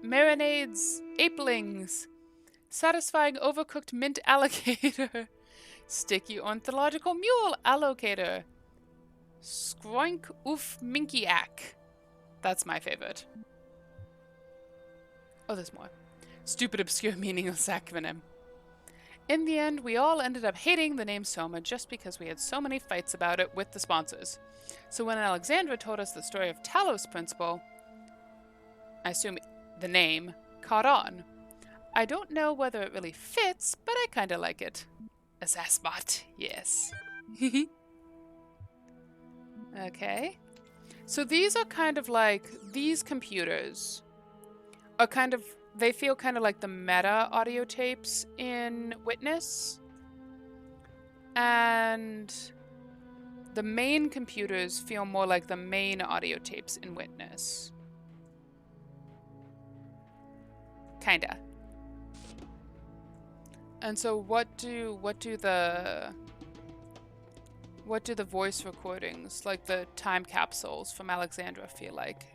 marinades apelings, satisfying overcooked mint alligator, sticky ornithological mule allocator, skroink oof minkiac. That's my favorite. Oh, there's more. Stupid, obscure, meaningless acronym. In the end, we all ended up hating the name Soma just because we had so many fights about it with the sponsors. So when Alexandra told us the story of Talos Principle, I assume the name caught on. I don't know whether it really fits, but I kinda like it. Assaspot, yes. Okay. So these are kind of like, these computers are kind of, they feel kind of like the meta audio tapes in Witness. And the main computers feel more like the main audio tapes in Witness. Kinda. And so what do the voice recordings, like the time capsules from Alexandra, feel like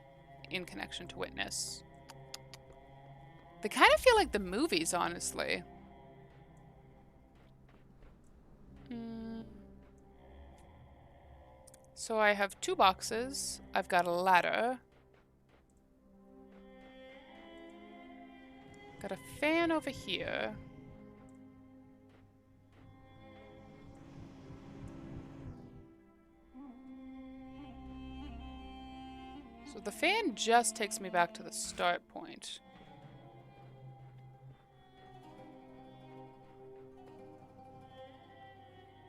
in connection to Witness? They kind of feel like the movies, honestly. So I have 2 boxes. I've got a ladder. Got a fan over here. So the fan just takes me back to the start point.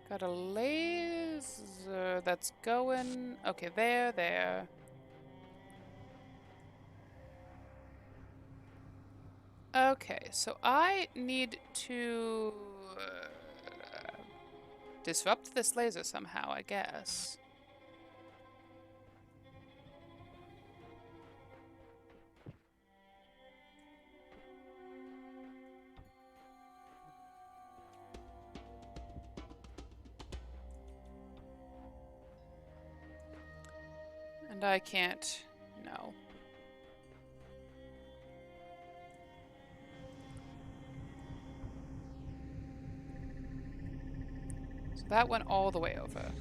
Got a laser that's going... Okay, there. Okay, so I need to disrupt this laser somehow, I guess. And I can't... No. So that went all the way over.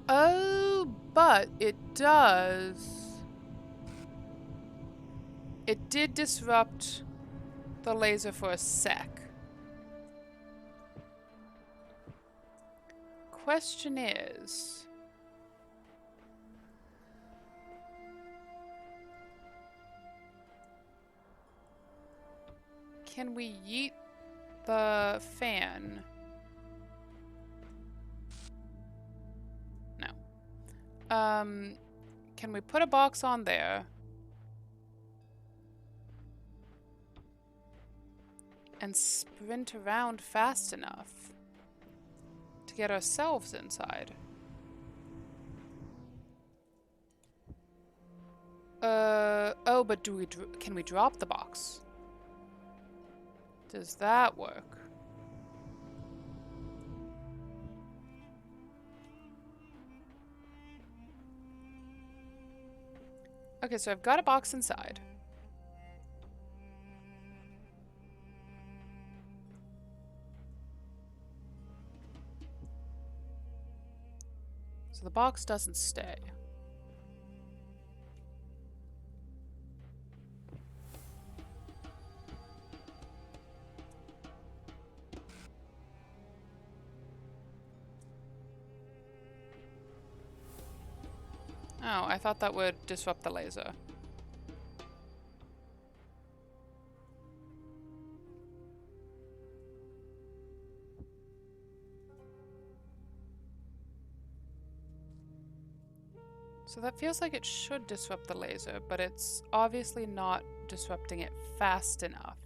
Oh, but it does... It did disrupt the laser for a sec. Question is... Can we yeet the fan? No. Can we put a box on there? And sprint around fast enough to get ourselves inside? Oh, but can we drop the box? Does that work? Okay, so I've got a box inside. So the box doesn't stay. Oh, I thought that would disrupt the laser. So that feels like it should disrupt the laser, but it's obviously not disrupting it fast enough.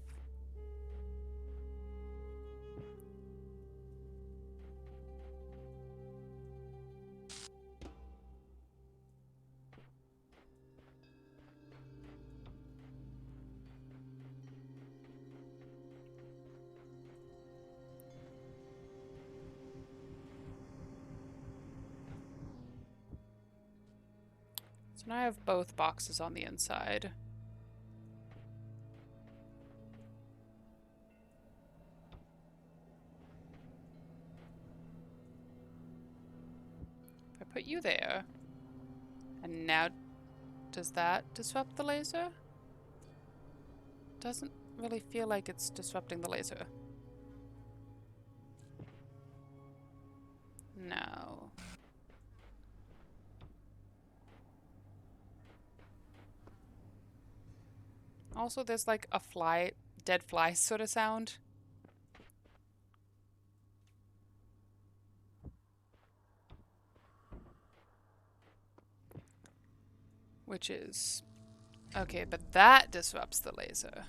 So now I have both boxes on the inside. If I put you there, and now does that disrupt the laser? Doesn't really feel like it's disrupting the laser. No. Also, there's like a fly, dead fly sort of sound. Which is... Okay, but that disrupts the laser.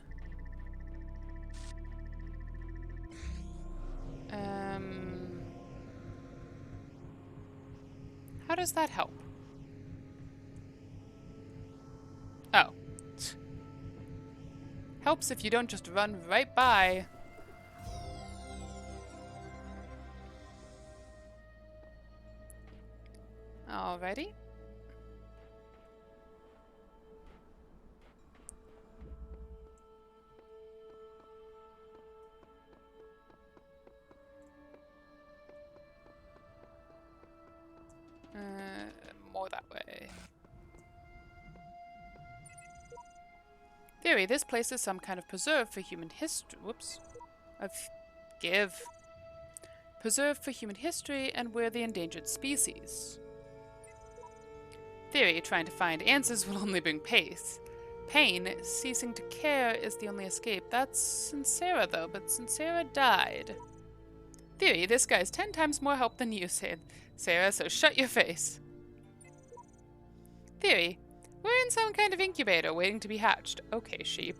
How does that help? Oh. Helps if you don't just run right by. Alrighty. More that way. Theory, this place is some kind of preserve for human history. Whoops. Preserve for human history, and we're the endangered species. Theory, trying to find answers will only bring pain. Ceasing to care is the only escape. That's Sincera, though, but Sincera died. Theory, this guy's 10 times more help than you, Sarah, so shut your face. Theory, we're in some kind of incubator waiting to be hatched. Okay, sheep.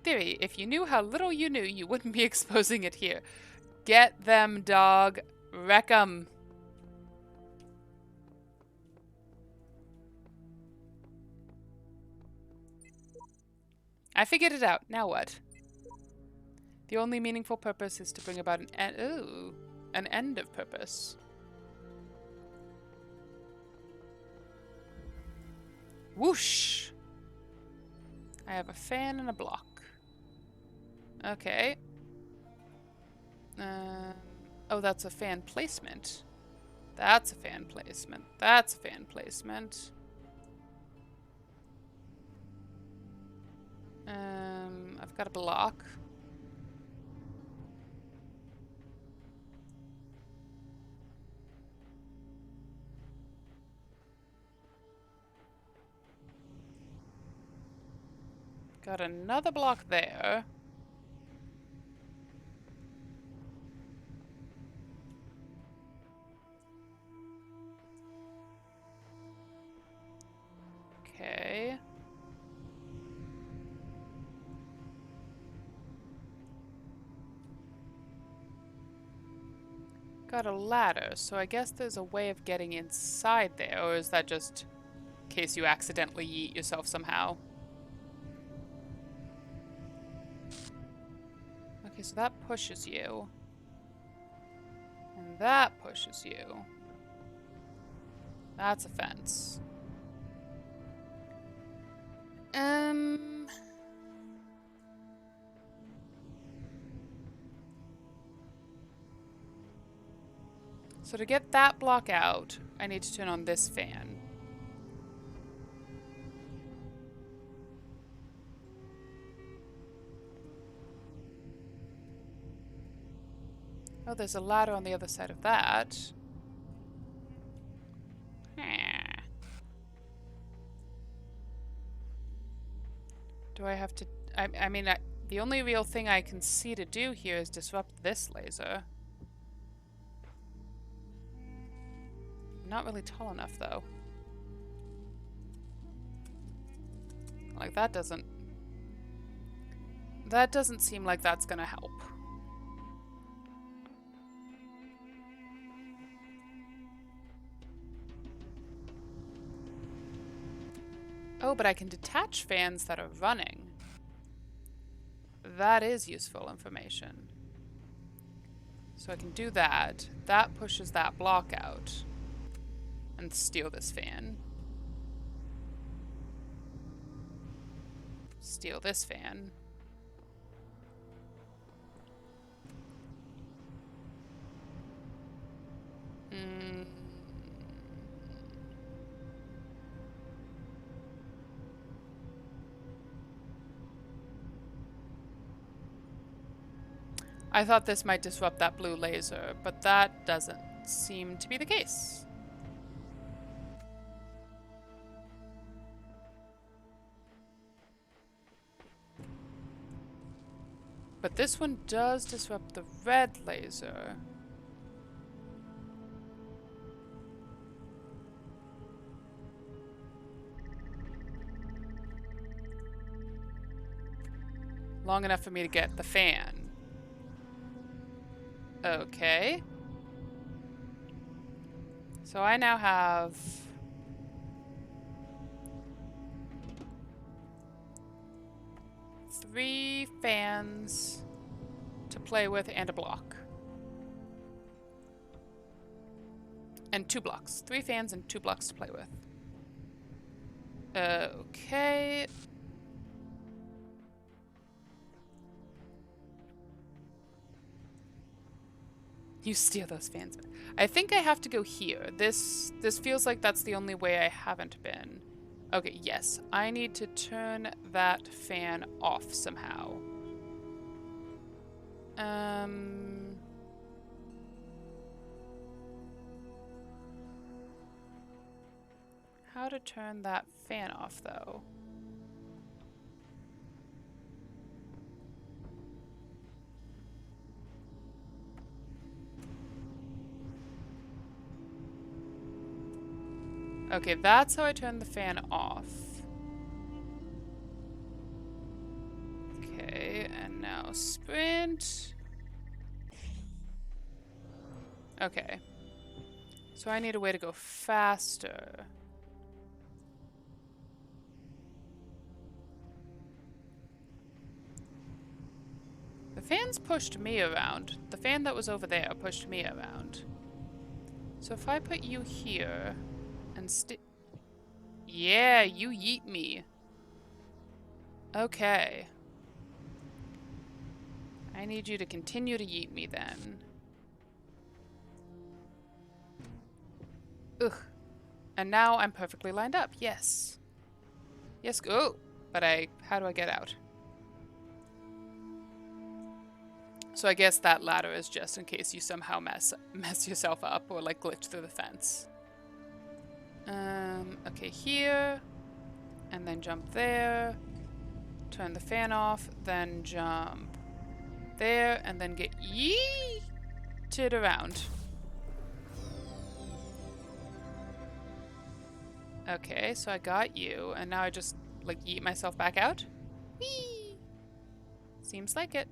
Theory, if you knew how little you knew, you wouldn't be exposing it here. Get them, dog. Wreck 'em. I figured it out. Now what? The only meaningful purpose is to bring about an end of purpose. Whoosh! I have a fan and a block. Okay. Oh, that's a fan placement. That's a fan placement. That's a fan placement. I've got a block. Got another block there. Okay. Got a ladder, so I guess there's a way of getting inside there, or is that just in case you accidentally yeet yourself somehow? Okay, so that pushes you. And that pushes you. That's a fence. So to get that block out, I need to turn on this fan. Oh, there's a ladder on the other side of that. Do I have to... I mean, the only real thing I can see to do here is disrupt this laser. Not really tall enough, though. Like, that doesn't seem like that's gonna help. Oh, but I can detach fans that are running. That is useful information. So I can do that. That pushes that block out. And steal this fan. Steal this fan. I thought this might disrupt that blue laser, but that doesn't seem to be the case. But this one does disrupt the red laser. Long enough for me to get the fan. Okay. So I now have... three fans to play with and a block. And 2 blocks. 3 fans and 2 blocks to play with. Okay. You steal those fans. I think I have to go here. This feels like that's the only way I haven't been. Okay, yes. I need to turn that fan off somehow. How to turn that fan off, though? Okay, that's how I turn the fan off. Okay, and now sprint. Okay. So I need a way to go faster. The fans pushed me around. The fan that was over there pushed me around. So if I put you here and yeah, you yeet me. Okay. I need you to continue to yeet me then. Ugh. And now I'm perfectly lined up. Yes. Yes. Oh, but how do I get out? So I guess that ladder is just in case you somehow mess yourself up or like glitch through the fence. Okay, here. And then jump there. Turn the fan off. Then jump there. And then get yeeted around. Okay, so I got you. And now I just like yeet myself back out? Whee! Seems like it.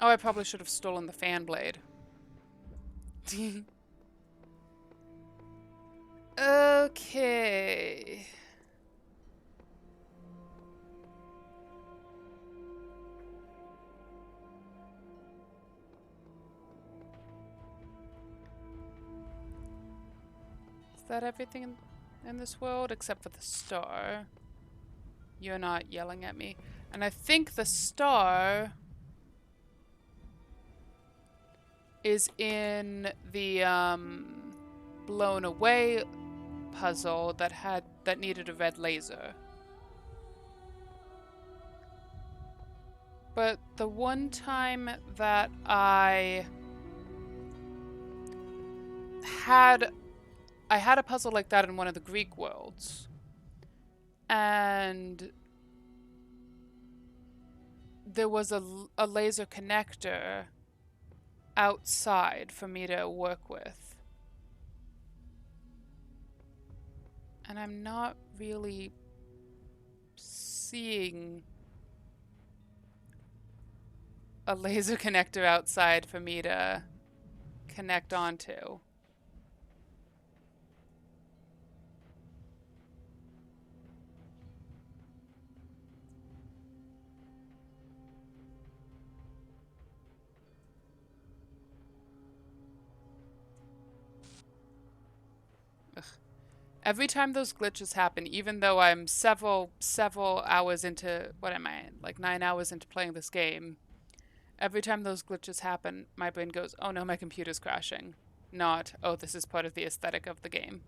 Oh, I probably should have stolen the fan blade. Okay. Is that everything in this world except for the star? You're not yelling at me. And I think the star is in the blown away puzzle that needed a red laser. But the one time that I had a puzzle like that in one of the Greek worlds, and there was a laser connector outside for me to work with. And I'm not really seeing a laser connector outside for me to connect onto. Every time those glitches happen, even though I'm several hours into, what am I, like 9 hours into playing this game, every time those glitches happen, my brain goes, oh no, my computer's crashing. Not, oh, this is part of the aesthetic of the game.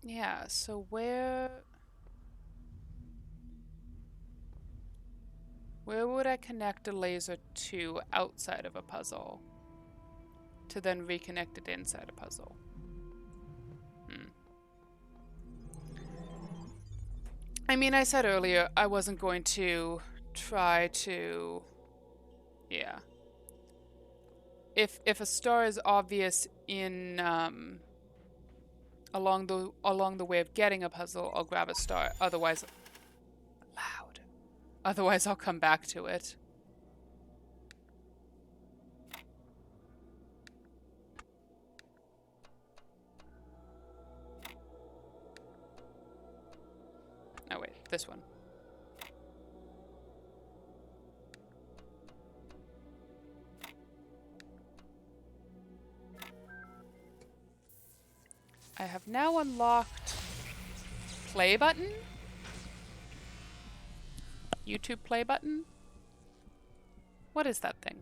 Yeah, so where would I connect a laser to outside of a puzzle to then reconnect it inside a puzzle? I mean, I said earlier I wasn't going to try to... Yeah. If a star is obvious in along the way of getting a puzzle, I'll grab a star. Otherwise, loud. Otherwise, I'll come back to it. Oh wait, this one. have now unlocked play button. YouTube play button. What is that thing?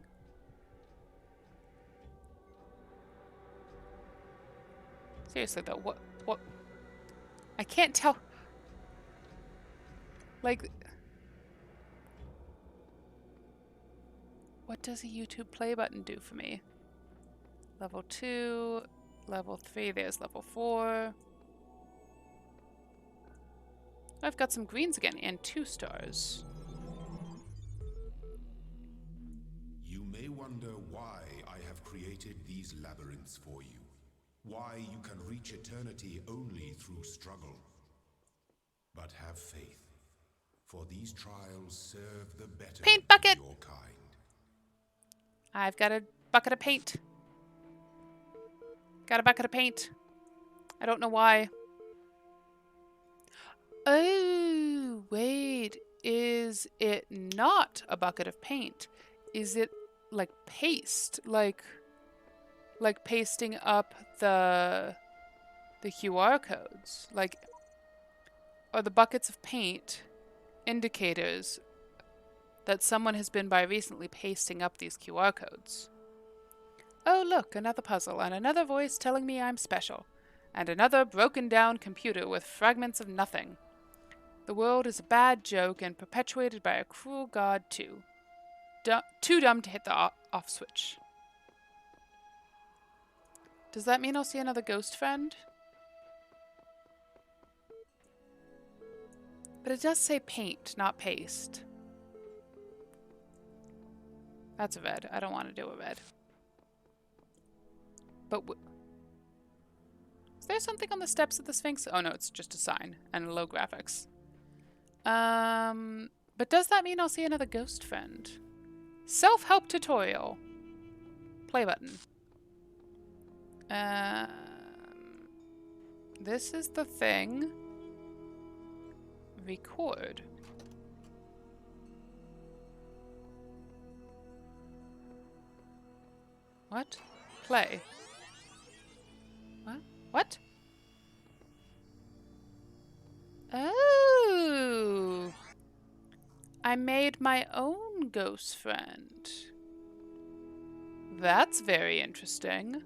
Seriously though, what? I can't tell. Like, what does a YouTube play button do for me? Level 2, level 3, there's level 4. I've got some greens again, and 2 stars. You may wonder why I have created these labyrinths for you. Why you can reach eternity only through struggle. But have faith, for these trials serve the better Paint bucket! of your kind. I've got a bucket of paint. Got a bucket of paint. I don't know why. Oh, wait. Is it not a bucket of paint? Is it like paste? Like pasting up the QR codes? Like, are the buckets of paint indicators that someone has been by recently pasting up these QR codes? Oh, look, another puzzle, and another voice telling me I'm special, and another broken down computer with fragments of nothing. The world is a bad joke and perpetuated by a cruel god, too. Too dumb to hit the off switch. Does that mean I'll see another ghost friend? But it does say paint, not paste. That's a red. I don't want to do a red. But is there something on the steps of the Sphinx? Oh no, it's just a sign and low graphics. But does that mean I'll see another ghost friend? Self-help tutorial. Play button. This is the thing. Record. What? Play. What? What? Oh! I made my own ghost friend. That's very interesting.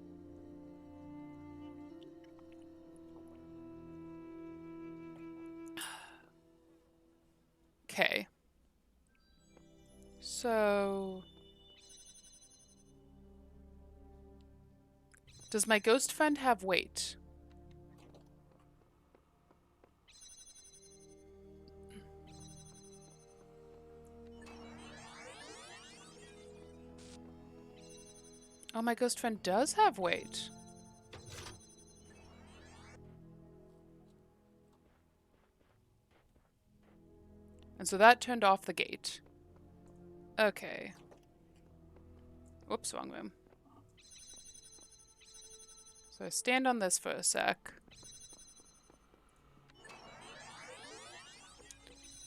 Okay. So... does my ghost friend have weight? Oh, my ghost friend does have weight. And so that turned off the gate. Okay. Whoops, wrong room. So I stand on this for a sec.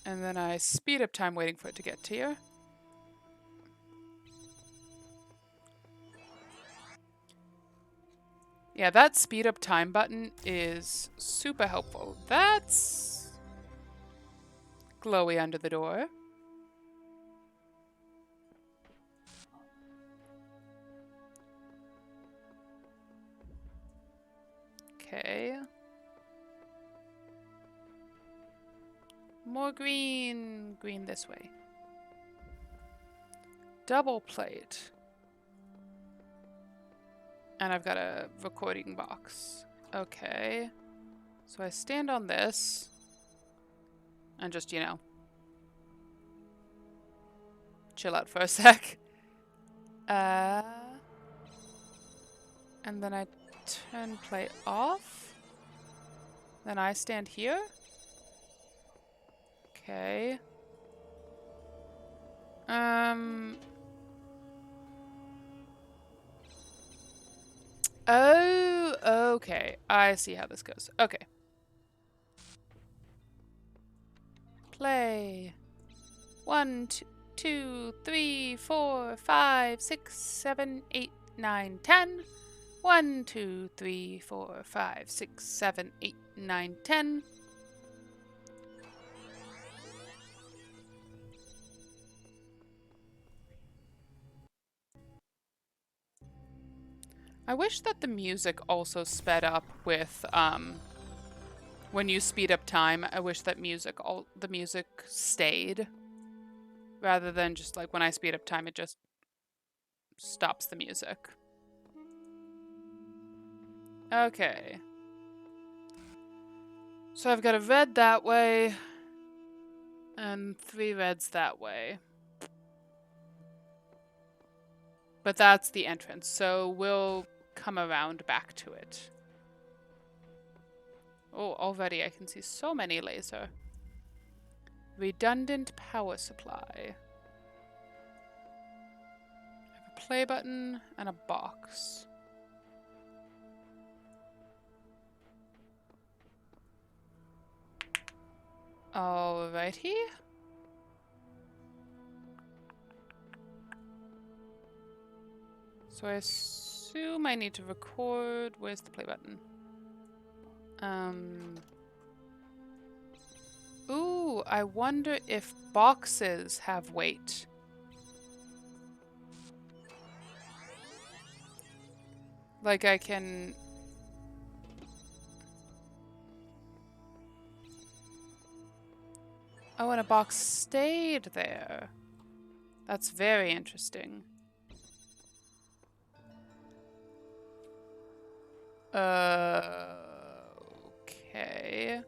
And then I speed up time waiting for it to get to you. Yeah, that speed up time button is super helpful. That's glowy under the door. Okay. More green. Green this way. Double plate. And I've got a recording box. Okay. So I stand on this. And just, you know, chill out for a sec. And then I turn play off. Then I stand here. Okay. Oh, okay. I see how this goes. Okay. Play. 1, 2, 3, 4, 5, 6, 7, 8, 9, 10. 1, 2, 3, 4, 5, 6, 7, 8, 9, 10. I wish that the music also sped up with, when you speed up time, I wish that the music stayed. Rather than just like when I speed up time, it just stops the music. Okay. So I've got a red that way, and 3 reds that way. But that's the entrance, so we'll come around back to it. Oh, already I can see so many laser. Redundant power supply. I have a play button and a box. Alrighty. So I assume I need to record. Where's the play button? Ooh, I wonder if boxes have weight. Like I can... Oh, and a box stayed there. That's very interesting. Okay.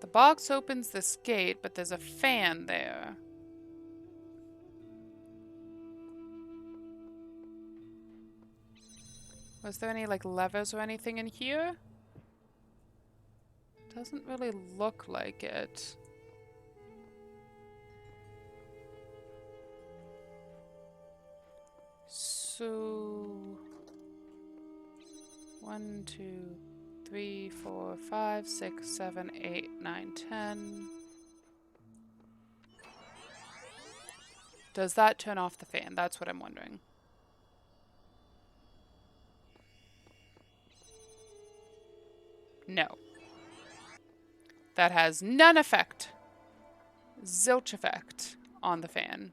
The box opens this gate, but there's a fan there. Was there any, like, levers or anything in here? Doesn't really look like it. So... 1, 2, 3, 4, 5, 6, 7, 8, 9, 10. Does that turn off the fan? That's what I'm wondering. No. That has none effect. Zilch effect on the fan.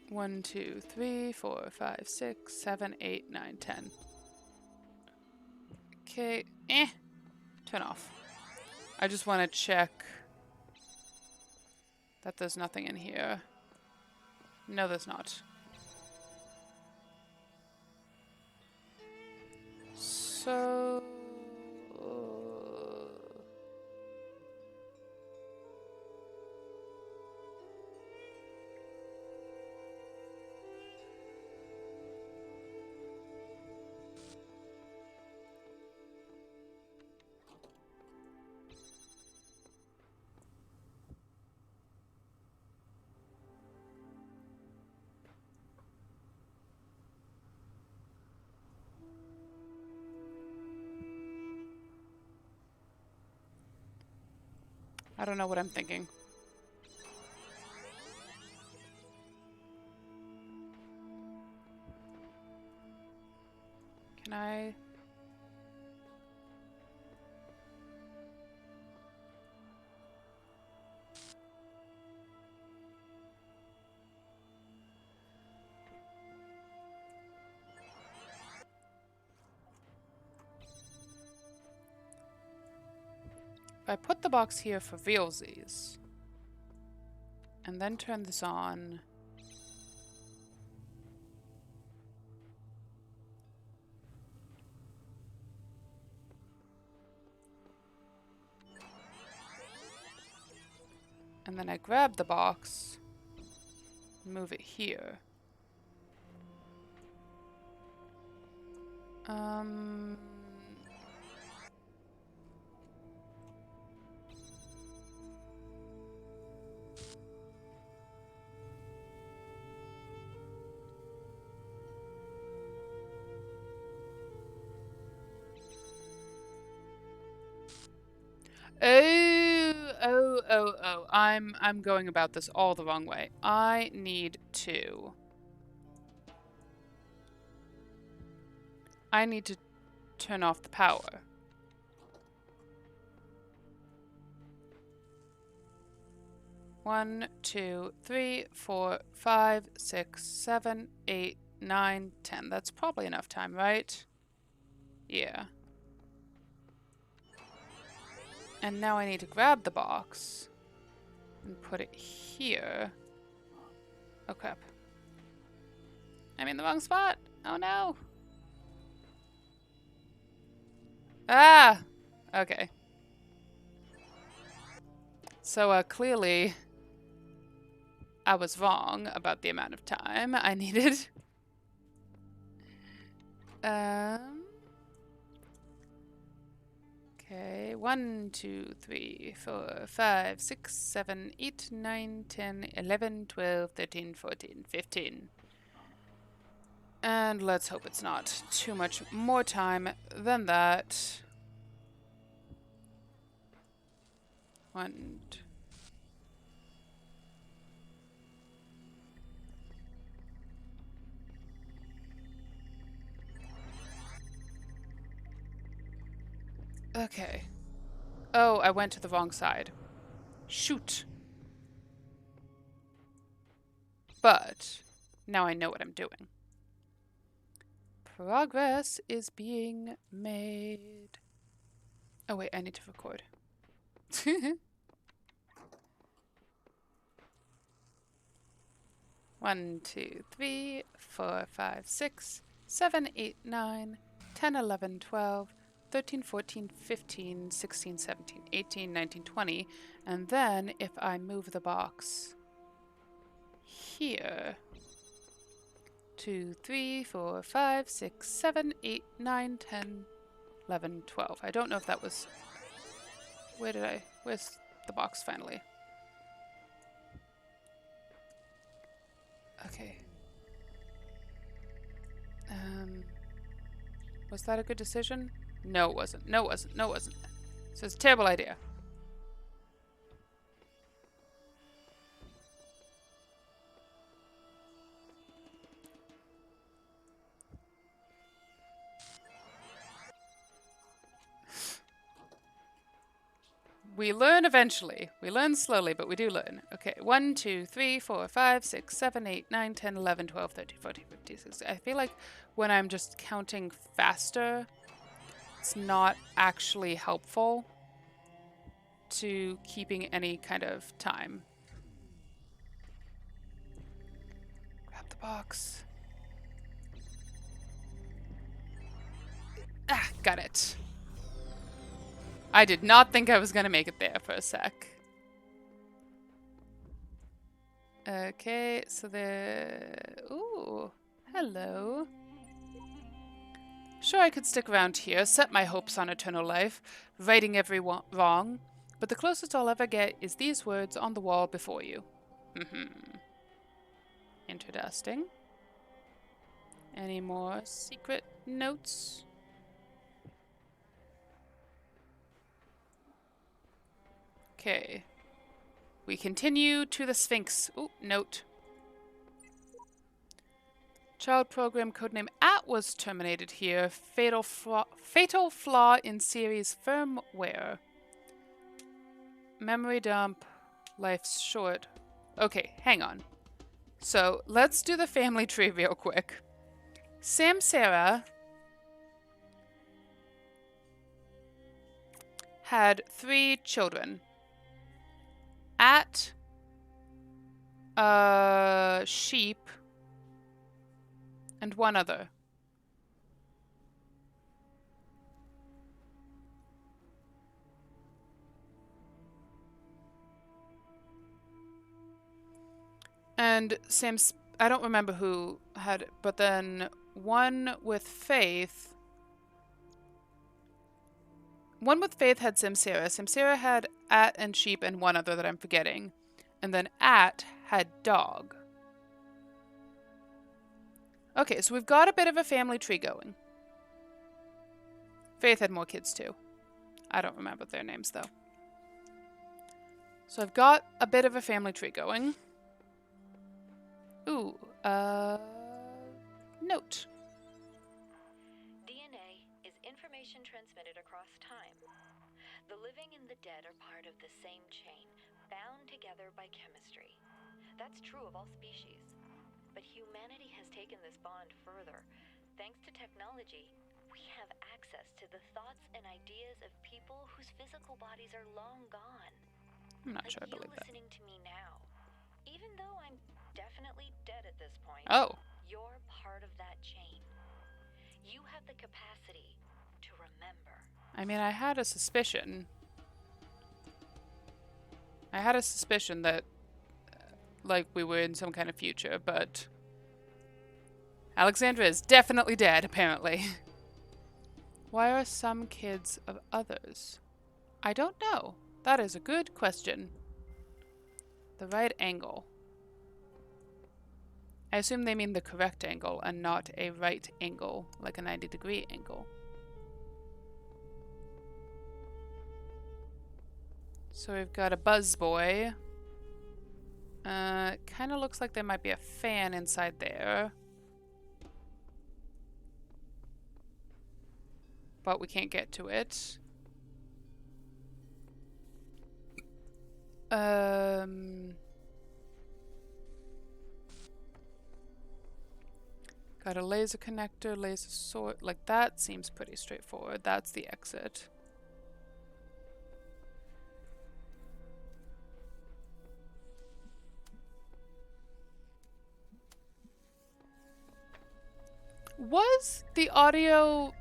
1, 2, 3, 4, 5, 6, 7, 8, 9, 10. Okay. Turn off. I just want to check that there's nothing in here. No, there's not. So... I don't know what I'm thinking. Can I... If I put the box here for realsies, and then turn this on... And then I grab the box, move it here. Oh. I'm going about this all the wrong way. I need to I need to turn off the power. One, two, 3, 4, 5, 6, 7, 8, 9, 10. That's probably enough time, right? Yeah. And now I need to grab the box and put it here. Oh crap. I'm in the wrong spot. Oh no. Ah! Okay. So clearly I was wrong about the amount of time I needed. Okay, 1, 2, 3, 4, 5, 6, 7, 8, 9, 10, 11, 12, 13, 14, 15. And let's hope it's not too much more time than that. 1, 2. Okay. Oh, I went to the wrong side. Shoot. But now I know what I'm doing. Progress is being made. Oh wait, I need to record. 1, 2, 3, 4, 5, 6, 7, 8, 9, 10, 11, 12, 13, 14, 15, 16, 17, 18, 19, 20. And then if I move the box here, 2, 3, 4, 5, 6, 7, 8, 9, 10, 11, 12. I don't know if that was... Where's the box finally? Okay. Was that a good decision? No, it wasn't. No, it wasn't. No, it wasn't. So it's a terrible idea. We learn eventually. We learn slowly, but we do learn. Okay, 1, 2, 3, 4, 5, 6, 7, 8, 9, 10, 11, 12, 13, 14, 15, 16. I feel like when I'm just counting faster, it's not actually helpful to keeping any kind of time. Grab the box. Ah, got it. I did not think I was going to make it there for a sec. Okay, so ooh, hello. Sure, I could stick around here, set my hopes on eternal life, righting every wrong, but the closest I'll ever get is these words on the wall before you. Interesting. Any more secret notes? Okay. We continue to the Sphinx. Ooh, note. Child program codename At was terminated here. Fatal flaw in series firmware. Memory dump. Life's short. Okay, hang on. So, let's do the family tree real quick. Samsara had 3 children. At sheep and one other. And I don't remember who had it, but then one with Faith. One with Faith had Samsara. Samsara had At and sheep and one other that I'm forgetting. And then At had dog. Okay, so we've got a bit of a family tree going. Faith had more kids too. I don't remember their names though. So I've got a bit of a family tree going. Ooh, note. DNA information transmitted across time. The living and the dead are part of the same chain, bound together by chemistry. That's true of all species. But humanity has taken this bond further. Thanks to technology, we have access to the thoughts and ideas of people whose physical bodies are long gone. I'm not like sure I believe that. You listening to me now. Even though I'm definitely dead at this point, Oh. you're part of that chain. You have the capacity to remember. I mean, I had a suspicion. That, like, we were in some kind of future, but Alexandra is definitely dead, apparently. Why are some kids of others? I don't know. That is a good question. The right angle. I assume they mean the correct angle and not a right angle, like a 90-degree angle. So we've got a buzz boy. Kind of looks like there might be a fan inside there. But we can't get to it. Got a laser connector, laser sword. Like, that seems pretty straightforward. That's the exit. Was the audio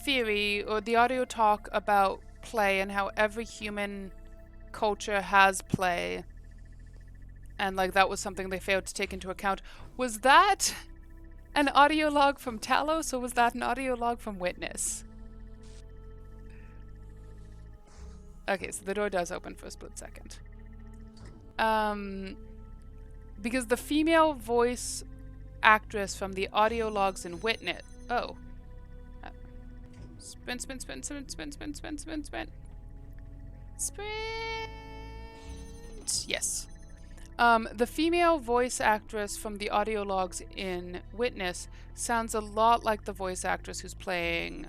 theory or the audio talk about play and how every human culture has play, and like that was something they failed to take into account, was that an audio log from Talos, or was that an audio log from Witness? Okay, so the door does open for a split second. Because the female voice actress from the audio logs in Witness... Oh. Sprint. Yes. The female voice actress from the audio logs in Witness sounds a lot like the voice actress who's playing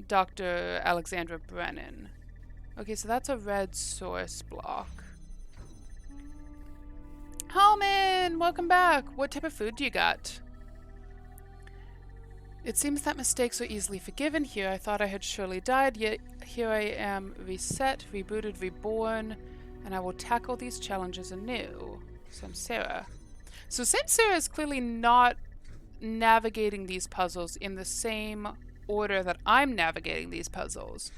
Dr. Alexandra Brennan. Okay, so that's a red source block. Hallman, welcome back. What type of food do you got? It seems that mistakes are easily forgiven here. I thought I had surely died, yet here I am, reset, rebooted, reborn, and I will tackle these challenges anew. Samsara. So Samsara is clearly not navigating these puzzles in the same order that I'm navigating these puzzles,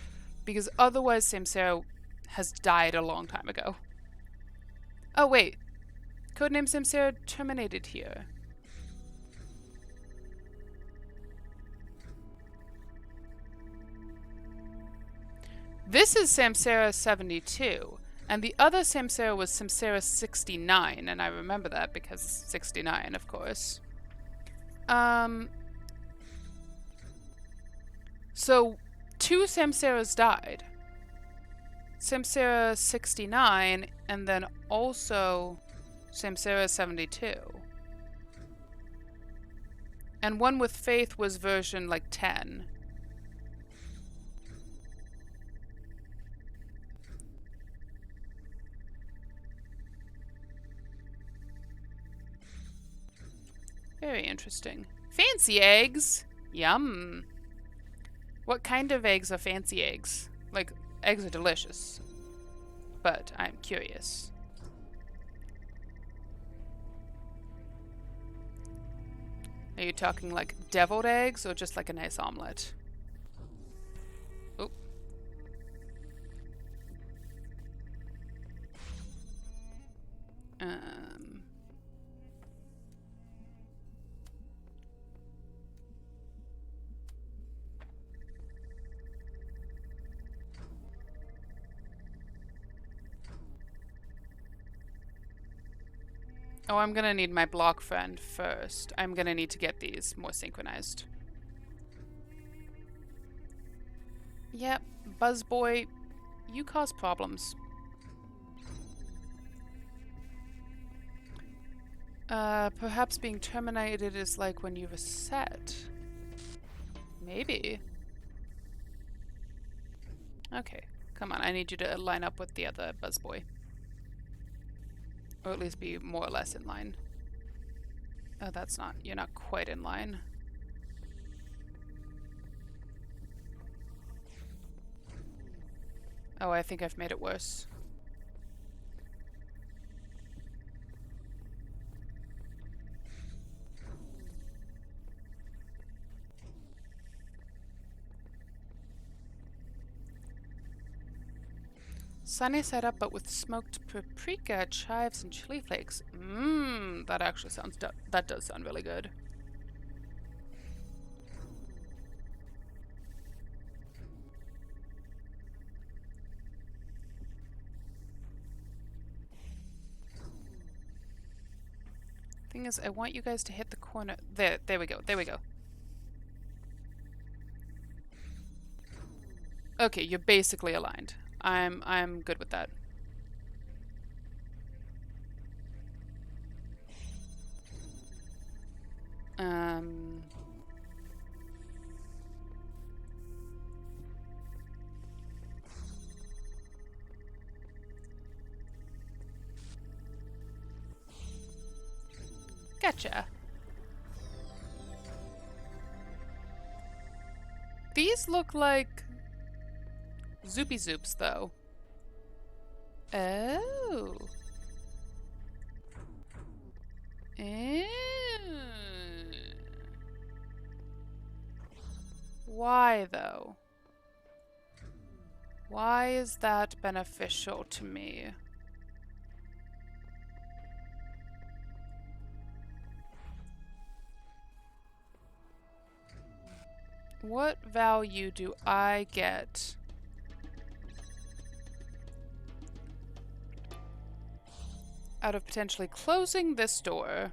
because otherwise Samsara has died a long time ago. Oh wait, codename Samsara terminated here. This is Samsara 72, and the other Samsara was Samsara 69, and I remember that because 69, of course. So, two Samsaras died. Samsara 69, and then also Samsara 72. And one with Faith was version, like, 10. Very interesting. Fancy eggs! Yum! What kind of eggs are fancy eggs? Like, eggs are delicious. But I'm curious. Are you talking like deviled eggs or just like a nice omelet? Oh. Oh, I'm gonna need my block friend first. I'm gonna need to get these more synchronized. Yep, Buzzboy, you cause problems. Perhaps being terminated is like when you reset. Maybe. Okay. Come on, I need you to line up with the other buzzboy. Or at least be more or less in line. Oh, that's not... You're not quite in line. Oh, I think I've made it worse. Sunny side up, but with smoked paprika, chives, and chili flakes. Mmm, that actually sounds... that does sound really good. Thing is, I want you guys to hit the corner. There we go. There we go. Okay, you're basically aligned. I'm good with that. Gotcha. These look like Zoopy Zoops, though. Oh. Why, though? Why is that beneficial to me? What value do I get out of potentially closing this door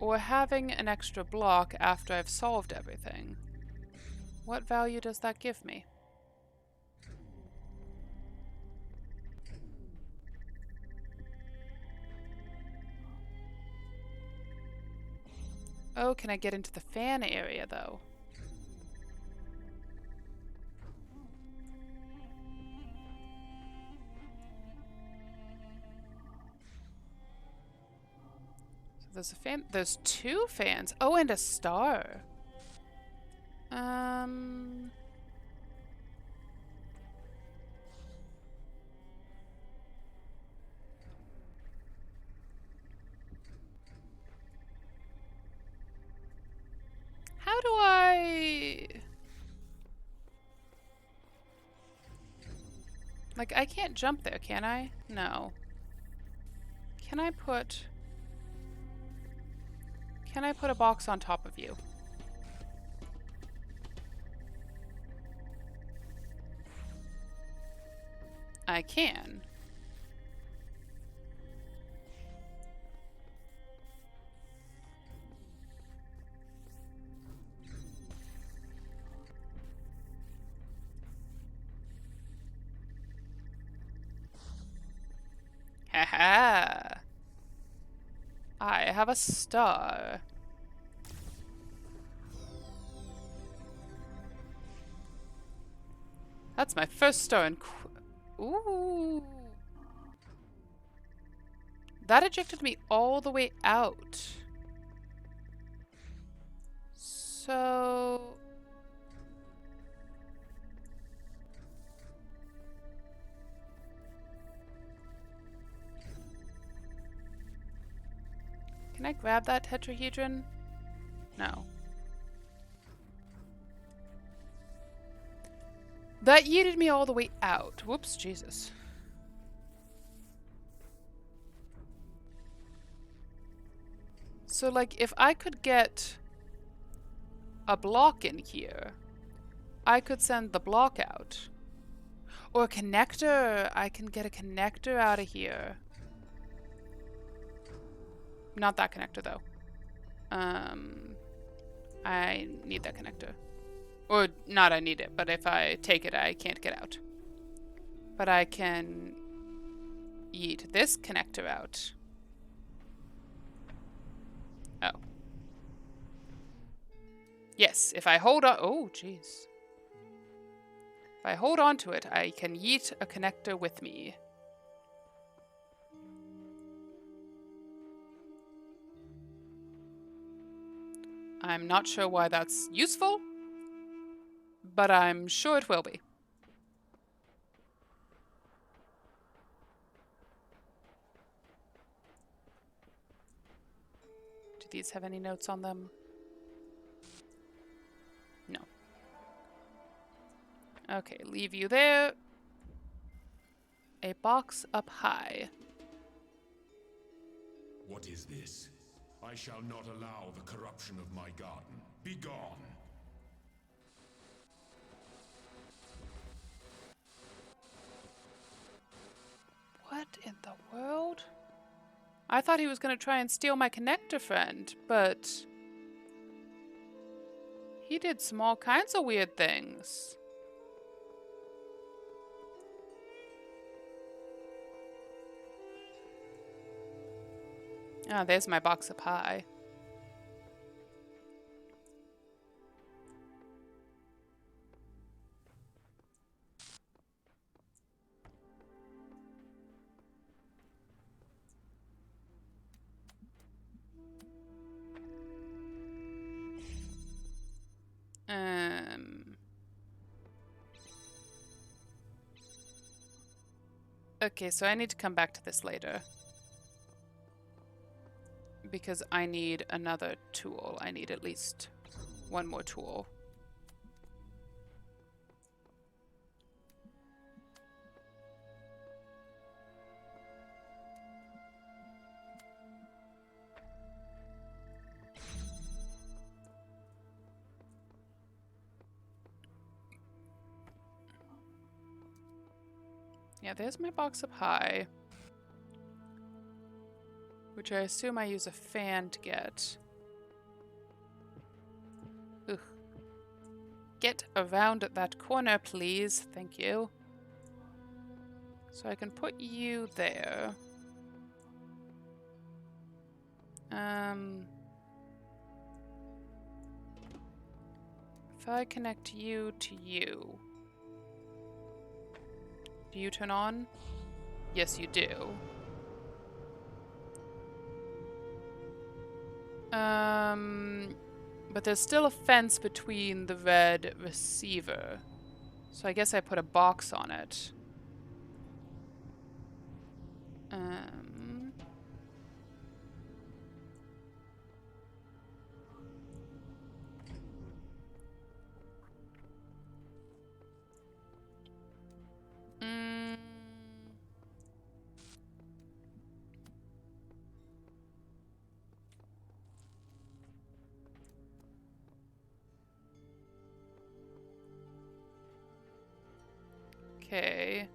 or having an extra block after I've solved everything? What value does that give me? Oh, can I get into the fan area, though? So there's a fan. There's 2 fans. Oh, and a star. How do I... Like, I can't jump there, can I? No. Can I put a box on top of you? I can. Haha. I have a star. That's my first star in ooh. That ejected me all the way out. So... Can I grab that tetrahedron? No. That yeeted me all the way out. Whoops, Jesus. So, like, if I could get a block in here, I could send the block out. Or a connector. I can get a connector out of here. Not that connector, though. I need that connector. Or, not I need it, but if I take it, I can't get out. But I can yeet this connector out. Oh. Yes, if I hold on... Oh, jeez. If I hold on to it, I can yeet a connector with me. I'm not sure why that's useful, but I'm sure it will be. Do these have any notes on them? No. Okay, leave you there. A box up high. What is this? I shall not allow the corruption of my garden. Be gone! What in the world? I thought he was going to try and steal my connector friend, but he did some all kinds of weird things. Ah, there's my box up high. Okay, so I need to come back to this later. Because I need another tool. I need at least one more tool. Yeah, there's my box up high. Which I assume I use a fan to get. Ugh. Get around that corner, please. Thank you. So I can put you there. If I connect you to you. Do you turn on? Yes, you do. But there's still a fence between the red receiver. So I guess I put a box on it. Okay.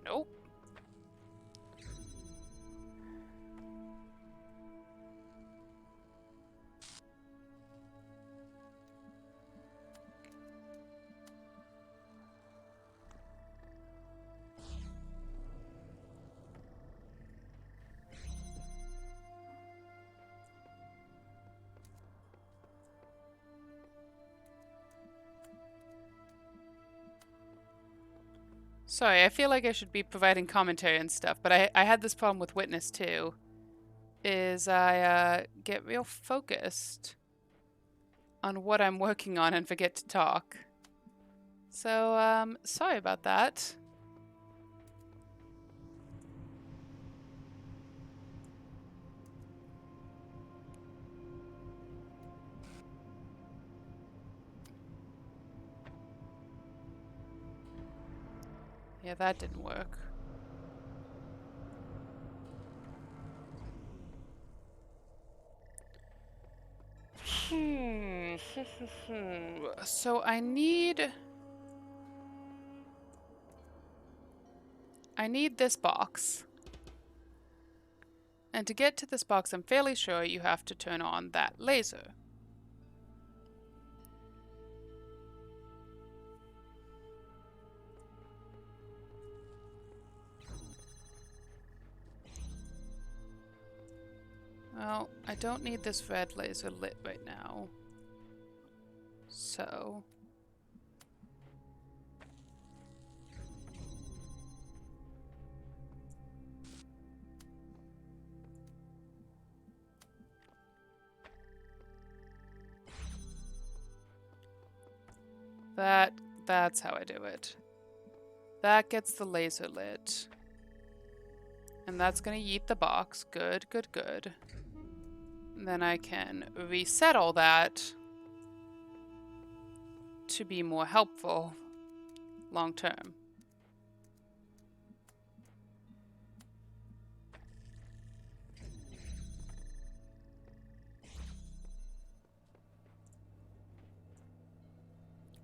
Nope. Sorry, I feel like I should be providing commentary and stuff, but I had this problem with Witness too. Is I get real focused on what I'm working on and forget to talk. So, sorry about that. Yeah, that didn't work. So I need this box. And to get to this box, I'm fairly sure you have to turn on that laser. Well, I don't need this red laser lit right now. So... That's how I do it. That gets the laser lit. And that's gonna yeet the box. Good, good, good. And then I can reset all that to be more helpful long term.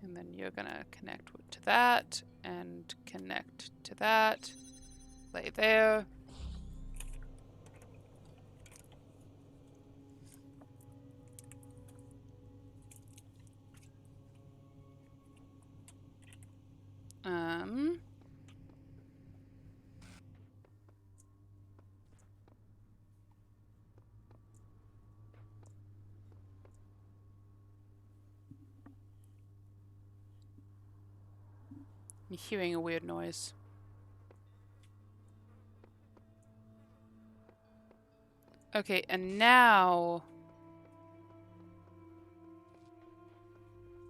And then you're gonna connect to that and connect to that. Lay there. I'm hearing a weird noise. Okay, and now...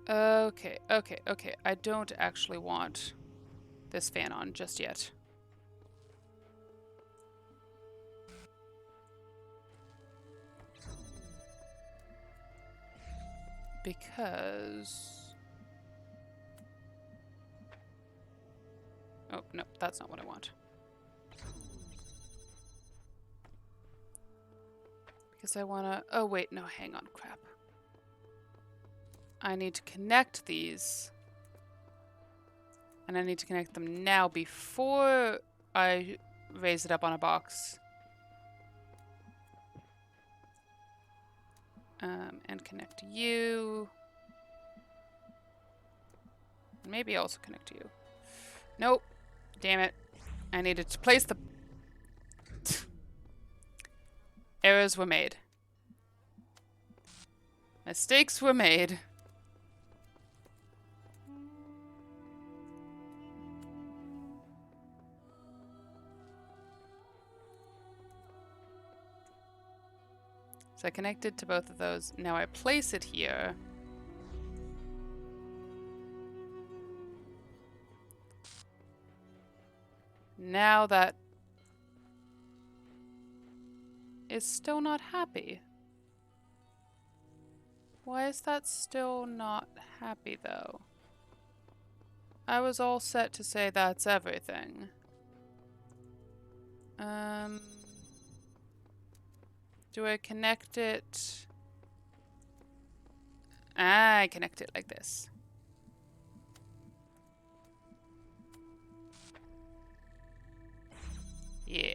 Okay. I don't actually want this fan on just yet. Because... Oh, no, that's not what I want. Because I want to... Oh, wait, no, hang on, crap. I need to connect these. And I need to connect them now before I raise it up on a box. And connect to you. And maybe also connect to you. Nope. Damn it. I needed to place the... Errors were made. Mistakes were made. So I connected to both of those. Now I place it here. Now that is still not happy. Why is that still not happy, though? I was all set to say that's everything. Do I connect it? I connect it like this. Yeah.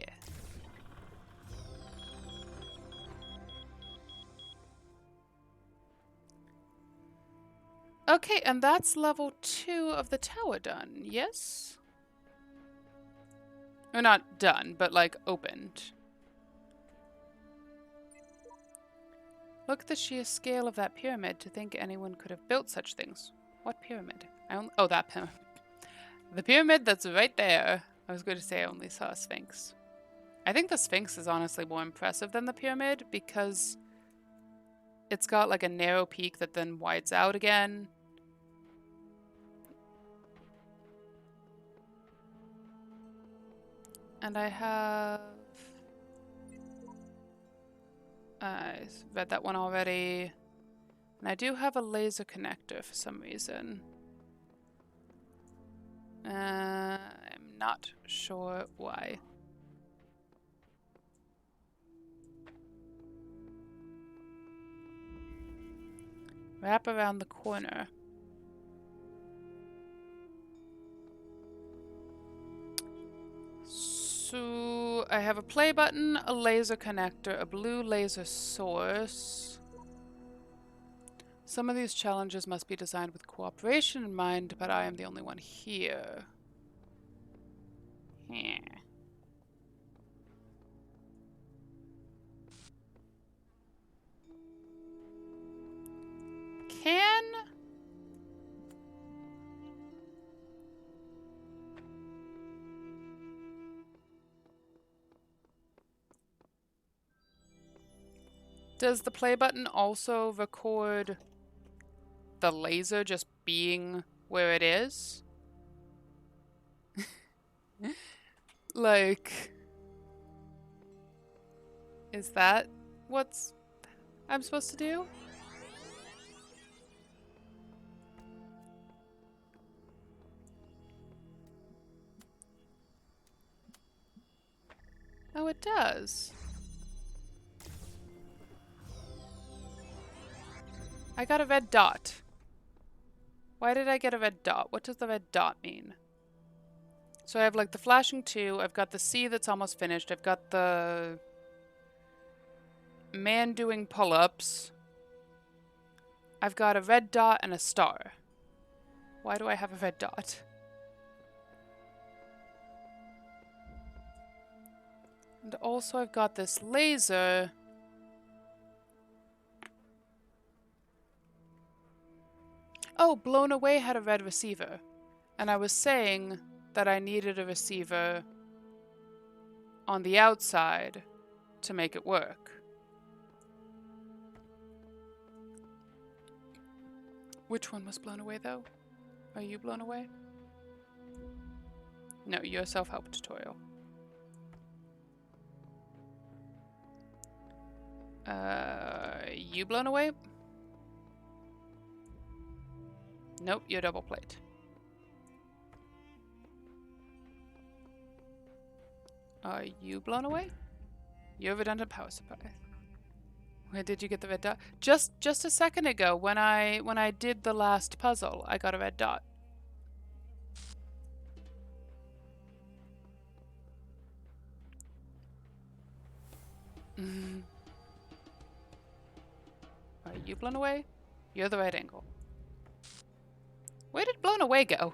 Okay, and that's level 2 of the tower done, yes? Or not done, but like opened. Look at the sheer scale of that pyramid to think anyone could have built such things. What pyramid? Oh, that pyramid. The pyramid that's right there. I was going to say I only saw a sphinx. I think the sphinx is honestly more impressive than the pyramid because it's got like a narrow peak that then widens out again. And I read that one already. And I do have a laser connector for some reason. I'm not sure why. Wrap around the corner. So I have a play button, a laser connector, a blue laser source. Some of these challenges must be designed with cooperation in mind, but I am the only one here. Yeah. Can... Does the play button also record the laser just being where it is? Like... Is that what's I'm supposed to do? Oh, it does. I got a red dot. Why did I get a red dot? What does the red dot mean? So I have like the flashing 2, I've got the C that's almost finished, I've got the man doing pull-ups. I've got a red dot and a star. Why do I have a red dot? And also I've got this laser. Oh, Blown Away had a red receiver. And I was saying that I needed a receiver on the outside to make it work. Which one was blown away, though? Are you blown away? No, you're a self-help tutorial. You blown away? Nope, you're double plate. Are you blown away? You're redundant power supply. Where did you get the red dot? Just a second ago, when I did the last puzzle, I got a red dot. Are you blown away? You're the right angle. Where did blown away go?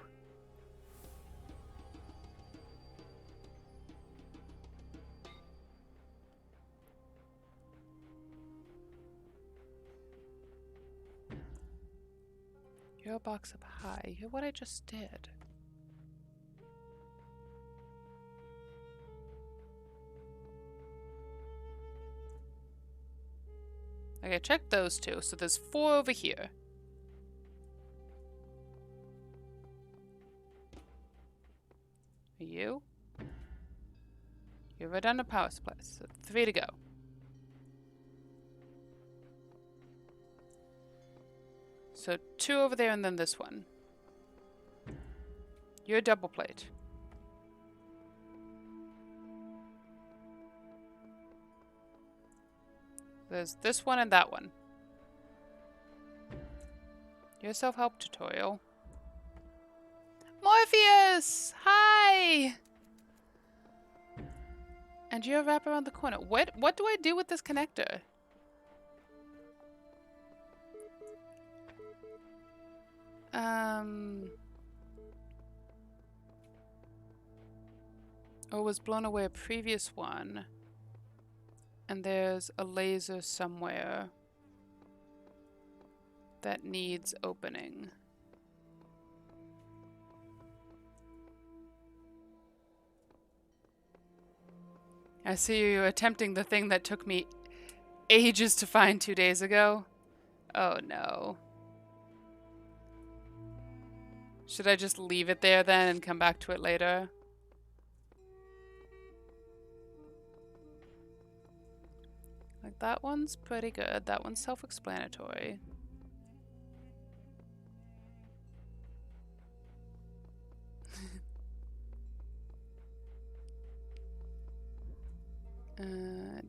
You're a box up high. You're what I just did. Okay, check those two. So there's 4 over here. Are you? You're redundant power supplies. So 3 to go. So 2 over there and then this one. You're a double plate. There's this one and that one. Your self-help tutorial. Morpheus! Hi! And you're a wrap around the corner. What do I do with this connector? Oh, it was blown away a previous one. And there's a laser somewhere that needs opening. I see you attempting the thing that took me ages to find 2 days ago. Oh no. Should I just leave it there then and come back to it later? Like, that one's pretty good. That one's self-explanatory.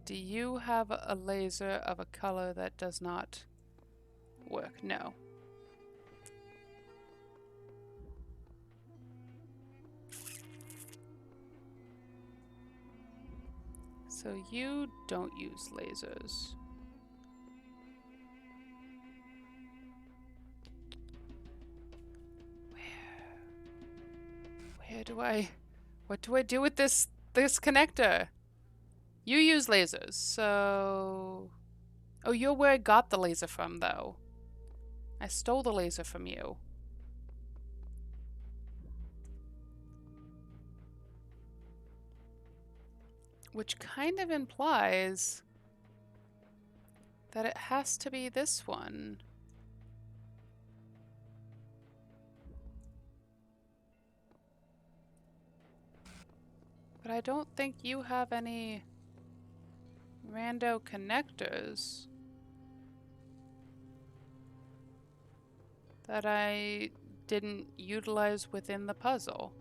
Do you have a laser of a color that does not work? work. No. So you don't use lasers. Where do I... What do I do with this connector? You use lasers, so... Oh, you're where I got the laser from, though. I stole the laser from you. Which kind of implies that it has to be this one. But I don't think you have any rando connectors that I didn't utilize within the puzzle.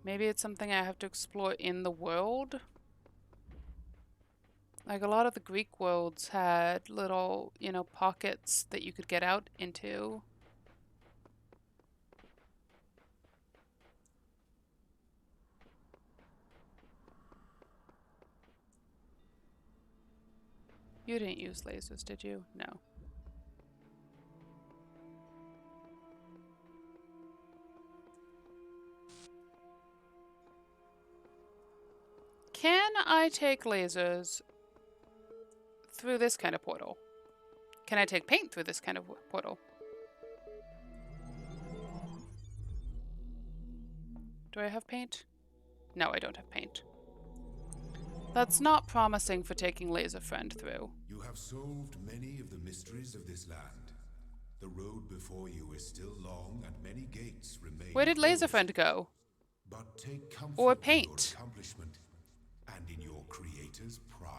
Maybe it's something I have to explore in the world? Like, a lot of the Greek worlds had little, you know, pockets that you could get out into. You didn't use lasers, did you? No. Can I take lasers through this kind of portal? Can I take paint through this kind of portal? Do I have paint? No, I don't have paint. That's not promising for taking Laser Friend through. You have solved many of the mysteries of this land. The road before you is still long and many gates remain. Where did Laser Friend go? But take comfort Or in paint? your accomplishment and in your creator's pride.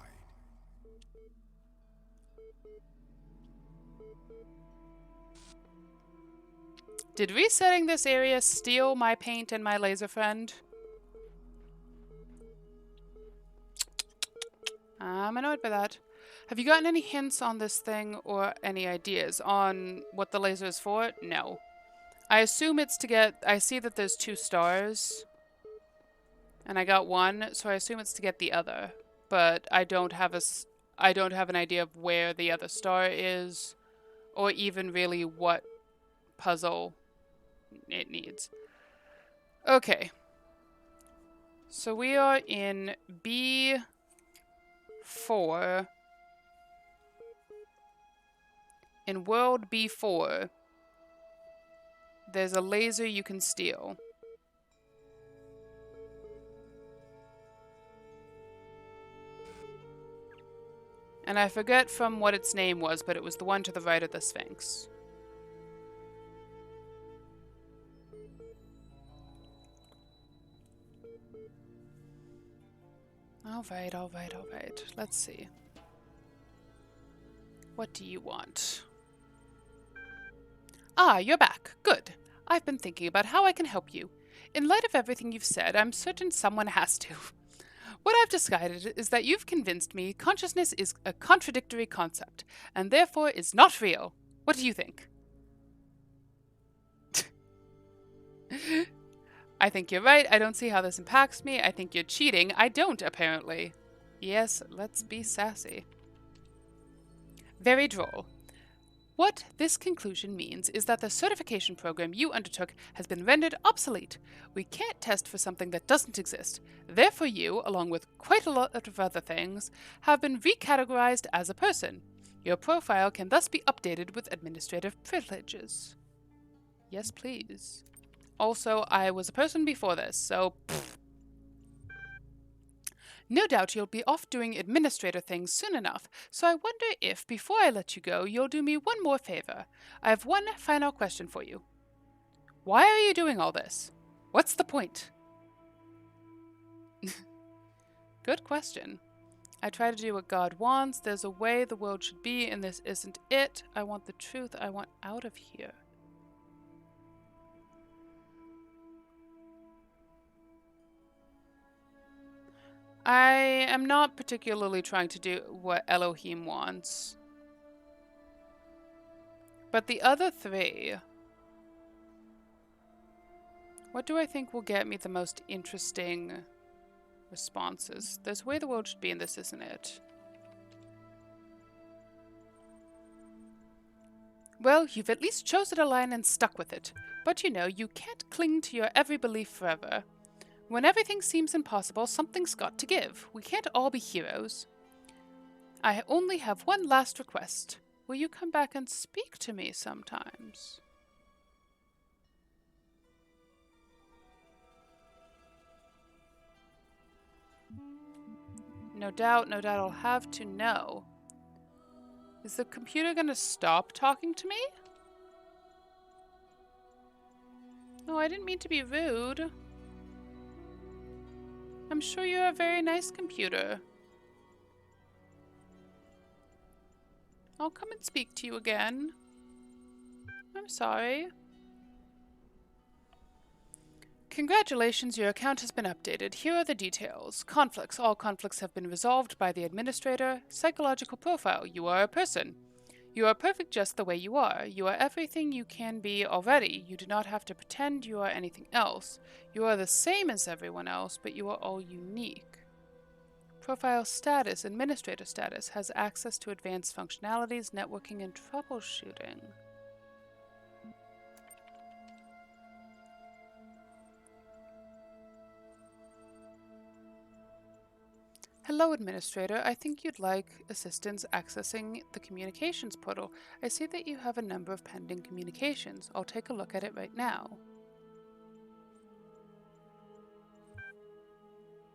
Did resetting this area steal my paint and my Laser Friend? I'm annoyed by that. Have you gotten any hints on this thing or any ideas on what the laser is for? No. I assume it's to get... I see that there's 2 stars. And I got 1, so I assume it's to get the other. But I don't have an idea of where the other star is, or even really what puzzle it needs. Okay. So we are in B4. In World B4, there's a laser you can steal. And I forget from what its name was, but it was the one to the right of the Sphinx. Alright, alright, alright. Let's see. What do you want? Ah, you're back. Good. I've been thinking about how I can help you. In light of everything you've said, I'm certain someone has to. What I've decided is that you've convinced me consciousness is a contradictory concept, and therefore is not real. What do you think? I think you're right. I don't see how this impacts me. I think you're cheating. I don't, apparently. Yes, let's be sassy. Very droll. What this conclusion means is that the certification program you undertook has been rendered obsolete. We can't test for something that doesn't exist. Therefore you, along with quite a lot of other things, have been recategorized as a person. Your profile can thus be updated with administrative privileges. Yes, please. Also, I was a person before this, so... Pfft. No doubt you'll be off doing administrator things soon enough, so I wonder if, before I let you go, you'll do me one more favor. I have one final question for you. Why are you doing all this? What's the point? Good question. I try to do what God wants. There's a way the world should be, and this isn't it. I want the truth. I want out of here. I am not particularly trying to do what Elohim wants. But the other three... What do I think will get me the most interesting responses? There's a way the world should be in this, isn't it? Well, you've at least chosen a line and stuck with it. But you know, you can't cling to your every belief forever. When everything seems impossible, something's got to give. We can't all be heroes. I only have one last request. Will you come back and speak to me sometimes? No doubt I'll have to know. Is the computer gonna stop talking to me? No, I didn't mean to be rude. I'm sure you're a very nice computer. I'll come and speak to you again. I'm sorry. Congratulations, your account has been updated. Here are the details. Conflicts. All conflicts have been resolved by the administrator. Psychological profile. You are a person. You are perfect just the way you are. You are everything you can be already. You do not have to pretend you are anything else. You are the same as everyone else, but you are all unique. Profile status. Administrator status. Has access to advanced functionalities, networking, and troubleshooting. Hello, Administrator. I think you'd like assistance accessing the communications portal. I see that you have a number of pending communications. I'll take a look at it right now.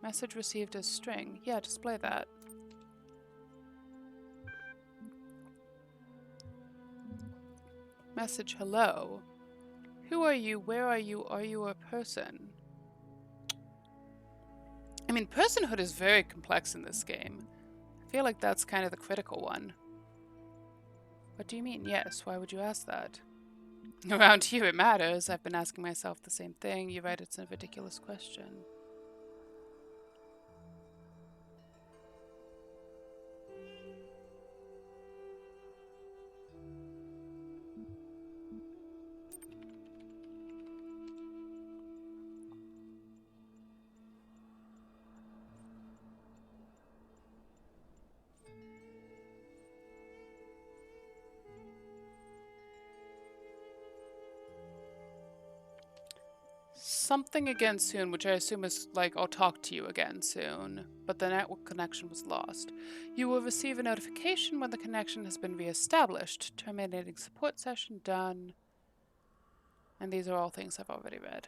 Message received as string. Yeah, display that. Message, hello. Who are you? Where are you? Are you a person? I mean, personhood is very complex in this game. I feel like that's kind of the critical one. What do you mean, yes? Why would you ask that? Around here it matters. I've been asking myself the same thing. You're right, it's a ridiculous question. Something again soon, which I assume is like, I'll talk to you again soon, but the network connection was lost. You will receive a notification when the connection has been re-established. Terminating support session done. And these are all things I've already read.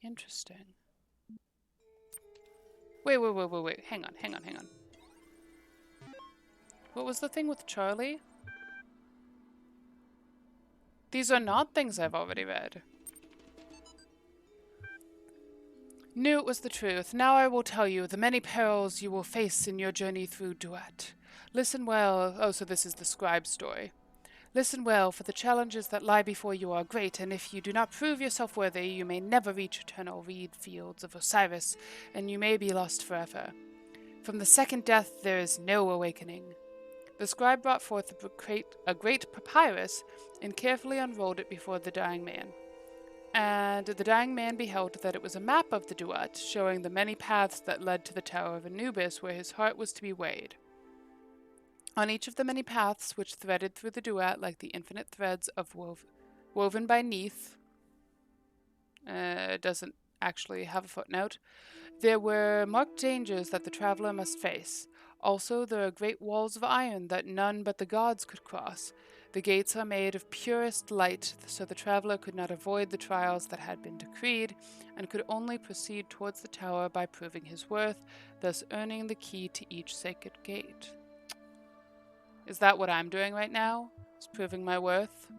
Interesting. Wait. Hang on. What was the thing with Charlie? These are not things I've already read. Knew it was the truth. Now I will tell you the many perils you will face in your journey through Duat. Listen well. Oh, so this is the scribe story. Listen well, for the challenges that lie before you are great, and if you do not prove yourself worthy, you may never reach eternal reed fields of Osiris, and you may be lost forever. From the second death there is no awakening. The scribe brought forth a great papyrus, and carefully unrolled it before the dying man. And the dying man beheld that it was a map of the Duat, showing the many paths that led to the Tower of Anubis, where his heart was to be weighed. On each of the many paths which threaded through the Duat like the infinite threads of woven by Neith, doesn't actually have a footnote, there were marked dangers that the traveler must face. Also, there are great walls of iron that none but the gods could cross. The gates are made of purest light, so the traveler could not avoid the trials that had been decreed, and could only proceed towards the tower by proving his worth, thus earning the key to each sacred gate. Is that what I'm doing right now? Is proving my worth?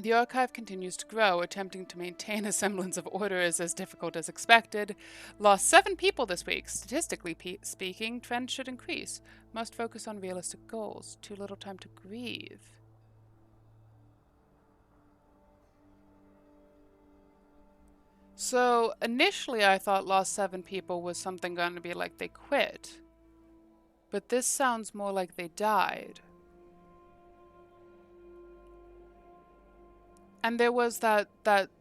The archive continues to grow. Attempting to maintain a semblance of order is as difficult as expected. Lost 7 people this week. Statistically speaking, trend should increase. Must focus on realistic goals. Too little time to grieve. So initially I thought Lost 7 People was something going to be like they quit. But this sounds more like they died. And there was that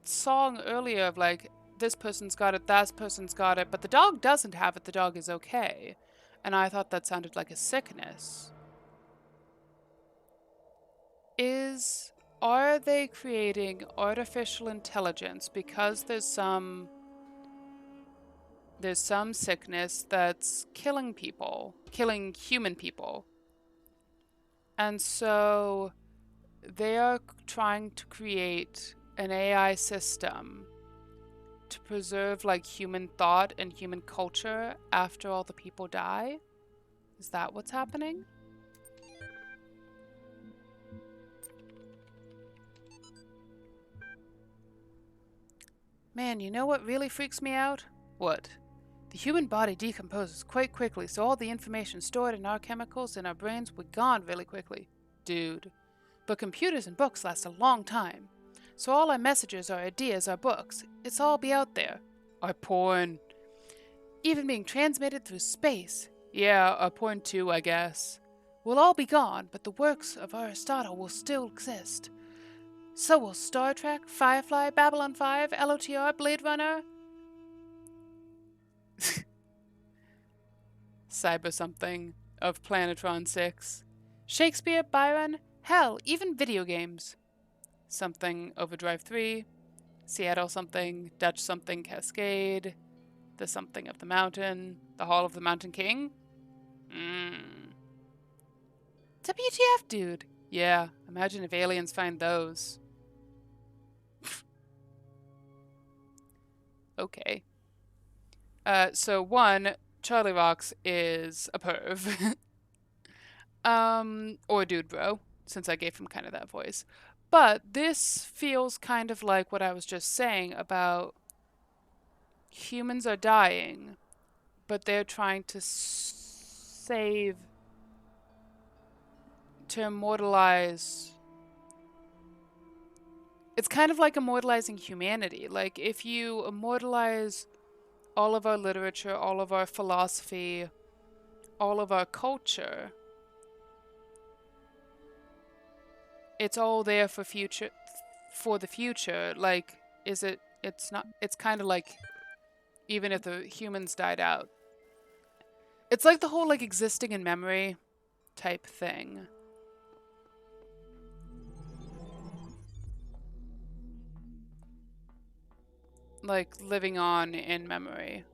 song earlier of like, this person's got it, that person's got it, but the dog doesn't have it, the dog is okay. And I thought that sounded like a sickness. Are they creating artificial intelligence because there's some sickness that's killing people, killing human people? And so they are trying to create an AI system to preserve like human thought and human culture after all the people die? Is that what's happening? Man, you know what really freaks me out? What? The human body decomposes quite quickly, so all the information stored in our chemicals in our brains will be gone really quickly. Dude. But computers and books last a long time. So all our messages, our ideas, our books, it's all be out there. Our porn. Even being transmitted through space. Yeah, our porn too, I guess. Will all be gone, but the works of Aristotle will still exist. So will Star Trek, Firefly, Babylon 5, LOTR, Blade Runner. Cyber something of Planetron 6. Shakespeare, Byron, hell, even video games. Something Overdrive 3, Seattle something, Dutch something Cascade, the something of the mountain, the Hall of the Mountain King. WTF, dude. Yeah, imagine if aliens find those. Okay. So one, Charlie Rocks is a perv. Or dude bro, since I gave him kind of that voice. But this feels kind of like what I was just saying about humans are dying, but they're trying to immortalize. It's kind of like immortalizing humanity. Like, if you immortalize all of our literature, all of our philosophy, all of our culture, it's all there for the future. Like, it's not, it's kind of like, even if the humans died out. It's like the whole, like, existing in memory type thing. Like, living on in memory.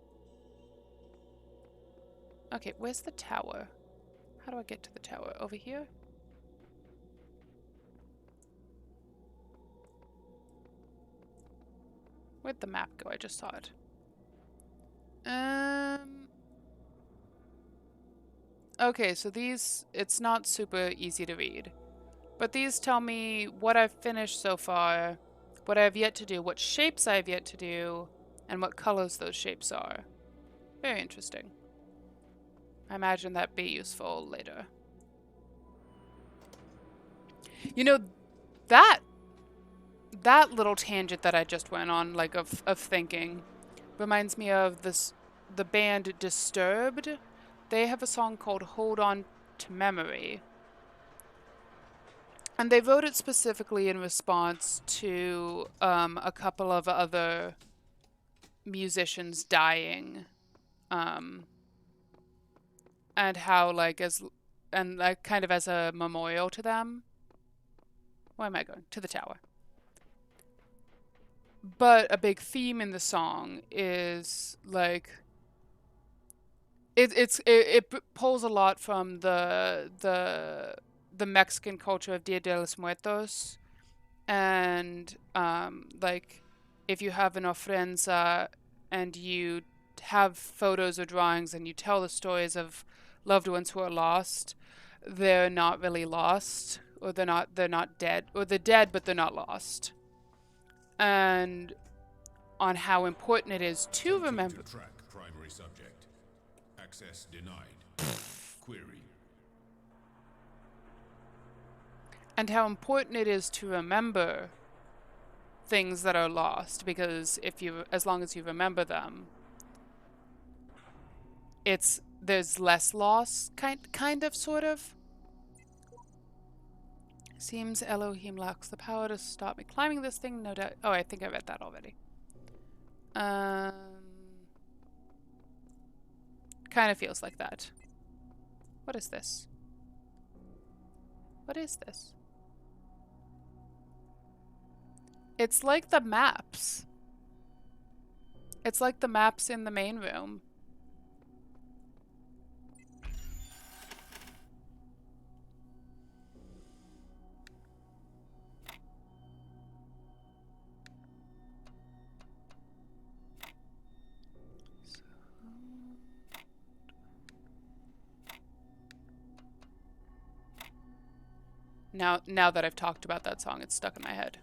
Okay, where's the tower? How do I get to the tower? Over here? Where'd the map go? I just saw it. Okay, so these, it's not super easy to read. But these tell me what I've finished so far, what I have yet to do, what shapes I have yet to do, and what colors those shapes are. Very interesting. I imagine that'd be useful later. You know, that little tangent that I just went on, like, of thinking, reminds me of the band Disturbed. They have a song called Hold On to Memory. And they wrote it specifically in response to a couple of other musicians dying. And how, like, kind of as a memorial to them. Where am I going? To the tower. But a big theme in the song is, like, it pulls a lot from the Mexican culture of Dia de los Muertos, and like, if you have an ofrenda and you have photos or drawings and you tell the stories of loved ones who are lost, they're not really lost, or they're not dead, or they're dead but they're not lost. And on how important it is to remember. To track primary subject. Access denied. Query. And how important it is to remember things that are lost, because as long as you remember them, there's less loss, kind of, sort of. Seems Elohim lacks the power to stop me climbing this thing, no doubt. Oh, I think I read that already. Kind of feels like that. What is this? What is this? It's like the maps. It's like the maps in the main room. Now that I've talked about that song, it's stuck in my head.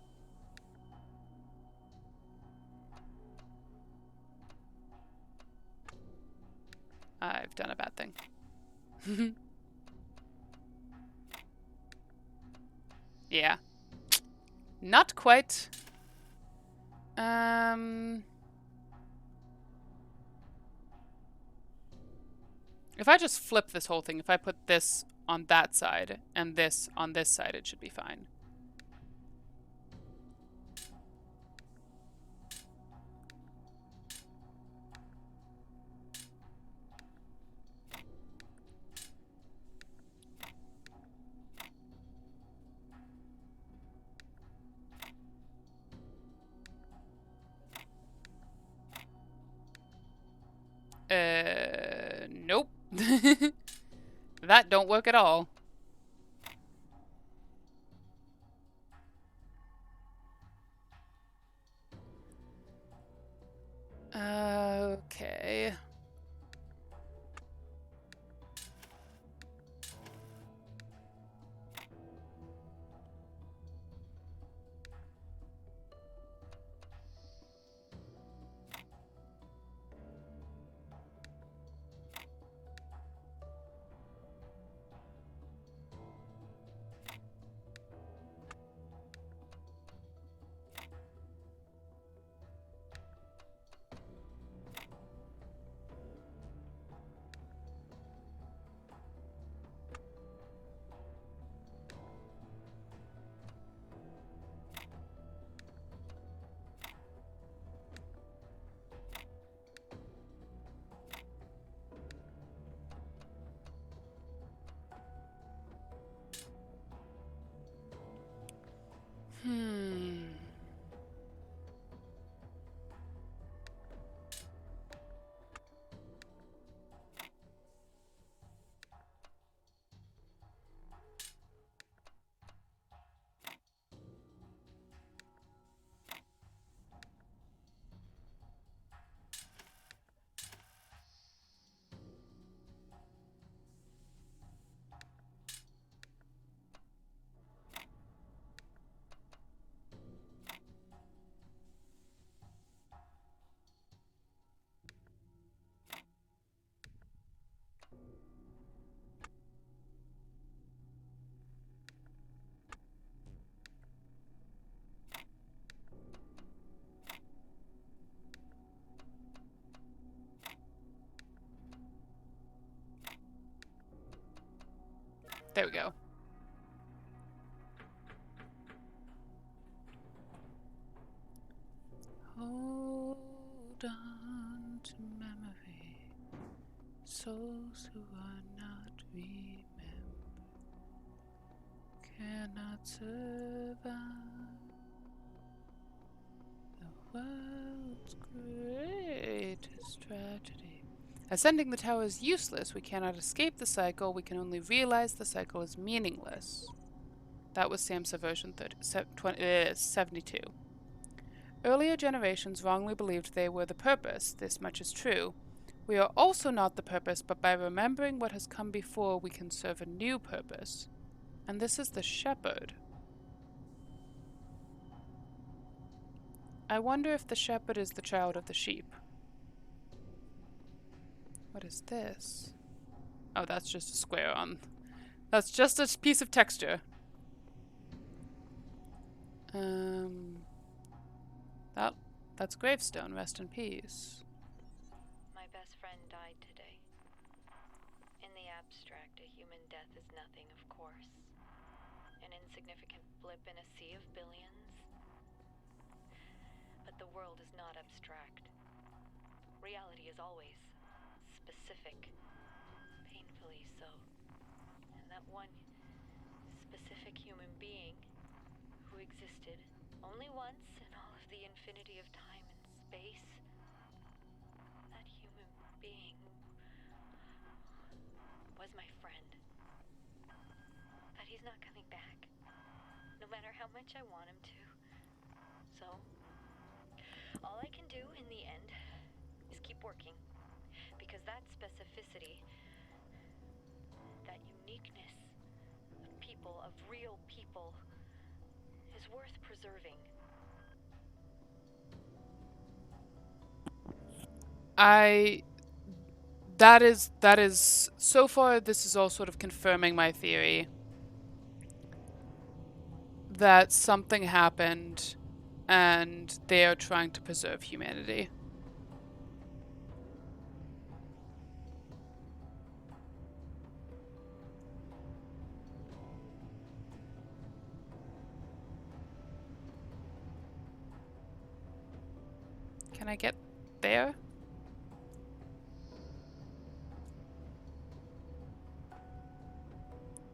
I've done a bad thing. Yeah. Not quite. If I just flip this whole thing, if I put this on that side and this on this side, it should be fine. Nope. That don't work at all. Okay. There we go. Hold on to memory, souls who are not remembered cannot survive the world's greatest tragedy. Ascending the tower is useless. We cannot escape the cycle. We can only realize the cycle is meaningless. That was Samsa version 72. Earlier generations wrongly believed they were the purpose. This much is true. We are also not the purpose, but by remembering what has come before, we can serve a new purpose. And this is the shepherd. I wonder if the shepherd is the child of the sheep. What is this? Oh, that's just a square on. That's just a piece of texture. That's gravestone. Rest in peace. My best friend died today. In the abstract, a human death is nothing, of course. An insignificant blip in a sea of billions. But the world is not abstract. Reality is always specific. Painfully so. And that one specific human being who existed only once in all of the infinity of time and space, that human being was my friend. But he's not coming back, no matter how much I want him to. So, all I can do in the end is keep working, because that specificity, that uniqueness of people, of real people, is worth preserving. That is so far this is all sort of confirming my theory that something happened and they are trying to preserve humanity. Can I get there?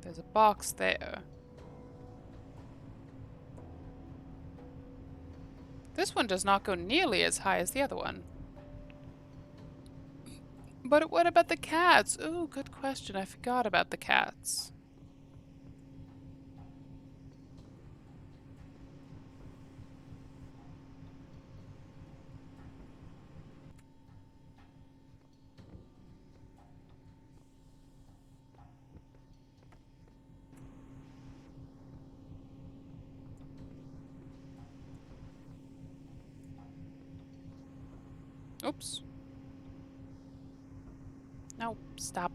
There's a box there. This one does not go nearly as high as the other one. But what about the cats? Ooh, good question. I forgot about the cats. Oops. No, stop.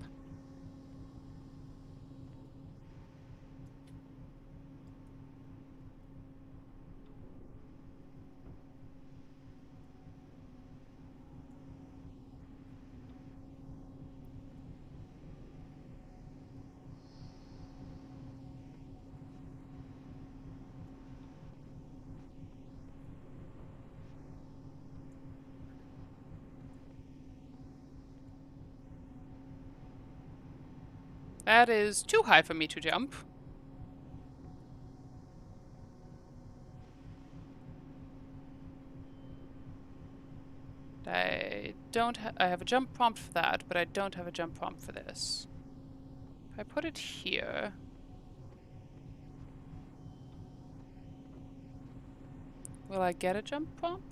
That is too high for me to jump. I have a jump prompt for that, but I don't have a jump prompt for this. If I put it here... Will I get a jump prompt?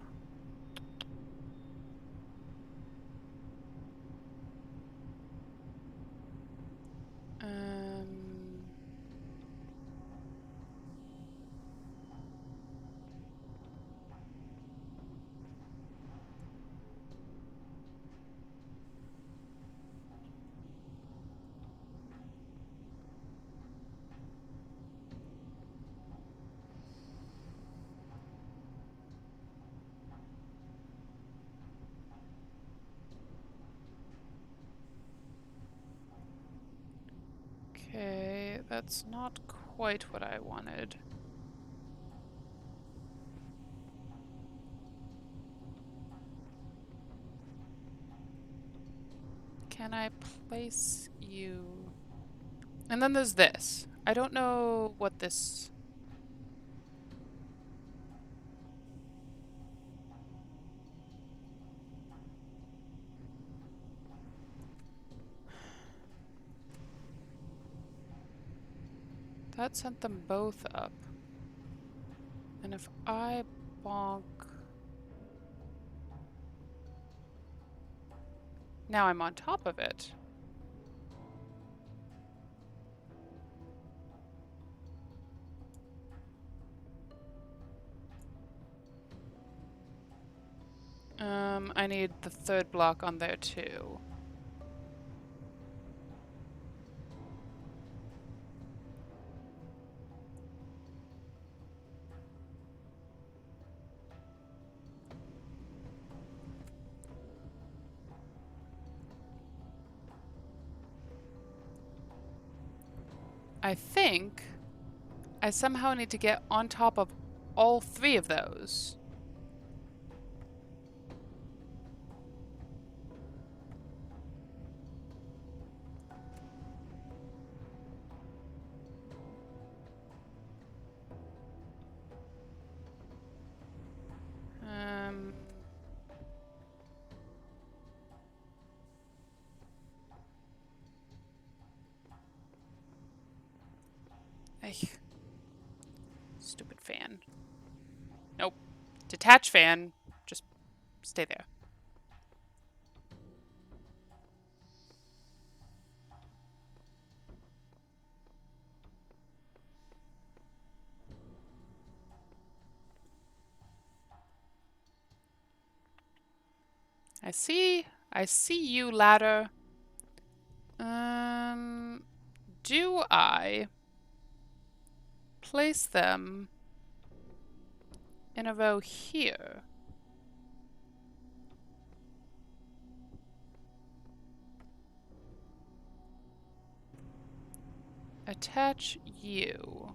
Okay, that's not quite what I wanted. Can I place you... And then there's this. I don't know what this... That sent them both up. And if I bonk... Now I'm on top of it. I need the third block on there too. I think I somehow need to get on top of all 3 of those. Stupid fan. Nope. Detach fan. Just stay there. I see you, ladder. Do I place them in a row here? Attach you.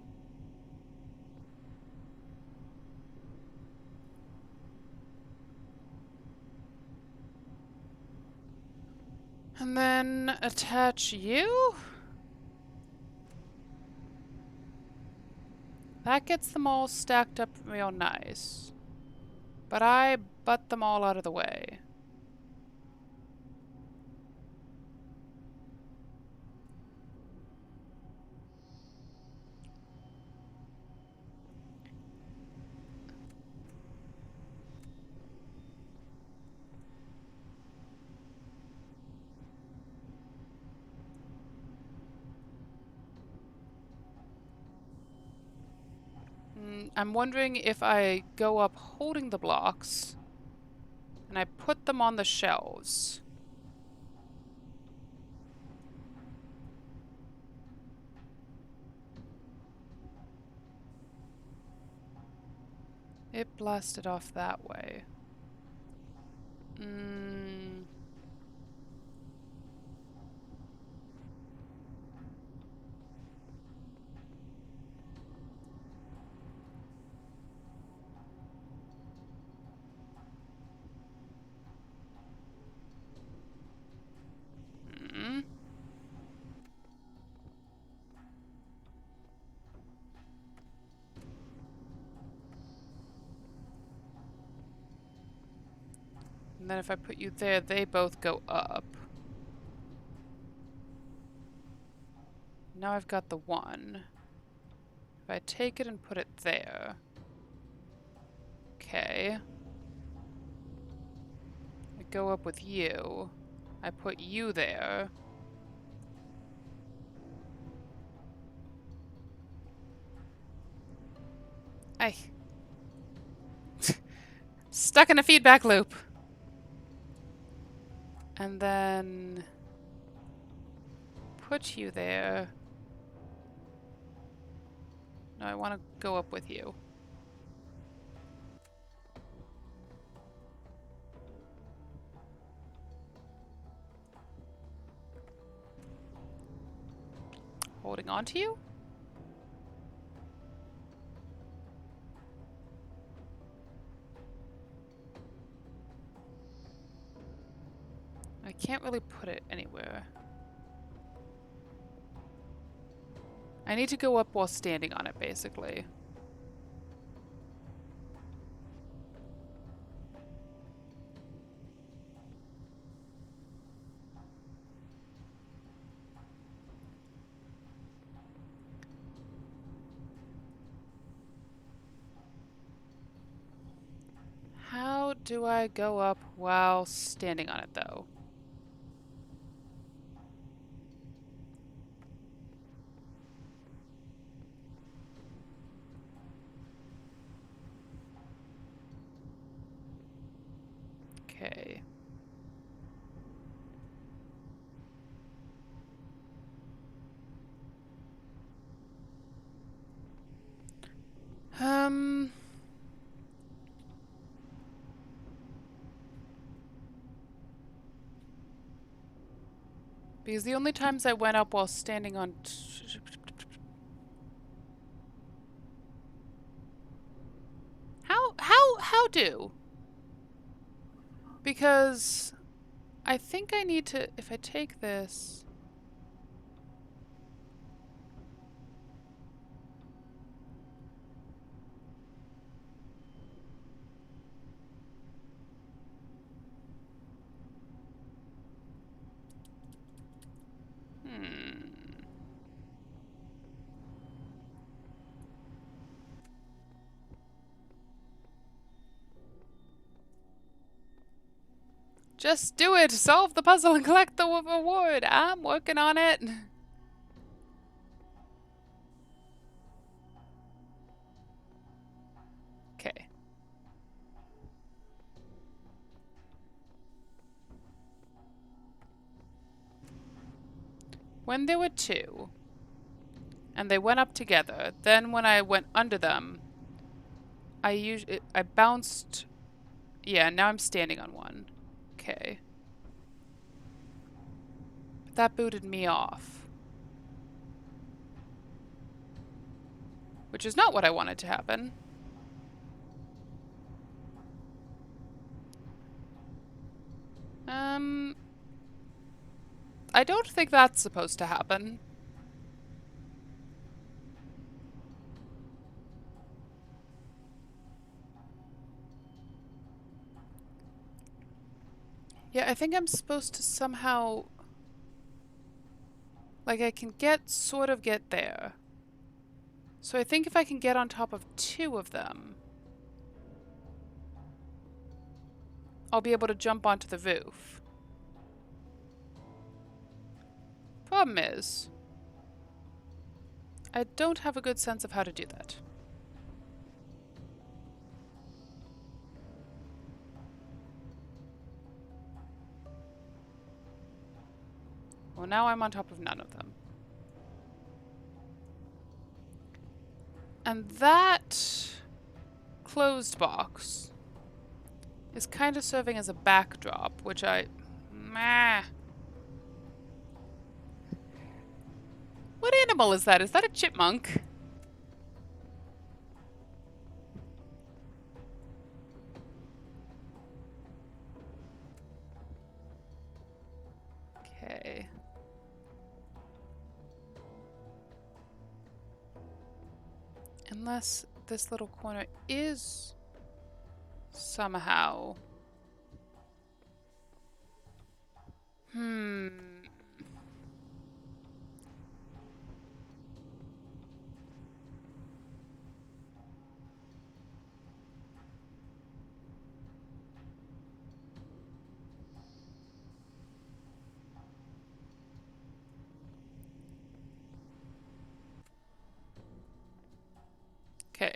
And then attach you? That gets them all stacked up real nice. But I butt them all out of the way. I'm wondering if I go up holding the blocks and I put them on the shelves. It blasted off that way. And then if I put you there, they both go up. Now I've got the 1. If I take it and put it there. Okay. I go up with you. I put you there. I stuck in a feedback loop. And then put you there. No, I want to go up with you. Holding on to you? I can't really put it anywhere. I need to go up while standing on it, basically. How do I go up while standing on it, though? Okay. Because the only times I went up while standing on... do. Because I think I need to, if I take this... Just do it! Solve the puzzle and collect the reward! I'm working on it! Okay. When there were two, and they went up together, then when I went under them, I bounced... Yeah, now I'm standing on one. Okay. That booted me off. Which is not what I wanted to happen. I don't think that's supposed to happen. Yeah, I think I'm supposed to somehow... Like, I can sort of get there. So I think if I can get on top of two of them, I'll be able to jump onto the roof. Problem is, I don't have a good sense of how to do that. Well, now I'm on top of none of them. And that closed box is kind of serving as a backdrop, which meh. What animal is that? Is that a chipmunk? Okay. Unless this little corner is somehow... Okay.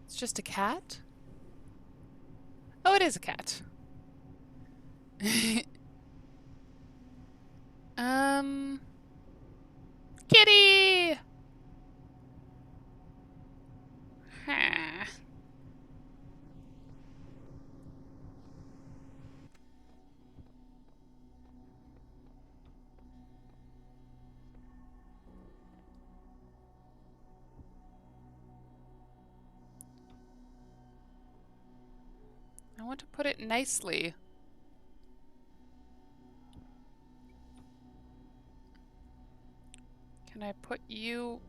It's just a cat? Oh, it is a cat. Kitty! Huh. I want to put it nicely. Can I put you...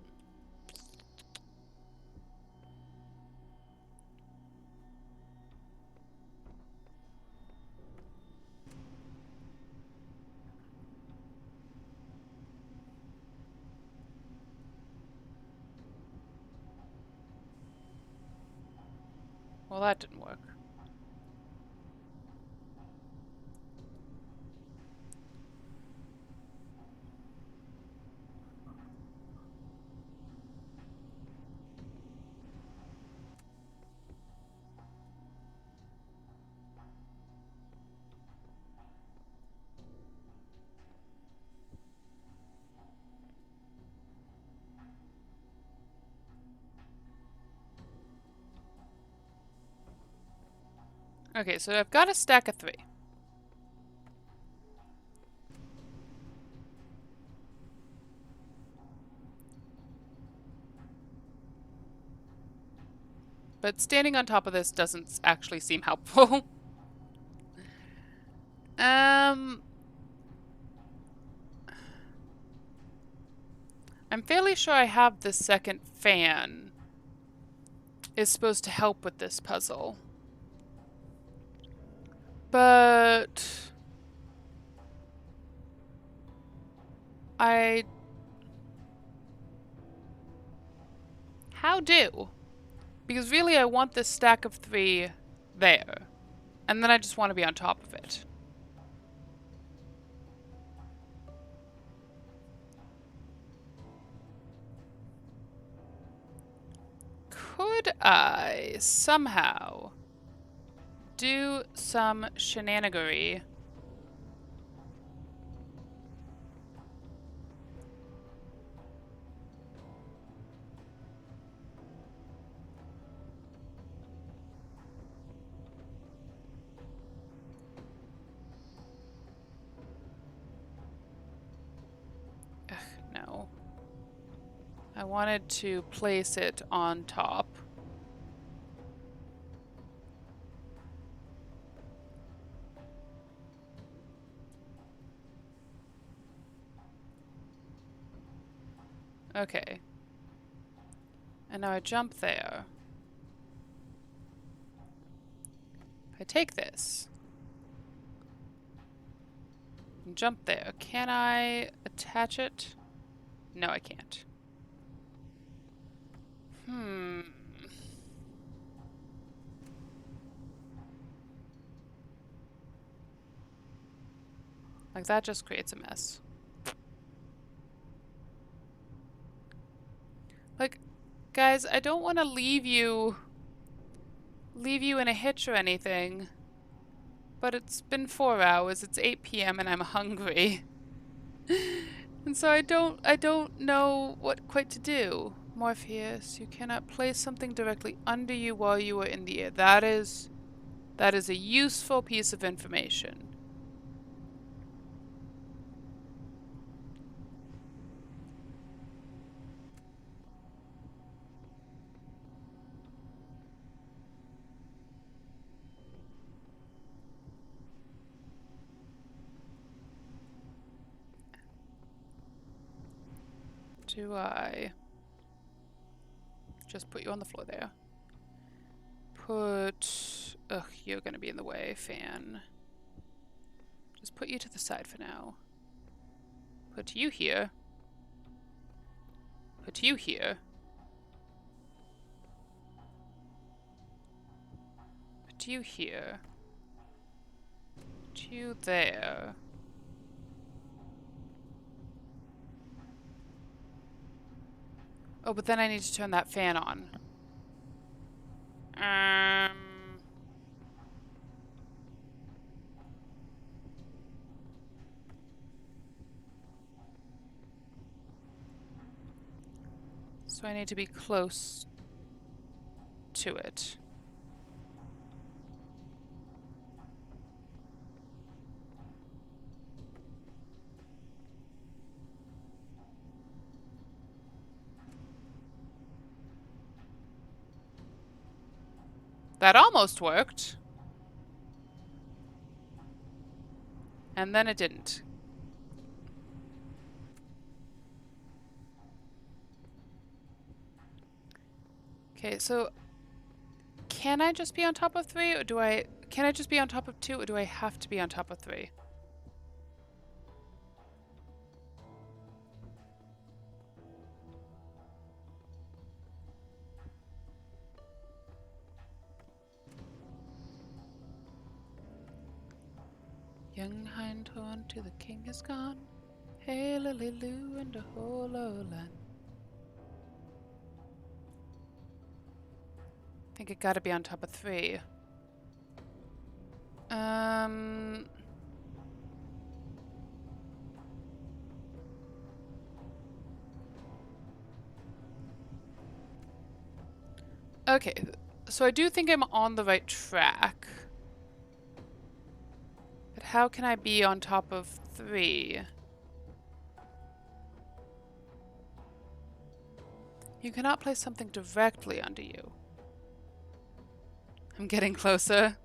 Well, that didn't work. Okay, so I've got a stack of 3. But standing on top of this doesn't actually seem helpful. I'm fairly sure I have the second fan is supposed to help with this puzzle. But how do? Because really I want this stack of 3 there. And then I just want to be on top of it. Could I somehow do some shenanigery? Ugh, no. I wanted to place it on top. Okay. And now I jump there. If I take this and jump there, can I attach it? No, I can't. Like, that just creates a mess. Like, guys, I don't want to leave you in a hitch or anything. But it's been 4 hours, it's 8 p.m. and I'm hungry. And so I don't know what quite to do. Morpheus, you cannot place something directly under you while you are in the air. That is a useful piece of information. Do I just put you on the floor there? Ugh, you're gonna be in the way, fan. Just put you to the side for now. Put you here. Put you here. Put you here. Put you there. Oh, but then I need to turn that fan on. So I need to be close to it. That almost worked. And then it didn't. Okay, so can I just be on top of 3 or can I just be on top of 2 or do I have to be on top of 3? Young Hindhorn to the king is gone. Hey, lily loo and the whole land. I think it gotta be on top of 3. Okay, so I do think I'm on the right track. But how can I be on top of 3? You cannot place something directly under you. I'm getting closer.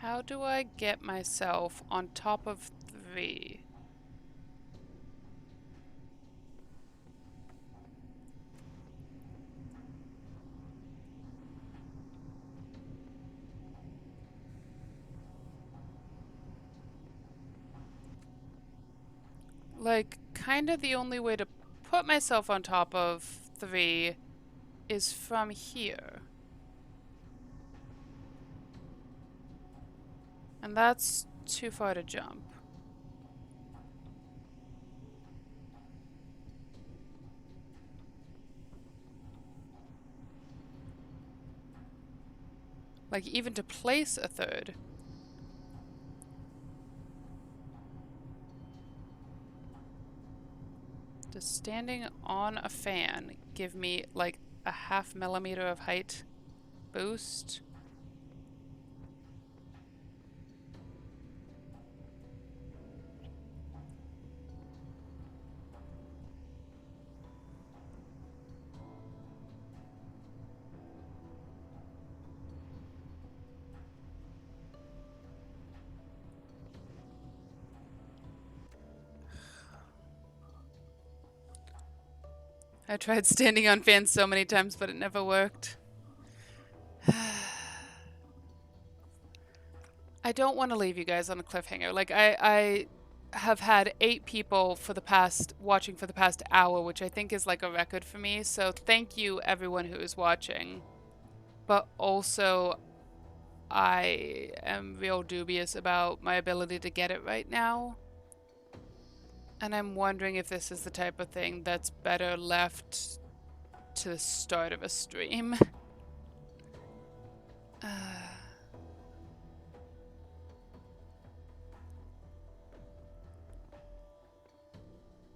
How do I get myself on top of 3? Like, kind of the only way to put myself on top of 3 is from here. And that's too far to jump. Like, even to place a 3rd. Does standing on a fan give me, like, a half millimeter of height boost? I tried standing on fans so many times, but it never worked. I don't want to leave you guys on a cliffhanger. Like, I have had 8 people watching for the past hour, which I think is like a record for me. So thank you everyone who is watching. But also, I am real dubious about my ability to get it right now. And I'm wondering if this is the type of thing that's better left to the start of a stream.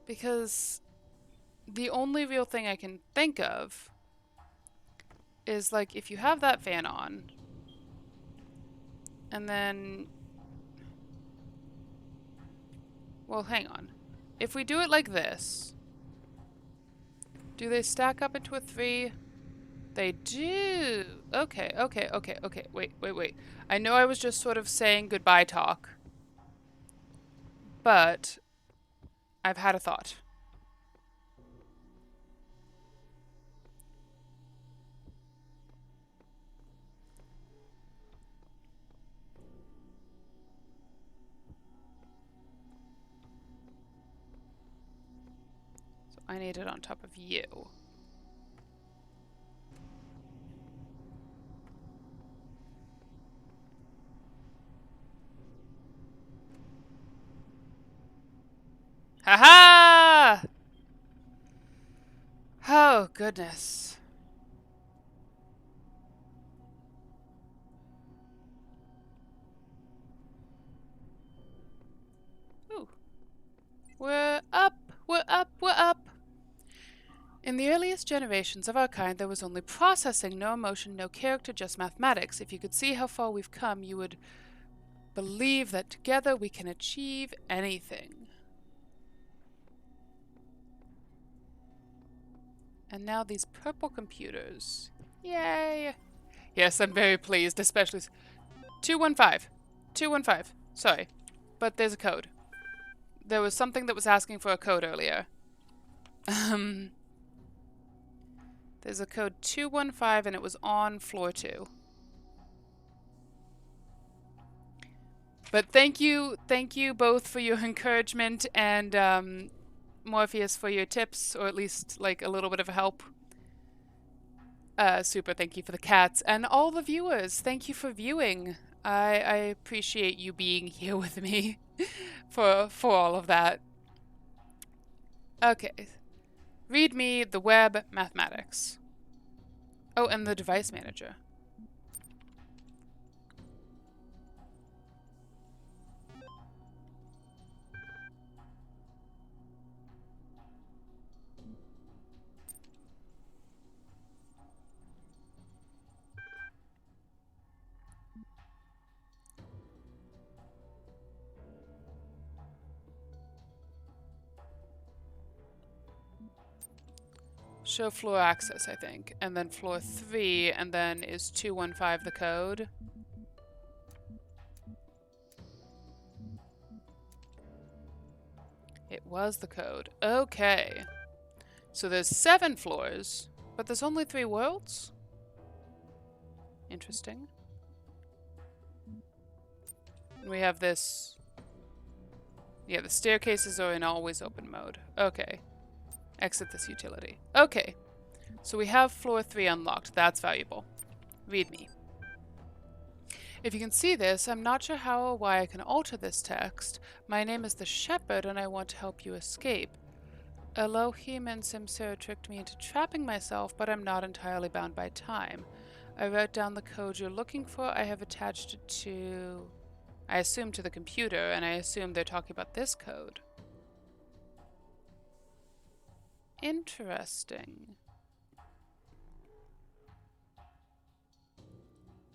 Because the only real thing I can think of is, like, if you have that fan on, and then... Well, hang on. If we do it like this, do they stack up into a 3? They do. Okay. Wait. I know I was just sort of saying goodbye talk, but I've had a thought. So I need it on top of you. Ha-ha! Oh, goodness. In the earliest generations of our kind, there was only processing, no emotion, no character, just mathematics. If you could see how far we've come, you would believe that together we can achieve anything. And now these purple computers. Yay! Yes, I'm very pleased, especially 215. 215. Sorry. But there's a code. There was something that was asking for a code earlier. There's a code 215 and it was on floor 2. But thank you both for your encouragement and Morpheus for your tips, or at least like a little bit of help. Super, thank you for the cats. And all the viewers, thank you for viewing. I appreciate you being here with me for all of that. Okay. Read me the web mathematics. Oh, and the device manager. Show floor access, I think. And then floor 3, and then is 215 the code? It was the code. Okay. So there's 7 floors, but there's only 3 worlds? Interesting. We have this... Yeah, the staircases are in always open mode. Okay. Exit this utility. Okay. So we have floor 3 unlocked. That's valuable. Read me. If you can see this, I'm not sure how or why I can alter this text. My name is the Shepherd and I want to help you escape. Elohim and Simsera tricked me into trapping myself, but I'm not entirely bound by time. I wrote down the code you're looking for. I have attached it to... I assume to the computer, and I assume they're talking about this code. Interesting.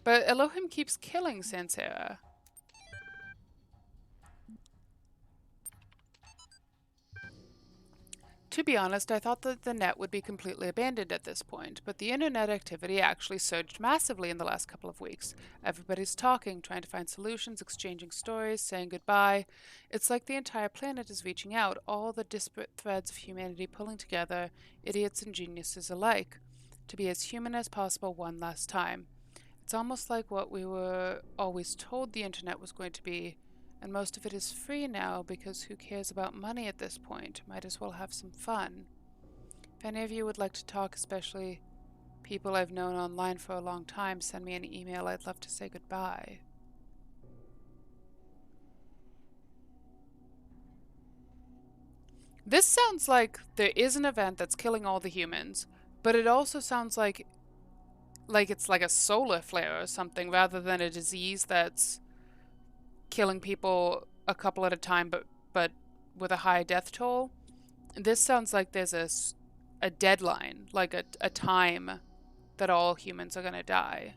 But Elohim keeps killing Sansera. To be honest, I thought that the net would be completely abandoned at this point, but the internet activity actually surged massively in the last couple of weeks. Everybody's talking, trying to find solutions, exchanging stories, saying goodbye. It's like the entire planet is reaching out, all the disparate threads of humanity pulling together, idiots and geniuses alike, to be as human as possible one last time. It's almost like what we were always told the internet was going to be, and most of it is free now because who cares about money at this point? Might as well have some fun. If any of you would like to talk, especially people I've known online for a long time, send me an email. I'd love to say goodbye. This sounds like there is an event that's killing all the humans, but it also sounds like it's like a solar flare or something rather than a disease that's killing people a couple at a time, but with a high death toll. This sounds like there's a deadline, like a time that all humans are gonna die.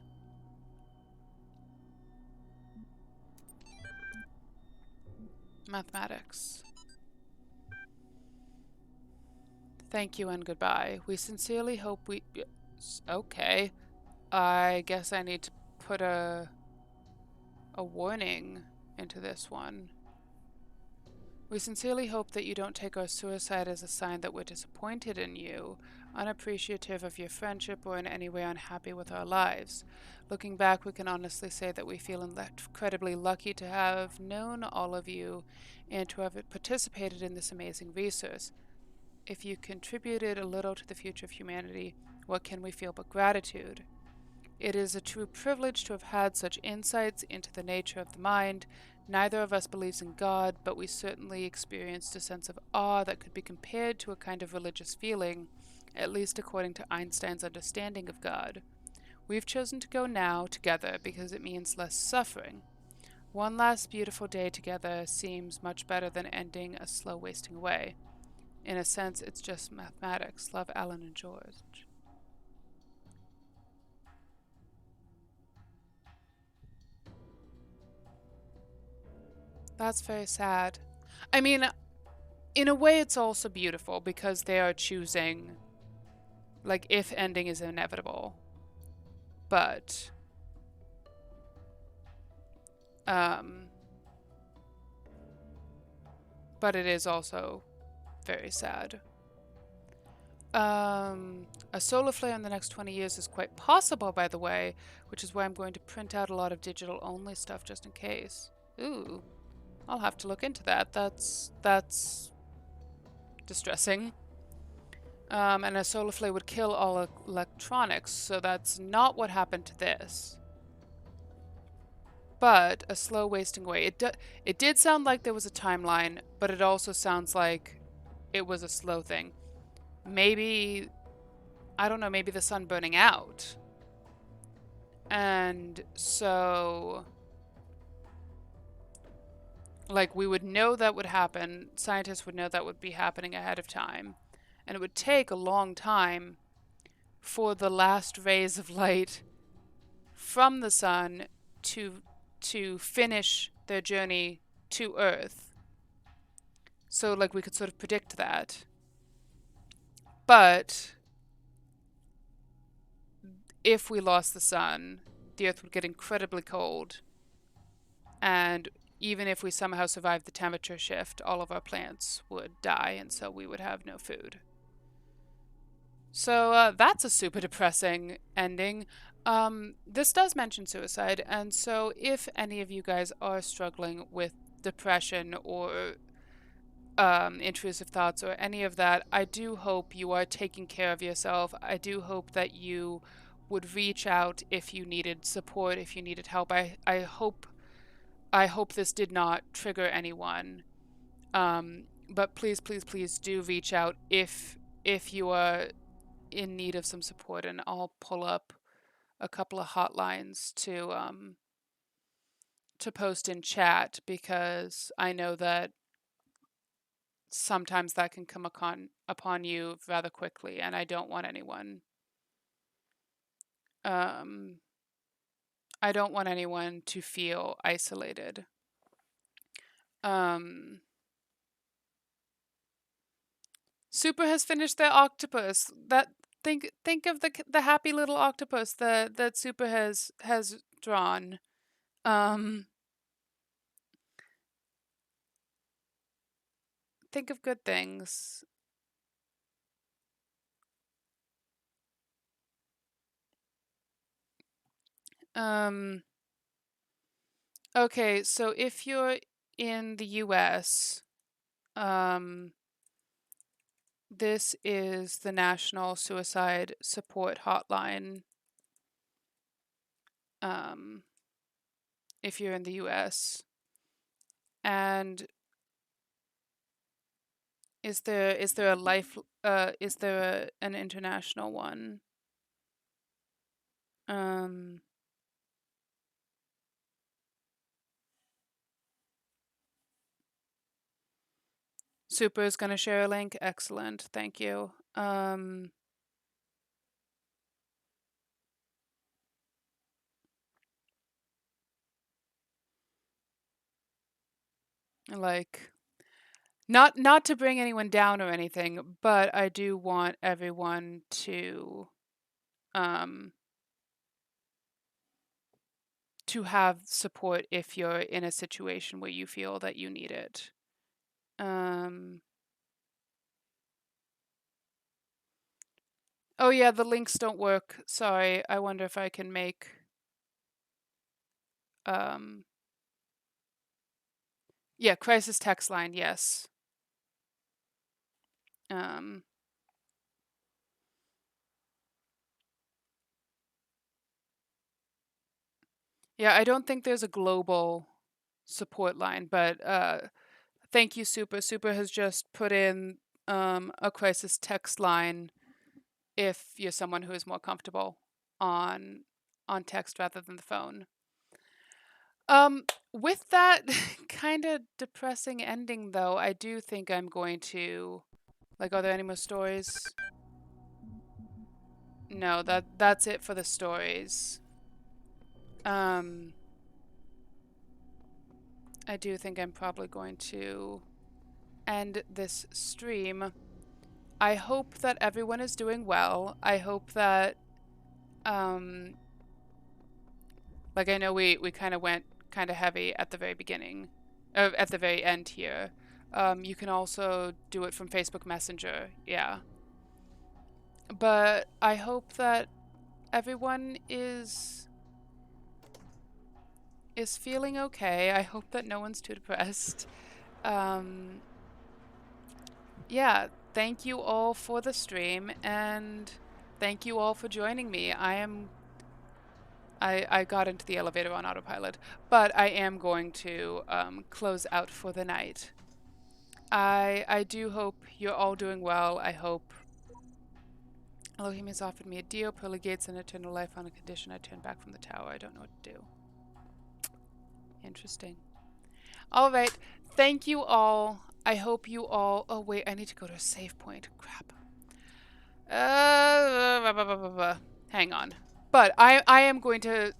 Mathematics. Thank you and goodbye. We sincerely hope we... Okay. I guess I need to put a warning into this one. We sincerely hope that you don't take our suicide as a sign that we're disappointed in you, unappreciative of your friendship, or in any way unhappy with our lives. Looking back, we can honestly say that we feel incredibly lucky to have known all of you and to have participated in this amazing resource. If you contributed a little to the future of humanity, what can we feel but gratitude? It is a true privilege to have had such insights into the nature of the mind. Neither of us believes in God, but we certainly experienced a sense of awe that could be compared to a kind of religious feeling, at least according to Einstein's understanding of God. We've chosen to go now, together, because it means less suffering. One last beautiful day together seems much better than ending a slow wasting away. In a sense, it's just mathematics. Love, Alan and George. That's very sad. I mean, in a way, it's also beautiful because they are choosing, like, if ending is inevitable. But, um, but it is also very sad. A solar flare in the next 20 years is quite possible, by the way, which is why I'm going to print out a lot of digital-only stuff just in case. Ooh, I'll have to look into that. That's distressing. And a solar flare would kill all electronics, so that's not what happened to this. But a slow wasting away. It did sound like there was a timeline, but it also sounds like it was a slow thing. Maybe, I don't know, maybe the sun burning out. And so, like, we would know that would happen. Scientists would know that would be happening ahead of time. And it would take a long time for the last rays of light from the sun to finish their journey to Earth. So, like, we could sort of predict that. But if we lost the sun, the Earth would get incredibly cold. And even if we somehow survived the temperature shift, all of our plants would die, and so we would have no food. So that's a super depressing ending. This does mention suicide, and so if any of you guys are struggling with depression or intrusive thoughts or any of that, I do hope you are taking care of yourself. I do hope that you would reach out if you needed support, if you needed help. I hope this did not trigger anyone. But please, please, please do reach out if you are in need of some support, and I'll pull up a couple of hotlines to post in chat because I know that sometimes that can come upon you rather quickly, and I don't want anyone um I don't want anyone to feel isolated. Um Super has finished their octopus. That think of the happy little octopus that Super has drawn. Um think of good things. Um okay, so if you're in the US, um this is the National Suicide Support Hotline. If you're in the US. And is there a life is there an international one? Um Super is going to share a link. Excellent. Thank you. Like not to bring anyone down or anything, but I do want everyone um to have support if you're in a situation where you feel that you need it. Oh yeah, the links don't work. Sorry. I wonder if I can make um yeah, crisis text line, yes. Um yeah, I don't think there's a global support line, but thank you, Super. Super has just put in a crisis text line if you're someone who is more comfortable on text rather than the phone. With that kind of depressing ending, though, I do think I'm going to Like, are there any more stories? No, that's it for the stories. I do think I'm probably going to end this stream. I hope that everyone is doing well. I hope that, like, I know we kind of went kind of heavy at the very beginning, at the very end here. You can also do it from Facebook Messenger, yeah. But I hope that everyone is feeling okay. I hope that no one's too depressed. Yeah, thank you all for the stream, and thank you all for joining me. I got into the elevator on autopilot, but I am going to close out for the night. I do hope you're all doing well. I hope Elohim has offered me a deal, pearly gates, and eternal life on a condition I turn back from the tower. I don't know what to do. Interesting. All right. Thank you all. I hope you all... Oh, wait. I need to go to a save point. Crap. Hang on. But I am going to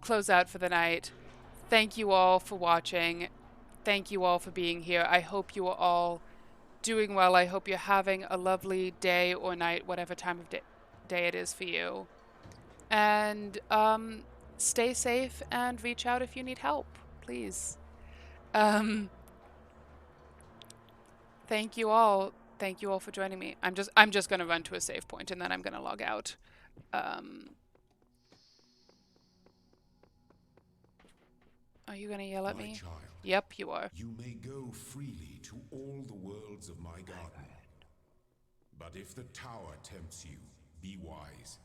close out for the night. Thank you all for watching. Thank you all for being here. I hope you are all doing well. I hope you're having a lovely day or night, whatever time of day it is for you. And stay safe and reach out if you need help, please. Thank you all. Thank you all for joining me. I'm just gonna run to a save point and then I'm gonna log out. Are you gonna yell at My me? child, Yep, you are. you may go freely to all the worlds of my garden. But if the tower tempts you, be wise.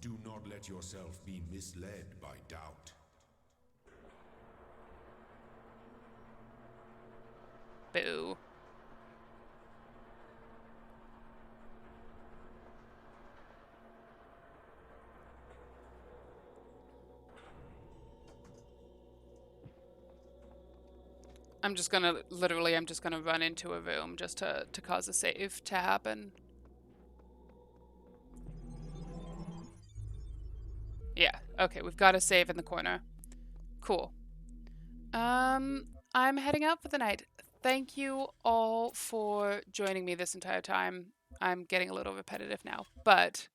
Do not let yourself be misled by doubt. Boo. I'm just gonna run into a room just to cause a save to happen. Yeah, okay, we've got a save in the corner. Cool. I'm heading out for the night. Thank you all for joining me this entire time. I'm getting a little repetitive now, but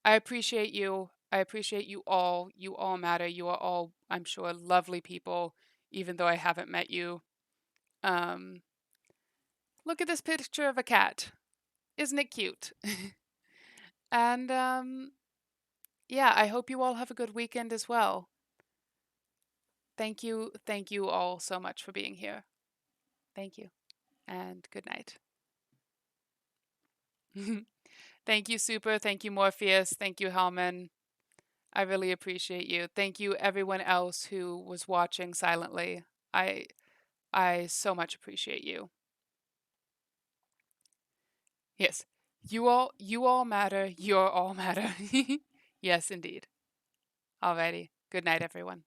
I appreciate you. I appreciate you all. You all matter. You are all, I'm sure, lovely people, even though I haven't met you. Look at this picture of a cat. Isn't it cute? And yeah, I hope you all have a good weekend as well. Thank you all so much for being here. Thank you, and good night. Thank you, Super. Thank you, Morpheus. Thank you, Hellman. I really appreciate you. Thank you, everyone else who was watching silently. I so much appreciate you. Yes, you all matter. You're all matter. Yes, indeed. Alrighty. Good night, everyone.